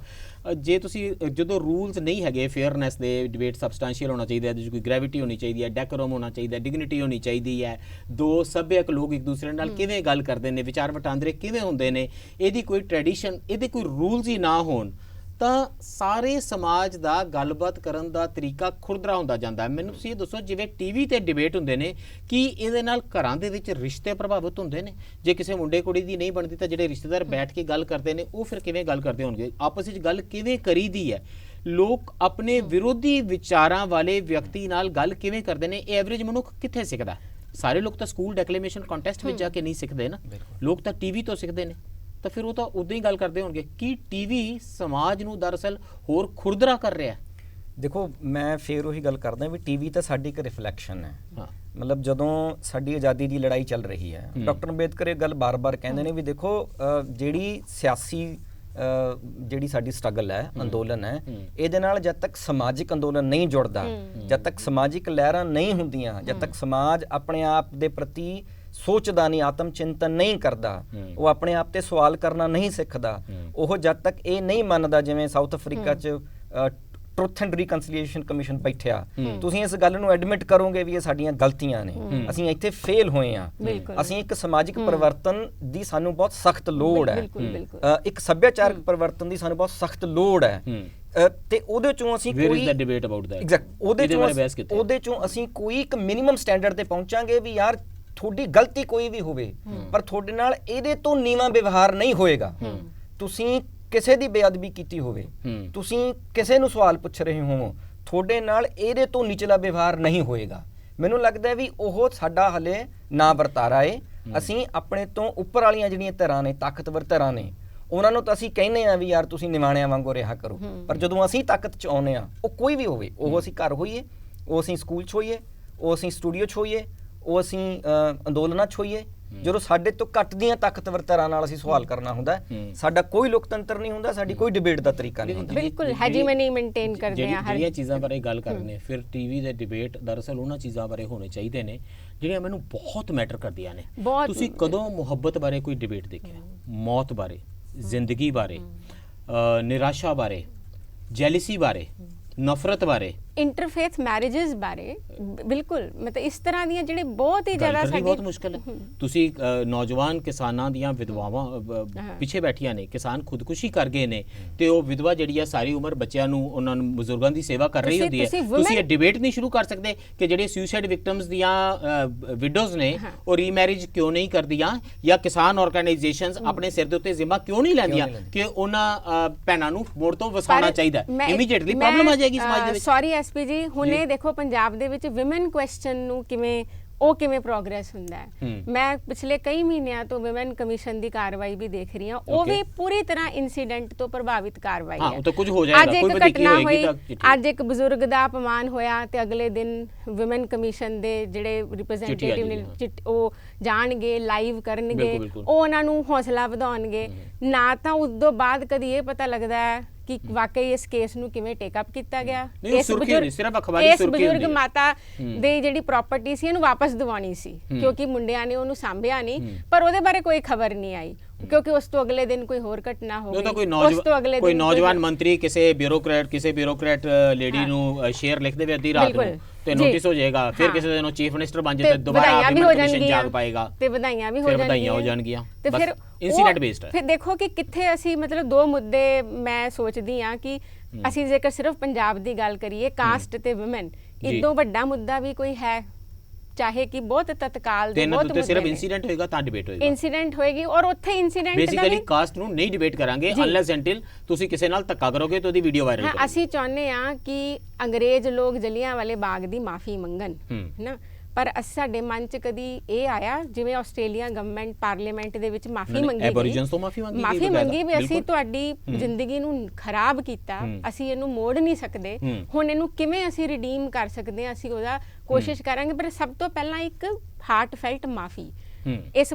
ਜੇ ਤੁਸੀਂ ਜਦੋਂ ਰੂਲਸ ਨਹੀਂ ਹੈਗੇ ਫੇਅਰਨੈਸ ਦੇ, ਡਿਬੇਟ ਸਬਸਟੈਂਸ਼ੀਅਲ ਹੋਣਾ ਚਾਹੀਦਾ, ਇਹਦੇ 'ਚ ਕੋਈ ਗ੍ਰੈਵਿਟੀ ਹੋਣੀ ਚਾਹੀਦੀ ਹੈ, ਡੈਕੋਰਮ ਹੋਣਾ ਚਾਹੀਦਾ, ਡਿਗਨਿਟੀ ਹੋਣੀ ਚਾਹੀਦੀ ਹੈ, ਦੋ ਸੱਭਿਅਕ ਲੋਕ ਇੱਕ ਦੂਸਰੇ ਨਾਲ ਕਿਵੇਂ ਗੱਲ ਕਰਦੇ ਨੇ, ਵਿਚਾਰ ਵਟਾਂਦਰੇ ਕਿਵੇਂ ਹੁੰਦੇ ਨੇ, ਇਹਦੀ ਕੋਈ ਟ੍ਰੈਡੀਸ਼ਨ, ਇਹਦੇ ਕੋਈ ਰੂਲਸ ਹੀ ਨਾ ਹੋਣ ਤਾਂ ਸਾਰੇ ਸਮਾਜ ਦਾ ਗੱਲਬਾਤ ਕਰਨ ਦਾ ਤਰੀਕਾ ਖੁਰਦਰਾ ਹੁੰਦਾ ਜਾਂਦਾ ਹੈ। ਮੈਨੂੰ ਤੁਸੀਂ ਇਹ ਦੱਸੋ, ਜਿਵੇਂ ਟੀਵੀ ਤੇ ਡਿਬੇਟ ਹੁੰਦੇ ਨੇ, ਕੀ ਇਹਦੇ ਨਾਲ ਘਰਾਂ ਦੇ ਵਿੱਚ ਰਿਸ਼ਤੇ ਪ੍ਰਭਾਵਿਤ ਹੁੰਦੇ ਨੇ? ਜੇ ਕਿਸੇ ਮੁੰਡੇ ਕੁੜੀ ਦੀ ਨਹੀਂ ਬਣਦੀ ਤਾਂ ਜਿਹੜੇ ਰਿਸ਼ਤੇਦਾਰ ਬੈਠ ਕੇ ਗੱਲ ਕਰਦੇ ਨੇ ਉਹ ਫਿਰ ਕਿਵੇਂ ਗੱਲ ਕਰਦੇ ਹੋਣਗੇ? ਆਪਸ ਵਿੱਚ ਗੱਲ ਕਿਵੇਂ ਕਰੀਦੀ ਹੈ? ਲੋਕ ਆਪਣੇ ਵਿਰੋਧੀ ਵਿਚਾਰਾਂ ਵਾਲੇ ਵਿਅਕਤੀ ਨਾਲ ਗੱਲ ਕਿਵੇਂ ਕਰਦੇ ਨੇ? ਇਹ ਐਵਰੇਜ ਮਨੁੱਖ ਕਿੱਥੇ ਸਿੱਖਦਾ? ਸਾਰੇ ਲੋਕ ਤਾਂ ਸਕੂਲ ਡੈਕਲੇਮੇਸ਼ਨ ਕੰਟੈਸਟ ਵਿੱਚ ਜਾ ਕੇ ਨਹੀਂ ਸਿੱਖਦੇ ਨਾ, ਲੋਕ ਤਾਂ ਟੀਵੀ ਤੋਂ ਸਿੱਖਦੇ ਨੇ। ਤਾਂ ਫਿਰ ਉਹ ਤਾਂ ਉਦਾਂ ਹੀ ਗੱਲ ਕਰਦੇ ਹੋਣਗੇ। ਕੀ ਟੀਵੀ ਸਮਾਜ ਨੂੰ ਦਰਅਸਲ ਹੋਰ ਖੁਰਦਰਾ ਕਰ ਰਿਹਾ? ਦੇਖੋ, ਮੈਂ ਫੇਰ ਉਹੀ ਗੱਲ ਕਰਦਾ ਵੀ ਟੀਵੀ ਤਾਂ ਸਾਡੀ ਇੱਕ ਰਿਫਲੈਕਸ਼ਨ ਹੈ। ਮਤਲਬ ਜਦੋਂ ਸਾਡੀ ਆਜ਼ਾਦੀ ਦੀ ਲੜਾਈ ਚੱਲ ਰਹੀ ਹੈ, ਡਾਕਟਰ ਅੰਬੇਦਕਰ ਇਹ ਗੱਲ ਬਾਰ-ਬਾਰ ਕਹਿੰਦੇ ਨੇ ਵੀ ਦੇਖੋ, ਜਿਹੜੀ ਸਿਆਸੀ ਜਿਹੜੀ ਸਾਡੀ ਸਟਰਗਲ ਹੈ, ਅੰਦੋਲਨ ਹੈ, ਇਹਦੇ ਨਾਲ ਜਦ ਤੱਕ ਸਮਾਜਿਕ ਅੰਦੋਲਨ ਨਹੀਂ ਜੁੜਦਾ, ਜਦ ਤੱਕ ਸਮਾਜਿਕ ਲਹਿਰਾਂ ਨਹੀਂ ਹੁੰਦੀਆਂ, ਜਦ ਤੱਕ ਸਮਾਜ ਆਪਣੇ ਆਪ ਦੇ ਪ੍ਰਤੀ ਸੋਚਦਾ ਨਹੀਂ, ਆਤਮ ਚਿੰਤਨ ਨਹੀਂ ਕਰਦਾ, ਉਹ ਆਪਣੇ ਆਪ ਤੇ ਸਵਾਲ ਕਰਨਾ ਨਹੀਂ ਸਿੱਖਦਾ, ਉਹ ਜਦ ਤੱਕ ਇਹ ਨਹੀਂ ਮੰਨਦਾ, ਜਿਵੇਂ ਸਾਊਥ ਅਫਰੀਕਾ 'ਚ ਟਰੁਥ ਐਂਡ ਰੀਕਨਸੀਲੀਏਸ਼ਨ ਕਮਿਸ਼ਨ ਬੈਠਿਆ, ਤੁਸੀਂ ਇਸ ਗੱਲ ਨੂੰ ਐਡਮਿਟ ਕਰੋਗੇ ਵੀ ਇਹ ਸਾਡੀਆਂ ਗਲਤੀਆਂ ਨੇ, ਅਸੀਂ ਇੱਥੇ ਫੇਲ ਹੋਏ ਹਾਂ, ਅਸੀਂ ਇੱਕ ਸਮਾਜਿਕ ਪਰਿਵਰਤਨ ਦੀ ਸਾਨੂੰ ਬਹੁਤ ਸਖਤ ਲੋੜ ਹੈ, ਇੱਕ ਸੱਭਿਆਚਾਰਕ ਪਰਿਵਰਤਨ ਦੀ ਸਾਨੂੰ ਬਹੁਤ ਸਖਤ ਲੋੜ ਹੈ, ਤੇ ਉਹਦੇ ਚੋਂ ਅਸੀਂ ਉਹਦੇ ਚੋਂ ਅਸੀਂ ਕੋਈ ਇੱਕ ਮਿਨੀਮਮ ਸਟੈਂਡਰਡ ਤੇ ਪਹੁੰਚਾਂਗੇ ਵੀ ਯਾਰ ਤੁਹਾਡੀ ਗਲਤੀ ਕੋਈ ਵੀ ਹੋਵੇ ਪਰ ਤੁਹਾਡੇ ਨਾਲ ਇਹਦੇ ਤੋਂ ਨੀਵਾਂ ਵਿਵਹਾਰ ਨਹੀਂ ਹੋਏਗਾ। ਤੁਸੀਂ ਕਿਸੇ ਦੀ ਬੇਅਦਬੀ ਕੀਤੀ ਹੋਵੇ, ਤੁਸੀਂ ਕਿਸੇ ਨੂੰ ਸਵਾਲ ਪੁੱਛ ਰਹੇ ਹੋ, ਤੁਹਾਡੇ ਨਾਲ ਇਹਦੇ ਤੋਂ ਨਿਚਲਾ ਵਿਵਹਾਰ ਨਹੀਂ ਹੋਏਗਾ। ਮੈਨੂੰ ਲੱਗਦਾ ਵੀ ਉਹ ਸਾਡਾ ਹਲੇ ਨਾ ਵਰਤਾਰਾ ਏ, ਅਸੀਂ ਆਪਣੇ ਤੋਂ ਉੱਪਰ ਵਾਲੀਆਂ ਜਿਹੜੀਆਂ ਧਿਰਾਂ ਨੇ, ਤਾਕਤਵਰ ਧਿਰਾਂ ਨੇ, ਉਹਨਾਂ ਨੂੰ ਤਾਂ ਅਸੀਂ ਕਹਿੰਦੇ ਆ ਵੀ ਯਾਰ ਤੁਸੀਂ ਨਿਮਾਣਿਆਂ ਵਾਂਗੂ ਰਿਹਾ ਕਰੋ, ਪਰ ਜਦੋਂ ਅਸੀਂ ਤਾਕਤ ਚ ਆਉਂਦੇ ਆ, ਉਹ ਕੋਈ ਵੀ ਹੋਵੇ, ਉਹ ਅਸੀਂ ਘਰ ਹੋਈਏ, ਉਹ ਅਸੀਂ ਸਕੂਲ ਚ ਹੋਈਏ, ਉਹ ਅਸੀਂ ਸਟੂਡੀਓ ਚ ਹੋਈਏ, ਉਹ ਅਸੀਂ ਅੰਦੋਲਨਾਂ ਚ ਹੋਈਏ, ਜਦੋਂ ਸਾਡੇ ਤੋਂ ਘੱਟ ਦੀਆਂ ਤਾਕਤਵਰ ਧਿਰਾਂ ਨਾਲ ਅਸੀਂ ਸਵਾਲ ਕਰਨਾ ਹੁੰਦਾ, ਸਾਡਾ ਕੋਈ ਲੋਕਤੰਤਰ ਨਹੀਂ ਹੁੰਦਾ, ਸਾਡੀ ਕੋਈ ਡਿਬੇਟ ਦਾ ਤਰੀਕਾ ਨਹੀਂ ਹੁੰਦਾ। ਬਿਲਕੁਲ ਹੈਜੀਮਨੀ ਮੇਨਟੇਨ ਕਰਦੇ ਆ ਜਿਹੜੀਆਂ ਚੀਜ਼ਾਂ ਬਾਰੇ ਗੱਲ ਕਰਨੇ, ਫਿਰ ਟੀਵੀ ਦੇ ਡਿਬੇਟ ਦਰਅਸਲ ਉਹਨਾਂ ਚੀਜ਼ਾਂ ਬਾਰੇ ਹੋਣੇ ਚਾਹੀਦੇ ਨੇ ਜਿਹੜੀਆਂ ਮੈਨੂੰ ਬਹੁਤ ਮੈਟਰ ਕਰਦੀਆਂ ਨੇ। ਤੁਸੀਂ ਕਦੋਂ ਮੁਹੱਬਤ ਬਾਰੇ ਕੋਈ ਡਿਬੇਟ ਦੇਖਿਆ? ਮੌਤ ਬਾਰੇ, ਜ਼ਿੰਦਗੀ ਬਾਰੇ, ਨਿਰਾਸ਼ਾ ਬਾਰੇ, ਜੈਲਸੀ ਬਾਰੇ, ਨਫ਼ਰਤ ਬਾਰੇ, ਇੰਟਰਫੇਥ ਮੈਰਿਜਸ ਬਾਰੇ, ਬਿਲਕੁਲ ਮਤਲਬ ਇਸ ਤਰ੍ਹਾਂ ਦੀਆਂ ਜਿਹੜੇ ਬਹੁਤ ਹੀ ਜ਼ਿਆਦਾ ਸਾਡੀ ਬਹੁਤ ਮੁਸ਼ਕਲ ਹੈ। ਤੁਸੀਂ ਨੌਜਵਾਨ ਕਿਸਾਨਾਂ ਦੀਆਂ ਵਿਧਵਾਵਾਂ ਪਿੱਛੇ ਬੈਠੀਆਂ ਨੇ, ਕਿਸਾਨ ਖੁਦਕੁਸ਼ੀ ਕਰ ਗਏ ਨੇ, ਤੇ ਉਹ ਵਿਧਵਾ ਜਿਹੜੀ ਆ ਸਾਰੀ ਉਮਰ ਬੱਚਿਆਂ ਨੂੰ, ਉਹਨਾਂ ਨੂੰ, ਬਜ਼ੁਰਗਾਂ ਦੀ ਸੇਵਾ ਕਰ ਰਹੀ ਹੁੰਦੀ ਹੈ। ਤੁਸੀਂ ਇਹ ਡਿਬੇਟ ਨਹੀਂ ਸ਼ੁਰੂ ਕਰ ਸਕਦੇ ਕਿ ਜਿਹੜੇ ਸੁਸਾਈਡ ਵਿਕਟਮਸ ਦੀਆਂ ਵਿਡੋਜ਼ ਨੇ ਉਹ ਰੀਮੈਰਿਜ ਕਿਉਂ ਨਹੀਂ ਕਰਦੀਆਂ, ਜਾਂ ਕਿਸਾਨ ਆਰਗੇਨਾਈਜੇਸ਼ਨਸ ਆਪਣੇ ਸਿਰ ਦੇ ਉੱਤੇ ਜ਼ਿੰਮਾ ਕਿਉਂ ਨਹੀਂ ਲੈਂਦੀਆਂ ਕਿ ਉਹਨਾਂ ਭੈਣਾਂ ਨੂੰ ਮੋੜ ਤੋਂ ਵਸਾਉਣਾ ਚਾਹੀਦਾ। ਇਮੀਡੀਏਟਲੀ ਪ੍ਰੋਬਲਮ ਆ ਜਾਏਗੀ ਸਮਾਜ ਦੇ ਵਿੱਚ। ਸੌਰੀ ਐਸਪੀ ਜੀ, ਹੁਣ ਇਹ ਦੇਖੋ ਪੰਜਾਬ ਦੇ ਵਿੱਚ ਵਿਮਨ ਕੁਐਸਚਨ ਨੂੰ ਕਿਵੇਂ ਪ੍ਰੋਗਰੈਸ ਹੁੰਦਾ ਹੈ। ਮੈਂ ਪਿਛਲੇ ਕਈ ਮਹੀਨਿਆਂ ਤੋਂ ਵਿਮਨ ਕਮਿਸ਼ਨ ਦੀ ਕਾਰਵਾਈ ਵੀ ਦੇਖ ਰਹੀ ਹਾਂ, ਉਹ ਵੀ ਪੂਰੀ ਤਰ੍ਹਾਂ ਇਨਸੀਡੈਂਟ ਤੋਂ ਪ੍ਰਭਾਵਿਤ ਕਾਰਵਾਈ ਹੈ। ਤਾਂ ਕੁਝ ਹੋ ਜਾਏਗਾ, ਕੋਈ ਘਟਨਾ ਹੋਈ, ਅੱਜ ਇੱਕ ਬਜ਼ੁਰਗ ਦਾ ਅਪਮਾਨ ਹੋਇਆ ਤੇ ਅਗਲੇ ਦਿਨ ਵਿਮਨ ਕਮਿਸ਼ਨ ਦੇ ਜਿਹੜੇ ਰਿਪਰੈਜ਼ੈਂਟੇਟਿਵ ਨੇ ਉਹ ਜਾਣਗੇ, ਲਾਈਵ ਕਰਨਗੇ, ਉਹ ਉਹਨਾਂ ਨੂੰ ਹੌਸਲਾ ਵਧਾਉਣਗੇ। ਨਾ ਤਾਂ ਉਸ ਤੋਂ ਬਾਅਦ ਕਦੀ ਇਹ ਪਤਾ ਲੱਗਦਾ ਹੈ ਕਿ ਵਾਕਈ ਇਸ ਕੇਸ ਨੂੰ ਕਿਵੇਂ ਟੇਕ ਅਪ ਕੀਤਾ ਗਿਆ। ਇਸ ਬਜ਼ੁਰਗ ਮਾਤਾ ਦੀ ਜਿਹੜੀ ਪ੍ਰਾਪਰਟੀ ਸੀ ਇਹਨੂੰ ਵਾਪਸ ਦਿਵਾਉਣੀ ਸੀ, ਕਿਉਂਕਿ ਮੁੰਡਿਆਂ ਨੇ ਉਹਨੂੰ ਸਾਂਭਿਆ ਨਹੀਂ, ਪਰ ਉਹਦੇ ਬਾਰੇ ਕੋਈ ਖਬਰ ਨਹੀਂ ਆਈ, ਕਿਉਂਕਿ ਉਸ ਤੋਂ ਅਗਲੇ ਦਿਨ ਕੋਈ ਹੋਰ ਘਟਨਾ ਹੋ ਗਈ। ਉਸ ਤੋਂ ਅਗਲੇ ਦਿਨ ਕੋਈ ਨੌਜਵਾਨ ਮੰਤਰੀ ਕਿਸੇ ਬਿਊਰੋਕਰੇਟ ਲੇਡੀ ਨੂੰ ਸ਼ੇਅਰ ਲਿਖ ਦੇਵੇ ਅੱਧੀ ਰਾਤ ਨੂੰ ਤੇ ਨੋਟਿਸ ਹੋ ਜਾਏਗਾ, ਫਿਰ ਕਿਸੇ ਦਿਨ ਉਹ ਚੀਫ ਮਿਨਿਸਟਰ ਬਣ ਜਾਏ ਤੇ ਦੁਬਾਰਾ ਕਮਿਸ਼ਨ ਜਾਗ ਪਾਏਗਾ ਤੇ ਵਧਾਈਆਂ ਵੀ ਹੋ ਜਾਣਗੀਆਂ ਤੇ ਫਿਰ ਇਨਸੀਡੈਂਟ ਬੇਸਡ ਹੈ। ਫਿਰ ਦੇਖੋ ਕਿ ਕਿੱਥੇ ਅਸੀਂ ਮਤਲਬ ਦੋ ਮੁੱਦੇ ਮੈਂ ਸੋਚਦੀ ਆ ਕਿ ਅਸੀਂ ਜੇਕਰ ਸਿਰਫ ਪੰਜਾਬ ਦੀ ਗੱਲ ਕਰੀਏ, ਕਾਸਟ ਤੇ ਵਿਮਨ, ਇਦੋਂ ਵੱਡਾ ਮੁੱਦਾ ਵੀ ਕੋਈ ਹੈ? ਚਾਹੇ ਕਿ ਬਹੁਤ ਤਤਕਾਲ ਦੇ ਬਹੁਤ ਮੁੱਦੇ ਸਿਰਫ ਇਨਸੀਡੈਂਟ ਹੋਏਗਾ ਤਾਂ ਡਿਬੇਟ ਹੋਏਗਾ, ਇਨਸੀਡੈਂਟ ਹੋਏਗੀ, ਔਰ ਉੱਥੇ ਇਨਸੀਡੈਂਟ ਬੇਸਿਕਲੀ ਕਾਸਟ ਨੂੰ ਨਹੀਂ ਡਿਬੇਟ ਕਰਾਂਗੇ ਅਨਲੈਸ ਐਂਟਿਲ ਤੁਸੀਂ ਕਿਸੇ ਨਾਲ ਧੱਕਾ ਕਰੋਗੇ ਤਾਂ ਉਹਦੀ ਵੀਡੀਓ ਵਾਇਰਲ ਕਰੋਗੇ। ਅਸੀਂ ਚਾਹੁੰਦੇ ਆ ਕਿ ਅੰਗਰੇਜ਼ ਲੋਕ ਜਲਿਆਂਵਾਲੇ ਬਾਗ ਦੀ ਮਾਫੀ ਮੰਗਣ, ਨਾ, ਪਰ ਸਾਡੇ ਮਨ ਚ ਕਦੀ ਇਹ ਆਇਆ ਜਿਵੇਂ ਆਸਟ੍ਰੇਲੀਆ ਗਵਰਨਮੈਂਟ ਪਾਰਲੀਮੈਂਟ ਦੇ ਵਿੱਚ ਮਾਫੀ ਮੰਗੀ, ਐਬੋਰੀਜਨਸ ਤੋਂ ਮਾਫੀ ਮੰਗੀ ਵੀ ਅਸੀਂ ਤੁਹਾਡੀ ਜ਼ਿੰਦਗੀ ਨੂੰ ਖਰਾਬ ਕੀਤਾ, ਅਸੀਂ ਇਹਨੂੰ ਮੋੜ ਨਹੀਂ ਸਕਦੇ, ਹੁਣ ਇਹਨੂੰ ਕਿਵੇਂ ਅਸੀਂ ਰਿਡੀਮ ਕਰ ਸਕਦੇ ਹਾਂ, ਅਸੀਂ ਉਹਦਾ ਕੋਸ਼ਿਸ਼ ਕਰਾਂਗੇ। ਪਰ ਸਭ ਤੋਂ ਪਹਿਲਾਂ ਇੱਕ ਹਾਰਟ ਫੈਲਟ ਮਾਫੀ, ਇਸ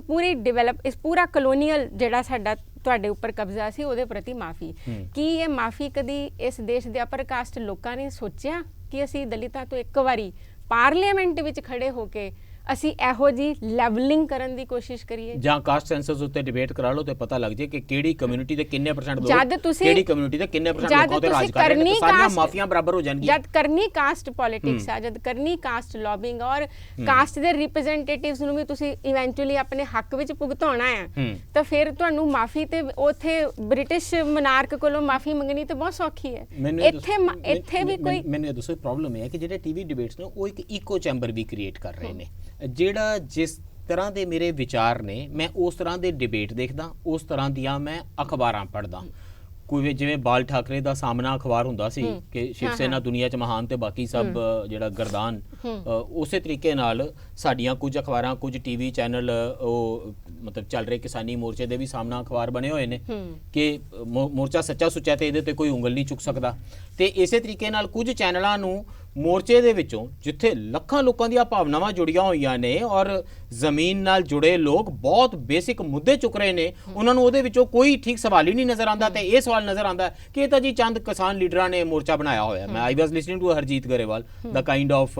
ਪੂਰਾ ਕਲੋਨੀਅਲ ਜਿਹੜਾ ਸਾਡਾ ਤੁਹਾਡੇ ਉੱਪਰ ਕਬਜ਼ਾ ਸੀ ਉਹਦੇ ਪ੍ਰਤੀ ਮਾਫੀ। ਕੀ ਇਹ ਮਾਫੀ ਕਦੀ ਇਸ ਦੇਸ਼ ਦੇ ਅਪਰ ਕਾਸਟ ਲੋਕਾਂ ਨੇ ਸੋਚਿਆ ਕਿ ਅਸੀਂ ਦਲਿਤਾਂ ਤੋਂ ਇੱਕ ਵਾਰੀ ਪਾਰਲੀਮੈਂਟ ਵਿੱਚ ਖੜੇ ਹੋ ਕੇ ਅਸੀਂ ਇਹੋ ਜੀ ਲੈਵਲਿੰਗ ਕਰਨ ਦੀ ਕੋਸ਼ਿਸ਼ ਕਰੀਏ? ਜਾਂ ਕਾਸਟ ਸੈਂਸਸ ਉੱਤੇ ਡਿਬੇਟ ਕਰਾ ਲਓ ਤੇ ਪਤਾ ਲੱਗ ਜੇ ਕਿ ਕਿਹੜੀ ਕਮਿਊਨਿਟੀ ਦੇ ਕਿੰਨੇ % ਲੋਕ, ਕਿਹੜੀ ਕਮਿਊਨਿਟੀ ਦੇ ਕਿੰਨੇ % ਲੋਕਾਂ ਤੇ ਰਾਜ ਕਰ ਰਹੇ ਨੇ, ਸਾਰੀਆਂ ਮਾਫੀਆਂ ਬਰਾਬਰ ਹੋ ਜਾਣਗੀਆਂ। ਜਦ ਕਰਨੀ ਕਾਸਟ ਪੋਲਿਟਿਕਸ ਆ, ਜਦ ਕਰਨੀ ਕਾਸਟ ਲੌਬਿੰਗ, ਔਰ ਕਾਸਟ ਦੇ ਰਿਪਰੈਜ਼ੈਂਟੇਟਿਵਸ ਨੂੰ ਵੀ ਤੁਸੀਂ ਇਵੈਂਚੁਅਲੀ ਆਪਣੇ ਹੱਕ ਵਿੱਚ ਭੁਗਤਾਉਣਾ ਆ, ਤਾਂ ਫਿਰ ਤੁਹਾਨੂੰ ਮਾਫੀ ਤੇ ਉੱਥੇ ਬ੍ਰਿਟਿਸ਼ ਮਨਾਰਕ ਕੋਲੋਂ ਮਾਫੀ ਮੰਗਣੀ ਤੇ ਬਹੁਤ ਸੌਖੀ ਹੈ। ਇੱਥੇ ਵੀ ਕੋਈ ਮੈਨੂੰ ਇਹ ਦੱਸੋ ਪ੍ਰੋਬਲਮ ਹੈ ਕਿ ਜਿਹੜੇ ਟੀਵੀ ਡਿਬੇਟਸ ਨੇ ਉਹ ਇੱਕ ਇਕੋ ਚੈਂਬਰ ਵੀ ਕ੍ਰੀਏਟ ਕਰ ਰਹੇ ਨੇ। ਜਿਹੜਾ ਜਿਸ ਤਰ੍ਹਾਂ ਦੇ ਮੇਰੇ ਵਿਚਾਰ ਨੇ ਮੈਂ ਉਸ ਤਰ੍ਹਾਂ ਦੇ ਡਿਬੇਟ ਦੇਖਦਾ, ਉਸ ਤਰ੍ਹਾਂ ਦੀਆਂ ਮੈਂ ਅਖਬਾਰਾਂ ਪੜ੍ਹਦਾ। ਕੋਈ ਜਿਵੇਂ ਬਾਲ ਠਾਕਰੇ ਦਾ ਸਾਹਮਣਾ ਅਖਬਾਰ ਹੁੰਦਾ ਸੀ ਕਿ ਸ਼ਿਵ ਸੈਨਾ ਦੁਨੀਆ 'ਚ ਮਹਾਨ ਤੇ ਬਾਕੀ ਸਭ ਜਿਹੜਾ ਗਰਦਾਨ, ਉਸੇ ਤਰੀਕੇ ਨਾਲ ਸਾਡੀਆਂ ਕੁਝ ਅਖਬਾਰਾਂ, ਕੁਝ ਟੀਵੀ ਚੈਨਲ ਉਹ ਮਤਲਬ ਚੱਲ ਰਹੇ ਕਿਸਾਨੀ ਮੋਰਚੇ ਦੇ ਵੀ ਸਾਹਮਣਾ ਅਖਬਾਰ ਬਣੇ ਹੋਏ ਨੇ ਕਿ ਮੋਰਚਾ ਸੱਚਾ ਸੁੱਚਾ ਤੇ ਇਹਦੇ ਤੇ ਕੋਈ ਉਂਗਲ ਨਹੀਂ ਚੁੱਕ ਸਕਦਾ। ਤੇ ਇਸੇ ਤਰੀਕੇ ਨਾਲ ਕੁਝ ਚੈਨਲਾਂ ਨੂੰ ਮੋਰਚੇ ਦੇ ਵਿੱਚੋਂ ਜਿੱਥੇ ਲੱਖਾਂ ਲੋਕਾਂ ਦੀਆਂ ਭਾਵਨਾਵਾਂ ਜੁੜੀਆਂ ਹੋਈਆਂ ਨੇ ਔਰ ਜ਼ਮੀਨ ਨਾਲ ਜੁੜੇ ਲੋਕ ਬਹੁਤ ਬੇਸਿਕ ਮੁੱਦੇ ਚੁੱਕ ਰਹੇ ਨੇ, ਉਹਨਾਂ ਨੂੰ ਉਹਦੇ ਵਿੱਚੋਂ ਕੋਈ ਠੀਕ ਸਵਾਲ ਹੀ ਨਹੀਂ ਨਜ਼ਰ ਆਉਂਦਾ। ਤੇ ਇਹ ਸਵਾਲ ਨਜ਼ਰ ਆਉਂਦਾ ਕਿ ਇਹ ਤਾਂ ਜੀ ਚੰਦ ਕਿਸਾਨ ਲੀਡਰਾਂ ਨੇ ਮੋਰਚਾ ਬਣਾਇਆ ਹੋਇਆ। ਮੈਂ I was listening to Harjit Grewal, the kind of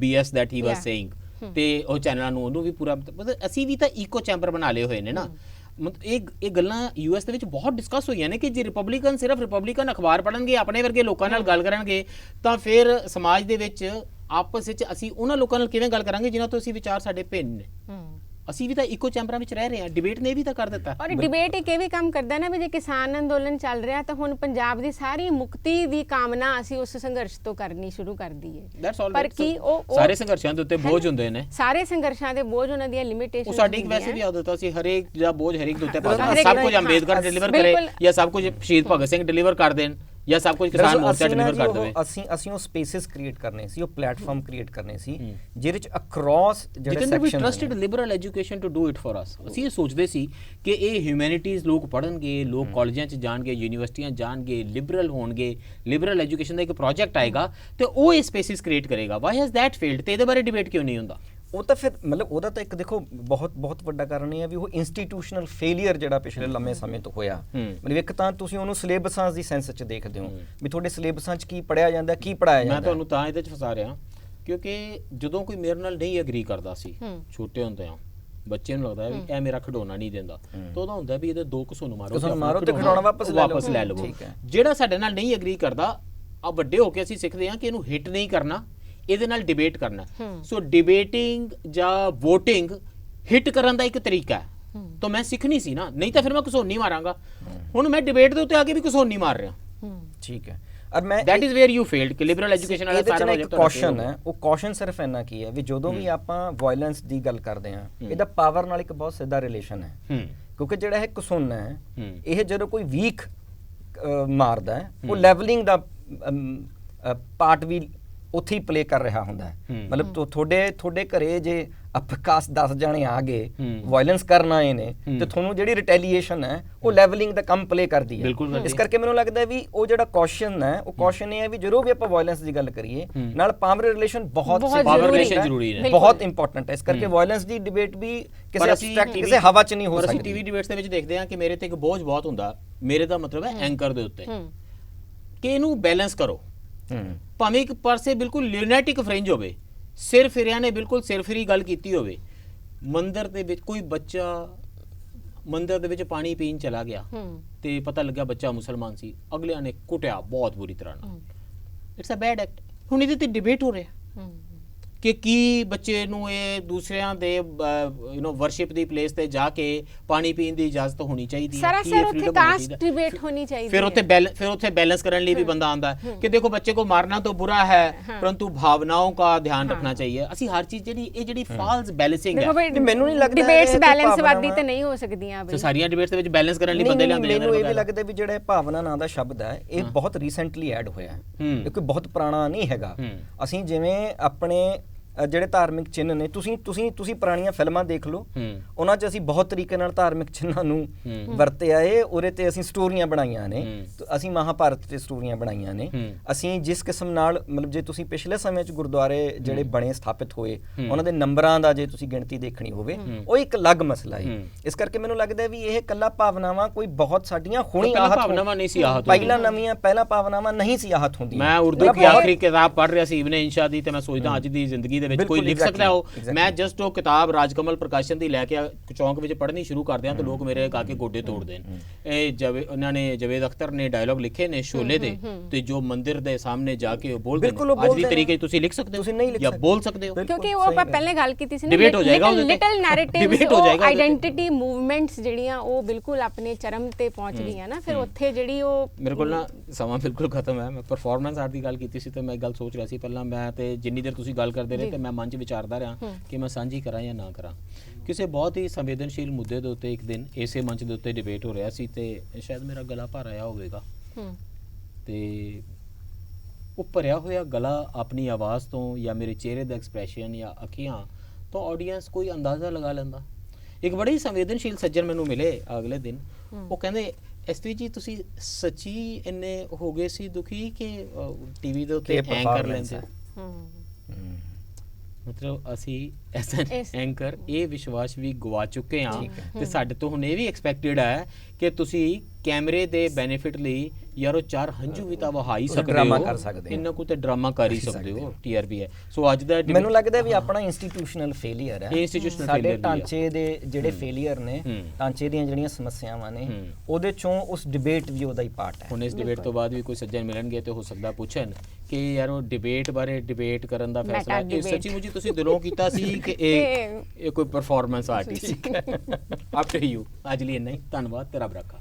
BS that he was saying, ਤੇ ਉਹ ਚੈਨਲਾਂ ਨੂੰ ਉਹਨੂੰ ਵੀ ਪੂਰਾ ਮਤਲਬ ਅਸੀਂ ਵੀ ਤਾਂ ਇਕੋ ਚੈਂਬਰ ਬਣਾ ਲਏ ਹੋਏ ਨੇ ਨਾ। ਇਹ ਗੱਲਾਂ US ਦੇ ਵਿੱਚ ਬਹੁਤ ਡਿਸਕਸ ਹੋਈਆਂ ਨੇ ਕਿ ਜੇ ਰਿਪਬਲਿਕਨ ਸਿਰਫ ਰਿਪਬਲਿਕਨ ਅਖਬਾਰ ਪੜ੍ਹਨਗੇ, ਆਪਣੇ ਵਰਗੇ ਲੋਕਾਂ ਨਾਲ ਗੱਲ ਕਰਨਗੇ, ਤਾਂ ਫਿਰ ਸਮਾਜ ਦੇ ਵਿੱਚ ਆਪਸ ਵਿੱਚ ਅਸੀਂ ਉਹਨਾਂ ਲੋਕਾਂ ਨਾਲ ਕਿਵੇਂ ਗੱਲ ਕਰਾਂਗੇ ਜਿਨ੍ਹਾਂ ਤੋਂ ਅਸੀਂ ਵਿਚਾਰ ਸਾਡੇ ਭਿੰਨ ਨੇ। ਅਸੀਂ ਵੀ ਤਾਂ ਇਕੋ ਚੈਂਬਰਾਂ ਵਿੱਚ ਰਹਿ ਰਹੇ ਹਾਂ। ਡਿਬੇਟ ਨੇ ਵੀ ਤਾਂ ਕਰ ਦਿੱਤਾ। ਔਰ ਡਿਬੇਟ ਇੱਕ ਇਹ ਵੀ ਕੰਮ ਕਰਦਾ ਨਾ ਵੀ ਜੇ ਕਿਸਾਨ ਅੰਦੋਲਨ ਚੱਲ ਰਿਹਾ ਤਾਂ ਹੁਣ ਪੰਜਾਬ ਦੀ ਸਾਰੀ ਮੁਕਤੀ ਦੀ ਕਾਮਨਾ ਅਸੀਂ ਉਸ ਸੰਘਰਸ਼ ਤੋਂ ਕਰਨੀ ਸ਼ੁਰੂ ਕਰ ਦਈਏ। ਪਰ ਕੀ ਉਹ ਸਾਰੇ ਸੰਘਰਸ਼ਾਂ ਦੇ ਉੱਤੇ ਬੋਝ ਹੁੰਦੇ ਨੇ, ਸਾਰੇ ਸੰਘਰਸ਼ਾਂ ਦੇ ਬੋਝ ਉਹਨਾਂ ਦੀਆਂ ਲਿਮਿਟੇਸ਼ਨ। ਉਹ ਸਾਡੀ ਵੈਸੇ ਵੀ ਆਦਤ ਸੀ ਹਰੇਕ ਦਾ ਬੋਝ ਹਰੇਕ ਦੇ ਉੱਤੇ ਪਾ ਦੇਣਾ। ਸਭ ਕੁਝ ਅੰਬੇਦਕਰ ਡਿਲੀਵਰ ਕਰੇ ਜਾਂ ਸਭ ਕੁਝ ਸ਼ਹੀਦ ਭਗਤ ਸਿੰਘ ਡਿਲੀਵਰ ਕਰ ਦੇਣ ਜਾਂ ਸਭ ਕੁਝ ਕਿਸਾਨ ਮੋਰਚਾ ਡਿਲੀਵਰ ਕਰ ਦੇਵੇ? ਅਸੀਂ ਉਹ ਸਪੇਸਿਸ ਕ੍ਰੀਏਟ ਕਰਨੇ ਸੀ, ਉਹ ਪਲੇਟਫਾਰਮ ਕ੍ਰੀਏਟ ਕਰਨੇ ਸੀ ਜਿਹਦੇ ਚ ਅਕ੍ਰੋਸ ਜਿਹੜੇ ਜਿਤਨੇ ਵੀ section trusted liberal education to do it for us. ਅਸੀਂ ਇਹ ਸੋਚਦੇ ਸੀ ਕਿ ਇਹ ਹਿਊਮੈਨਿਟੀਜ਼ ਲੋਕ ਪੜ੍ਹਨਗੇ, ਲੋਕ ਕਾਲਜਾਂ 'ਚ ਜਾਣਗੇ, ਯੂਨੀਵਰਸਿਟੀਆਂ ਜਾਣਗੇ, ਲਿਬਰਲ ਹੋਣਗੇ, ਲਿਬਰਲ ਐਜੂਕੇਸ਼ਨ ਦਾ ਇੱਕ ਪ੍ਰੋਜੈਕਟ ਆਏਗਾ ਤੇ ਉਹ ਇਹ ਸਪੇਸਿਸ ਕ੍ਰੀਏਟ ਕਰੇਗਾ। Why has that failed? ਤੇ ਇਹਦੇ ਬਾਰੇ ਡਿਬੇਟ ਕਿਉਂ ਨਹੀਂ ਹੁੰਦਾ? ਉਹ ਤਾਂ ਫਿਰ ਮਤਲਬ ਉਹਦਾ ਤਾਂ ਇੱਕ ਦੇਖੋ ਬਹੁਤ ਵੱਡਾ ਕਾਰਨ ਇਹ ਹੈ ਵੀ ਉਹ ਇੰਸਟੀਟਿਊਸ਼ਨਲ ਫੇਲਿਅਰ ਜਿਹੜਾ ਪਿਛਲੇ ਲੰਮੇ ਸਮੇਂ ਤੋਂ ਹੋਇਆ। ਮਤਲਬ ਇੱਕ ਤਾਂ ਤੁਸੀਂ ਉਹਨੂੰ ਸਿਲੇਬਸਾਂ ਦੀ ਸੈਂਸ 'ਚ ਦੇਖਦੇ ਹੋ ਵੀ ਤੁਹਾਡੇ ਸਿਲੇਬਸਾਂ 'ਚ ਕੀ ਪੜ੍ਹਾਇਆ ਜਾਂਦਾ, ਕੀ ਪੜ੍ਹਾਇਆ ਜਾਂਦਾ। ਮੈਂ ਤੁਹਾਨੂੰ ਤਾਂ ਇਹਦੇ 'ਚ ਫਸਾ ਰਿਹਾ ਕਿਉਂਕਿ ਜਦੋਂ ਕੋਈ ਮੇਰੇ ਨਾਲ ਨਹੀਂ ਐਗਰੀ ਕਰਦਾ ਸੀ ਛੋਟੇ ਹੁੰਦੇ ਆ, ਬੱਚੇ ਨੂੰ ਲੱਗਦਾ ਵੀ ਇਹ ਮੇਰਾ ਖਿਡੌਣਾ ਨਹੀਂ ਦਿੰਦਾ, ਤਾਂ ਉਹਦਾ ਹੁੰਦਾ ਵੀ ਇਹਦੇ ਦੋ ਘਸੁੰਨ ਮਾਰੋ ਤੇ ਖਿਡੌਣਾ ਵਾਪਸ ਲੈ ਲਵੋ। ਜਿਹੜਾ ਸਾਡੇ ਨਾਲ ਨਹੀਂ ਐਗਰੀ ਕਰਦਾ, ਆ ਵੱਡੇ ਹੋ ਕੇ ਅਸੀਂ ਸਿੱਖਦੇ ਹਾਂ ਕਿ ਇਹਨੂੰ ਹਿੱਟ ਨਹੀਂ ਕਰਨਾ, ਇਹਦੇ ਨਾਲ ਡਿਬੇਟ ਕਰਨਾ। ਸੋ ਡਿਬੇਟਿੰਗ ਜਾਂ ਵੋਟਿੰਗ ਹਿੱਟ ਕਰਨ ਦਾ ਇੱਕ ਤਰੀਕਾ ਹੈ। ਤਾਂ ਮੈਂ ਸਿੱਖਣੀ ਸੀ ਨਾ, ਨਹੀਂ ਤਾਂ ਫਿਰ ਮੈਂ ਘਸੋਨੀ ਮਾਰਾਂਗਾ। ਹੁਣ ਮੈਂ ਡਿਬੇਟ ਦੇ ਉੱਤੇ ਆ ਕੇ ਵੀ ਘਸੋਨੀ ਮਾਰ ਰਿਹਾ। ਠੀਕ ਹੈ। ਔਰ ਮੈਂ that is where you failed ਕਿ ਲਿਬਰਲ ਐਜੂਕੇਸ਼ਨ ਵਾਲਾ ਸਾਰਾ ਪ੍ਰੋਜੈਕਟ ਕੌਸ਼ਨ ਹੈ। ਉਹ ਕੌਸ਼ਨ ਸਿਰਫ ਇੰਨਾ ਕੀ ਹੈ ਵੀ ਜਦੋਂ ਵੀ ਆਪਾਂ ਵਾਇਲੈਂਸ ਦੀ ਗੱਲ ਕਰਦੇ ਹਾਂ, ਇਹਦਾ ਪਾਵਰ ਨਾਲ ਇੱਕ ਬਹੁਤ ਸਿੱਧਾ ਰਿਲੇਸ਼ਨ ਹੈ। ਕਿਉਂਕਿ ਜਿਹੜਾ ਇਹ ਘਸੁੰਨ ਹੈ, ਇਹ ਜਦੋਂ ਕੋਈ ਵੀਕ ਮਾਰਦਾ ਹੈ, ਉਹ ਲੈਵਲਿੰਗ ਦਾ ਪਾਰਟ ਵੀ ਉੱਥੇ ਹੀ ਪਲੇ ਕਰ ਰਿਹਾ ਹੁੰਦਾ ਹੈ। ਮਤਲਬ ਤੁਹਾਡੇ ਘਰੇ ਜੇ ਅਪਕਾਸ 10 ਜਾਣੇ ਆ ਗਏ ਵਾਇਲੈਂਸ ਕਰਨ ਆਏ ਨੇ ਤੇ ਤੁਹਾਨੂੰ ਜਿਹੜੀ ਰਿਟੈਲੀਏਸ਼ਨ ਹੈ ਉਹ ਲੈਵਲਿੰਗ ਦਾ ਕੰਮ ਪਲੇ ਕਰਦੀ ਹੈ। ਇਸ ਕਰਕੇ ਮੈਨੂੰ ਲੱਗਦਾ ਵੀ ਉਹ ਜਿਹੜਾ ਕੌਸ਼ਨ ਹੈ, ਉਹ ਕੌਸ਼ਨ ਇਹ ਹੈ ਵੀ ਜਦੋਂ ਵੀ ਆਪਾਂ ਵਾਇਲੈਂਸ ਦੀ ਗੱਲ ਕਰੀਏ ਨਾਲ ਪਾਵਰ ਰਿਲੇਸ਼ਨ ਬਹੁਤ ਜ਼ਰੂਰੀ ਹੈ, ਬਹੁਤ ਇੰਪੋਰਟੈਂਟ ਹੈ। ਇਸ ਕਰਕੇ ਵਾਇਲੈਂਸ ਦੀ ਡਿਬੇਟ ਵੀ ਕਿਸੇ ਐਬਸਟ੍ਰੈਕਟ ਕਿਸੇ ਹਵਾ 'ਚ ਨਹੀਂ ਹੋ ਸਕਦੀ। ਅਸੀਂ ਟੀਵੀ ਡਿਬੇਟਸ ਦੇ ਵਿੱਚ ਦੇਖਦੇ ਹਾਂ ਕਿ ਮੇਰੇ ਤੇ ਇੱਕ ਬੋਝ ਬਹੁਤ ਹੁੰਦਾ। ਮੇਰੇ ਦਾ ਮਤਲਬ ਹੈ ਐਂਕਰ ਦੇ ਉੱਤੇ ਕਿ ਇਹਨੂੰ ਬੈਲੈਂਸ ਕਰੋ। ਭਾਵੇਂ ਇੱਕ ਪਾਸੇ ਬਿਲਕੁਲ ਲਿਊਨੈਟਿਕ ਫ੍ਰਿੰਜ ਹੋਵੇ, ਸਿਰ ਫਿਰਿਆਂ ਨੇ ਬਿਲਕੁਲ ਸਿਰ ਫਿਰੀ ਗੱਲ ਕੀਤੀ ਹੋਵੇ, ਮੰਦਿਰ ਦੇ ਵਿੱਚ ਕੋਈ ਬੱਚਾ ਮੰਦਿਰ ਦੇ ਵਿੱਚ ਪਾਣੀ ਪੀਣ ਚਲਾ ਗਿਆ ਤੇ ਪਤਾ ਲੱਗਿਆ ਬੱਚਾ ਮੁਸਲਮਾਨ ਸੀ, ਅਗਲਿਆਂ ਨੇ ਕੁੱਟਿਆ ਬਹੁਤ ਬੁਰੀ ਤਰ੍ਹਾਂ ਨਾਲ। It's a bad act. ਹੁਣ ਇਹਦੇ ਤੇ ਡਿਬੇਟ ਹੋ ਰਿਹਾ ਕਿ ਕੀ ਬੱਚੇ ਨੂੰ ਇਹ ਦੂਸਰਿਆਂ ਦੇ ਵਰਸ਼ਿਪ ਦੀ ਪਲੇਸ ਤੇ ਜਾ ਕੇ ਪਾਣੀ ਪੀਣ ਦੀ ਇਜਾਜ਼ਤ ਹੋਣੀ ਚਾਹੀਦੀ ਹੈ, ਸਰਾਸਰ ਉੱਥੇ ਕਾਸਟ ਡਿਬੇਟ ਹੋਣੀ ਚਾਹੀਦੀ ਹੈ। ਫਿਰ ਉੱਥੇ बैलेंस ਕਰਨ ਲਈ ਵੀ ਬੰਦਾ ਆਂਦਾ ਹੈ ਕਿ ਦੇਖੋ ਬੱਚੇ को मारना तो बुरा है परंतु भावनाओं का ध्यान रखना चाहिए। ਅਸੀਂ ਹਰ ਚੀਜ਼ ਜਿਹੜੀ ਫਾਲਸ ਬੈਲੈਂਸਿੰਗ ਹੈ, ਮੈਨੂੰ ਨਹੀਂ ਲੱਗਦਾ ਡਿਬੇਟਸ ਬੈਲੈਂਸਵਾਦੀ ਤੇ ਨਹੀਂ ਹੋ ਸਕਦੀਆਂ ਬਈ। ਸਾਰੀਆਂ ਡਿਬੇਟਸ ਦੇ ਵਿੱਚ ਬੈਲੈਂਸ ਕਰਨ ਲਈ ਬੰਦੇ ਲਿਆਉਂਦੇ ਨੇ। ਮੈਨੂੰ ਇਹ ਵੀ ਲੱਗਦਾ ਵੀ ਜਿਹੜਾ ਭਾਵਨਾ ਨਾਂ ਦਾ ਸ਼ਬਦ ਹੈ ਇਹ ਬਹੁਤ ਰੀਸੈਂਟਲੀ ਐਡ ਹੋਇਆ ਹੈ, ਇਹ ਕੋਈ ਬਹੁਤ ਪੁਰਾਣਾ ਨਹੀਂ ਹੈਗਾ। ਅਸੀਂ ਜਿਵੇਂ ਆਪਣੇ ਜਿਹੜੇ ਧਾਰਮਿਕ ਚਿੰਨ੍ਹ ਨੇ, ਤੁਸੀਂ ਪੁਰਾਣੀਆਂ ਫਿਲਮਾਂ ਦੇਖ ਲਓ, ਉਹਨਾਂ 'ਚ ਅਸੀਂ ਬਹੁਤ ਤਰੀਕੇ ਨਾਲ ਧਾਰਮਿਕ ਚਿੰਨ੍ਹਾਂ ਨੂੰ ਵਰਤਿਆ ਏ। ਉਹਦੇ ਤੇ ਅਸੀਂ ਸਟੋਰੀਆਂ ਬਣਾਈਆਂ ਨੇ, ਅਸੀਂ ਮਹਾਭਾਰਤ ਤੇ ਸਟੋਰੀਆਂ ਬਣਾਈਆਂ ਨੇ। ਅਸੀਂ ਜਿਸ ਕਿਸਮ ਨਾਲ ਮਤਲਬ ਜੇ ਤੁਸੀਂ ਪਿਛਲੇ ਸਮੇਂ 'ਚ ਗੁਰਦੁਆਰੇ ਜਿਹੜੇ ਬਣੇ ਸਥਾਪਿਤ ਹੋਏ, ਉਹਨਾਂ ਦੇ ਨੰਬਰਾਂ ਦਾ ਜੇ ਤੁਸੀਂ ਗਿਣਤੀ ਦੇਖਣੀ ਹੋਵੇ, ਉਹ ਇੱਕ ਅਲੱਗ ਮਸਲਾ ਹੈ। ਇਸ ਕਰਕੇ ਮੈਨੂੰ ਲੱਗਦਾ ਵੀ ਇਹ ਇਕੱਲਾ ਭਾਵਨਾਵਾਂ ਕੋਈ ਬਹੁਤ ਸਾਡੀਆਂ ਹੁਣੀ ਭਾਵਨਾਵਾਂ ਨਹੀਂ ਸੀ ਆਹਤ, ਪਹਿਲਾਂ ਭਾਵਨਾਵਾਂ ਨਹੀਂ ਸੀ ਆਹਤ ਹੁੰਦੀਆਂ। ਮੈਂ ਉਰਦੂ ਦੀ ਆਖਰੀ ਕਿਤਾਬ ਪੜ੍ਹ ਰਿਹਾ ਸੀ ਇਬਨ ਇੰਸ਼ਾ ਦੀ, ਤੇ ਮੈਂ ਸੋਚਦਾ ਅੱਜ ਦੀ ਜ਼ਿੰਦਗੀ ਵਿੱਚ ਕੋਈ ਲਿਖ ਸਕਦਾ ਹੋ। ਮੈਂ ਜਸਟ ਉਹ ਕਿਤਾਬ ਰਾਜਕਮਲ ਪ੍ਰਕਾਸ਼ਨ ਦੀ ਲੈ ਕੇ ਚੌਂਕ ਵਿੱਚ ਪੜ੍ਹਨੀ ਸ਼ੁਰੂ ਕਰਦੇ ਹਾਂ ਤਾਂ ਲੋਕ ਮੇਰੇ ਕਾ ਕੇ ਗੋਡੇ ਤੋੜਦੇ ਨੇ। ਇਹ ਉਹਨਾਂ ਨੇ ਜਵੇਦ ਅਖਤਰ ਨੇ ਡਾਇਲੌਗ ਲਿਖੇ ਨੇ ਸ਼ੋਲੇ ਦੇ, ਤੇ ਜੋ ਮੰਦਿਰ ਦੇ ਸਾਹਮਣੇ ਜਾ ਕੇ ਉਹ ਬੋਲਦੇ ਨੇ, ਅੱਜ ਦੀ ਤਰੀਕੇ ਤੁਸੀਂ ਲਿਖ ਸਕਦੇ ਹੋ ਜਾਂ ਬੋਲ ਸਕਦੇ ਹੋ, ਕਿਉਂਕਿ ਉਹ ਆਪਾਂ ਪਹਿਲੇ ਗੱਲ ਕੀਤੀ ਸੀ ਨਾ, ਡਿਬੇਟ ਹੋ ਜਾਏਗਾ, ਲਿਟਲ ਨੈਰੇਟਿਵਸ ਉਹ ਆਇਡੈਂਟੀਟੀ ਮੂਵਮੈਂਟਸ ਜਿਹੜੀਆਂ ਉਹ ਬਿਲਕੁਲ ਆਪਣੇ ਚਰਮ ਤੇ ਪਹੁੰਚ ਗਈਆਂ ਨਾ। ਫਿਰ ਉੱਥੇ ਜਿਹੜੀ ਉਹ ਮੇਰੇ ਕੋਲ ਨਾ ਸਮਾਂ ਬਿਲਕੁਲ ਖਤਮ ਹੈ। ਮੈਂ ਪਰਫਾਰਮੈਂਸ ਆਰਟ ਦੀ ਗੱਲ ਕੀਤੀ ਸੀ ਤੇ ਮੈਂ ਗੱਲ ਸੋਚ ਰਿਹਾ ਸੀ ਪਹਿਲਾਂ, ਮੈਂ ਤੇ ਜਿੰਨੀ ਦੇਰ ਤੁਸੀਂ ਗੱਲ ਕਰਦੇ ਰਹੇ ਤੇ ਮੈਂ ਮਨ 'ਚ ਵਿਚਾਰਦਾ ਰਿਹਾ ਕਿ ਮੈਂ ਸਾਂਝੀ ਕਰਾਂ ਜਾਂ ਨਾ ਕਰਾਂ। ਕਿਸੇ ਬਹੁਤ ਹੀ ਸੰਵੇਦਨਸ਼ੀਲ ਮੁੱਦੇ ਦੇ ਉੱਤੇ ਇੱਕ ਦਿਨ ਇਸੇ ਮੰਚ ਦੇ ਉੱਤੇ ਡਿਬੇਟ ਹੋ ਰਿਹਾ ਸੀ ਤੇ ਸ਼ਾਇਦ ਮੇਰਾ ਗਲਾ ਭਰ ਆਇਆ ਹੋਵੇਗਾ, ਤੇ ਉਹ ਭਰਿਆ ਹੋਇਆ ਗਲਾ ਆਪਣੀ ਆਵਾਜ਼ ਤੋਂ ਜਾਂ ਮੇਰੇ ਚਿਹਰੇ ਦਾ ਐਕਸਪ੍ਰੈਸ਼ਨ ਜਾਂ ਅੱਖੀਆਂ ਤੋਂ ਆਡੀਅנס ਕੋਈ ਅੰਦਾਜ਼ਾ ਲਗਾ ਲੈਂਦਾ। ਇੱਕ ਬੜੀ ਸੰਵੇਦਨਸ਼ੀਲ ਸੱਜਣ ਮੈਨੂੰ ਮਿਲੇ ਅਗਲੇ ਦਿਨ, ਉਹ ਕਹਿੰਦੇ ਐਸਪੀ ਜੀ ਤੁਸੀਂ ਸੱਚੀ ਇੰਨੇ ਹੋ ਗਏ ਸੀ ਦੁਖੀ ਕਿ ਟੀਵੀ ਦੇ ਉੱਤੇ ਐਂ ਕਰ ਲੈਂਦੇ। ਮਤਲਬ ਅਸੀਂ ਐਸ ਐਂਕਰ ਇਹ ਵਿਸ਼ਵਾਸ ਵੀ ਗਵਾ ਚੁੱਕੇ ਹਾਂ ਤੇ ਸਾਡੇ ਤੋਂ ਹੁਣ ਇਹ ਵੀ ਐਕਸਪੈਕਟਡ ਹੈ ਕਿ ਤੁਸੀਂ ਕੈਮਰੇ ਦੇ ਬੈਨੀਫਿਟ ਲਈ ਯਾਰੋ ਚਾਰ ਹੰਝੂ ਵੀ ਤਾਂ ਵਹਾਈ ਸਕਦੇ ਹੋ, ਇੰਨਾ ਕੁ ਤੇ ਡਰਾਮਾ ਕਰ ਹੀ ਸਕਦੇ ਹੋ। ਟੀਆਰਪੀ ਹੈ। ਸੋ ਅੱਜ ਦਾ ਮੈਨੂੰ ਲੱਗਦਾ ਵੀ ਆਪਣਾ ਇੰਸਟੀਟਿਊਸ਼ਨਲ ਫੇਲਿਅਰ ਹੈ, ਸਾਡੇ ਢਾਂਚੇ ਦੇ ਜਿਹੜੇ ਫੇਲਿਅਰ ਨੇ, ਢਾਂਚੇ ਦੀਆਂ ਜਿਹੜੀਆਂ ਸਮੱਸਿਆਵਾਂ ਨੇ, ਉਹਦੇ ਚੋਂ ਉਸ ਡਿਬੇਟ ਵੀ ਉਹਦਾ ਹੀ ਪਾਰਟ ਹੈ। ਹੁਣ ਇਸ ਡਿਬੇਟ ਤੋਂ ਬਾਅਦ ਵੀ ਕੋਈ ਸੱਜਣ ਮਿਲਣਗੇ ਤੇ ਹੋ ਸਕਦਾ ਪੁੱਛਣ ਕਿ ਯਾਰ ਉਹ ਡਿਬੇਟ ਬਾਰੇ ਡਿਬੇਟ ਕਰਨ ਦਾ ਫੈਸਲਾ ਇਹ ਸੱਚੀ ਮੁੱਚੀ ਤੁਸੀਂ ਦਿਲੋਂ ਕੀਤਾ ਸੀ ਕਿ ਇਹ ਕੋਈ ਪਰਫਾਰਮੈਂਸ ਆਰਟਿਸਟ। ਆਫਟਰ ਯੂ ਅੱਜ ਲਈ ਇੰਨਾ ਹੀ, ਧੰਨਵਾਦ ਤੇ ਰੱਬ ਰੱਖਾ।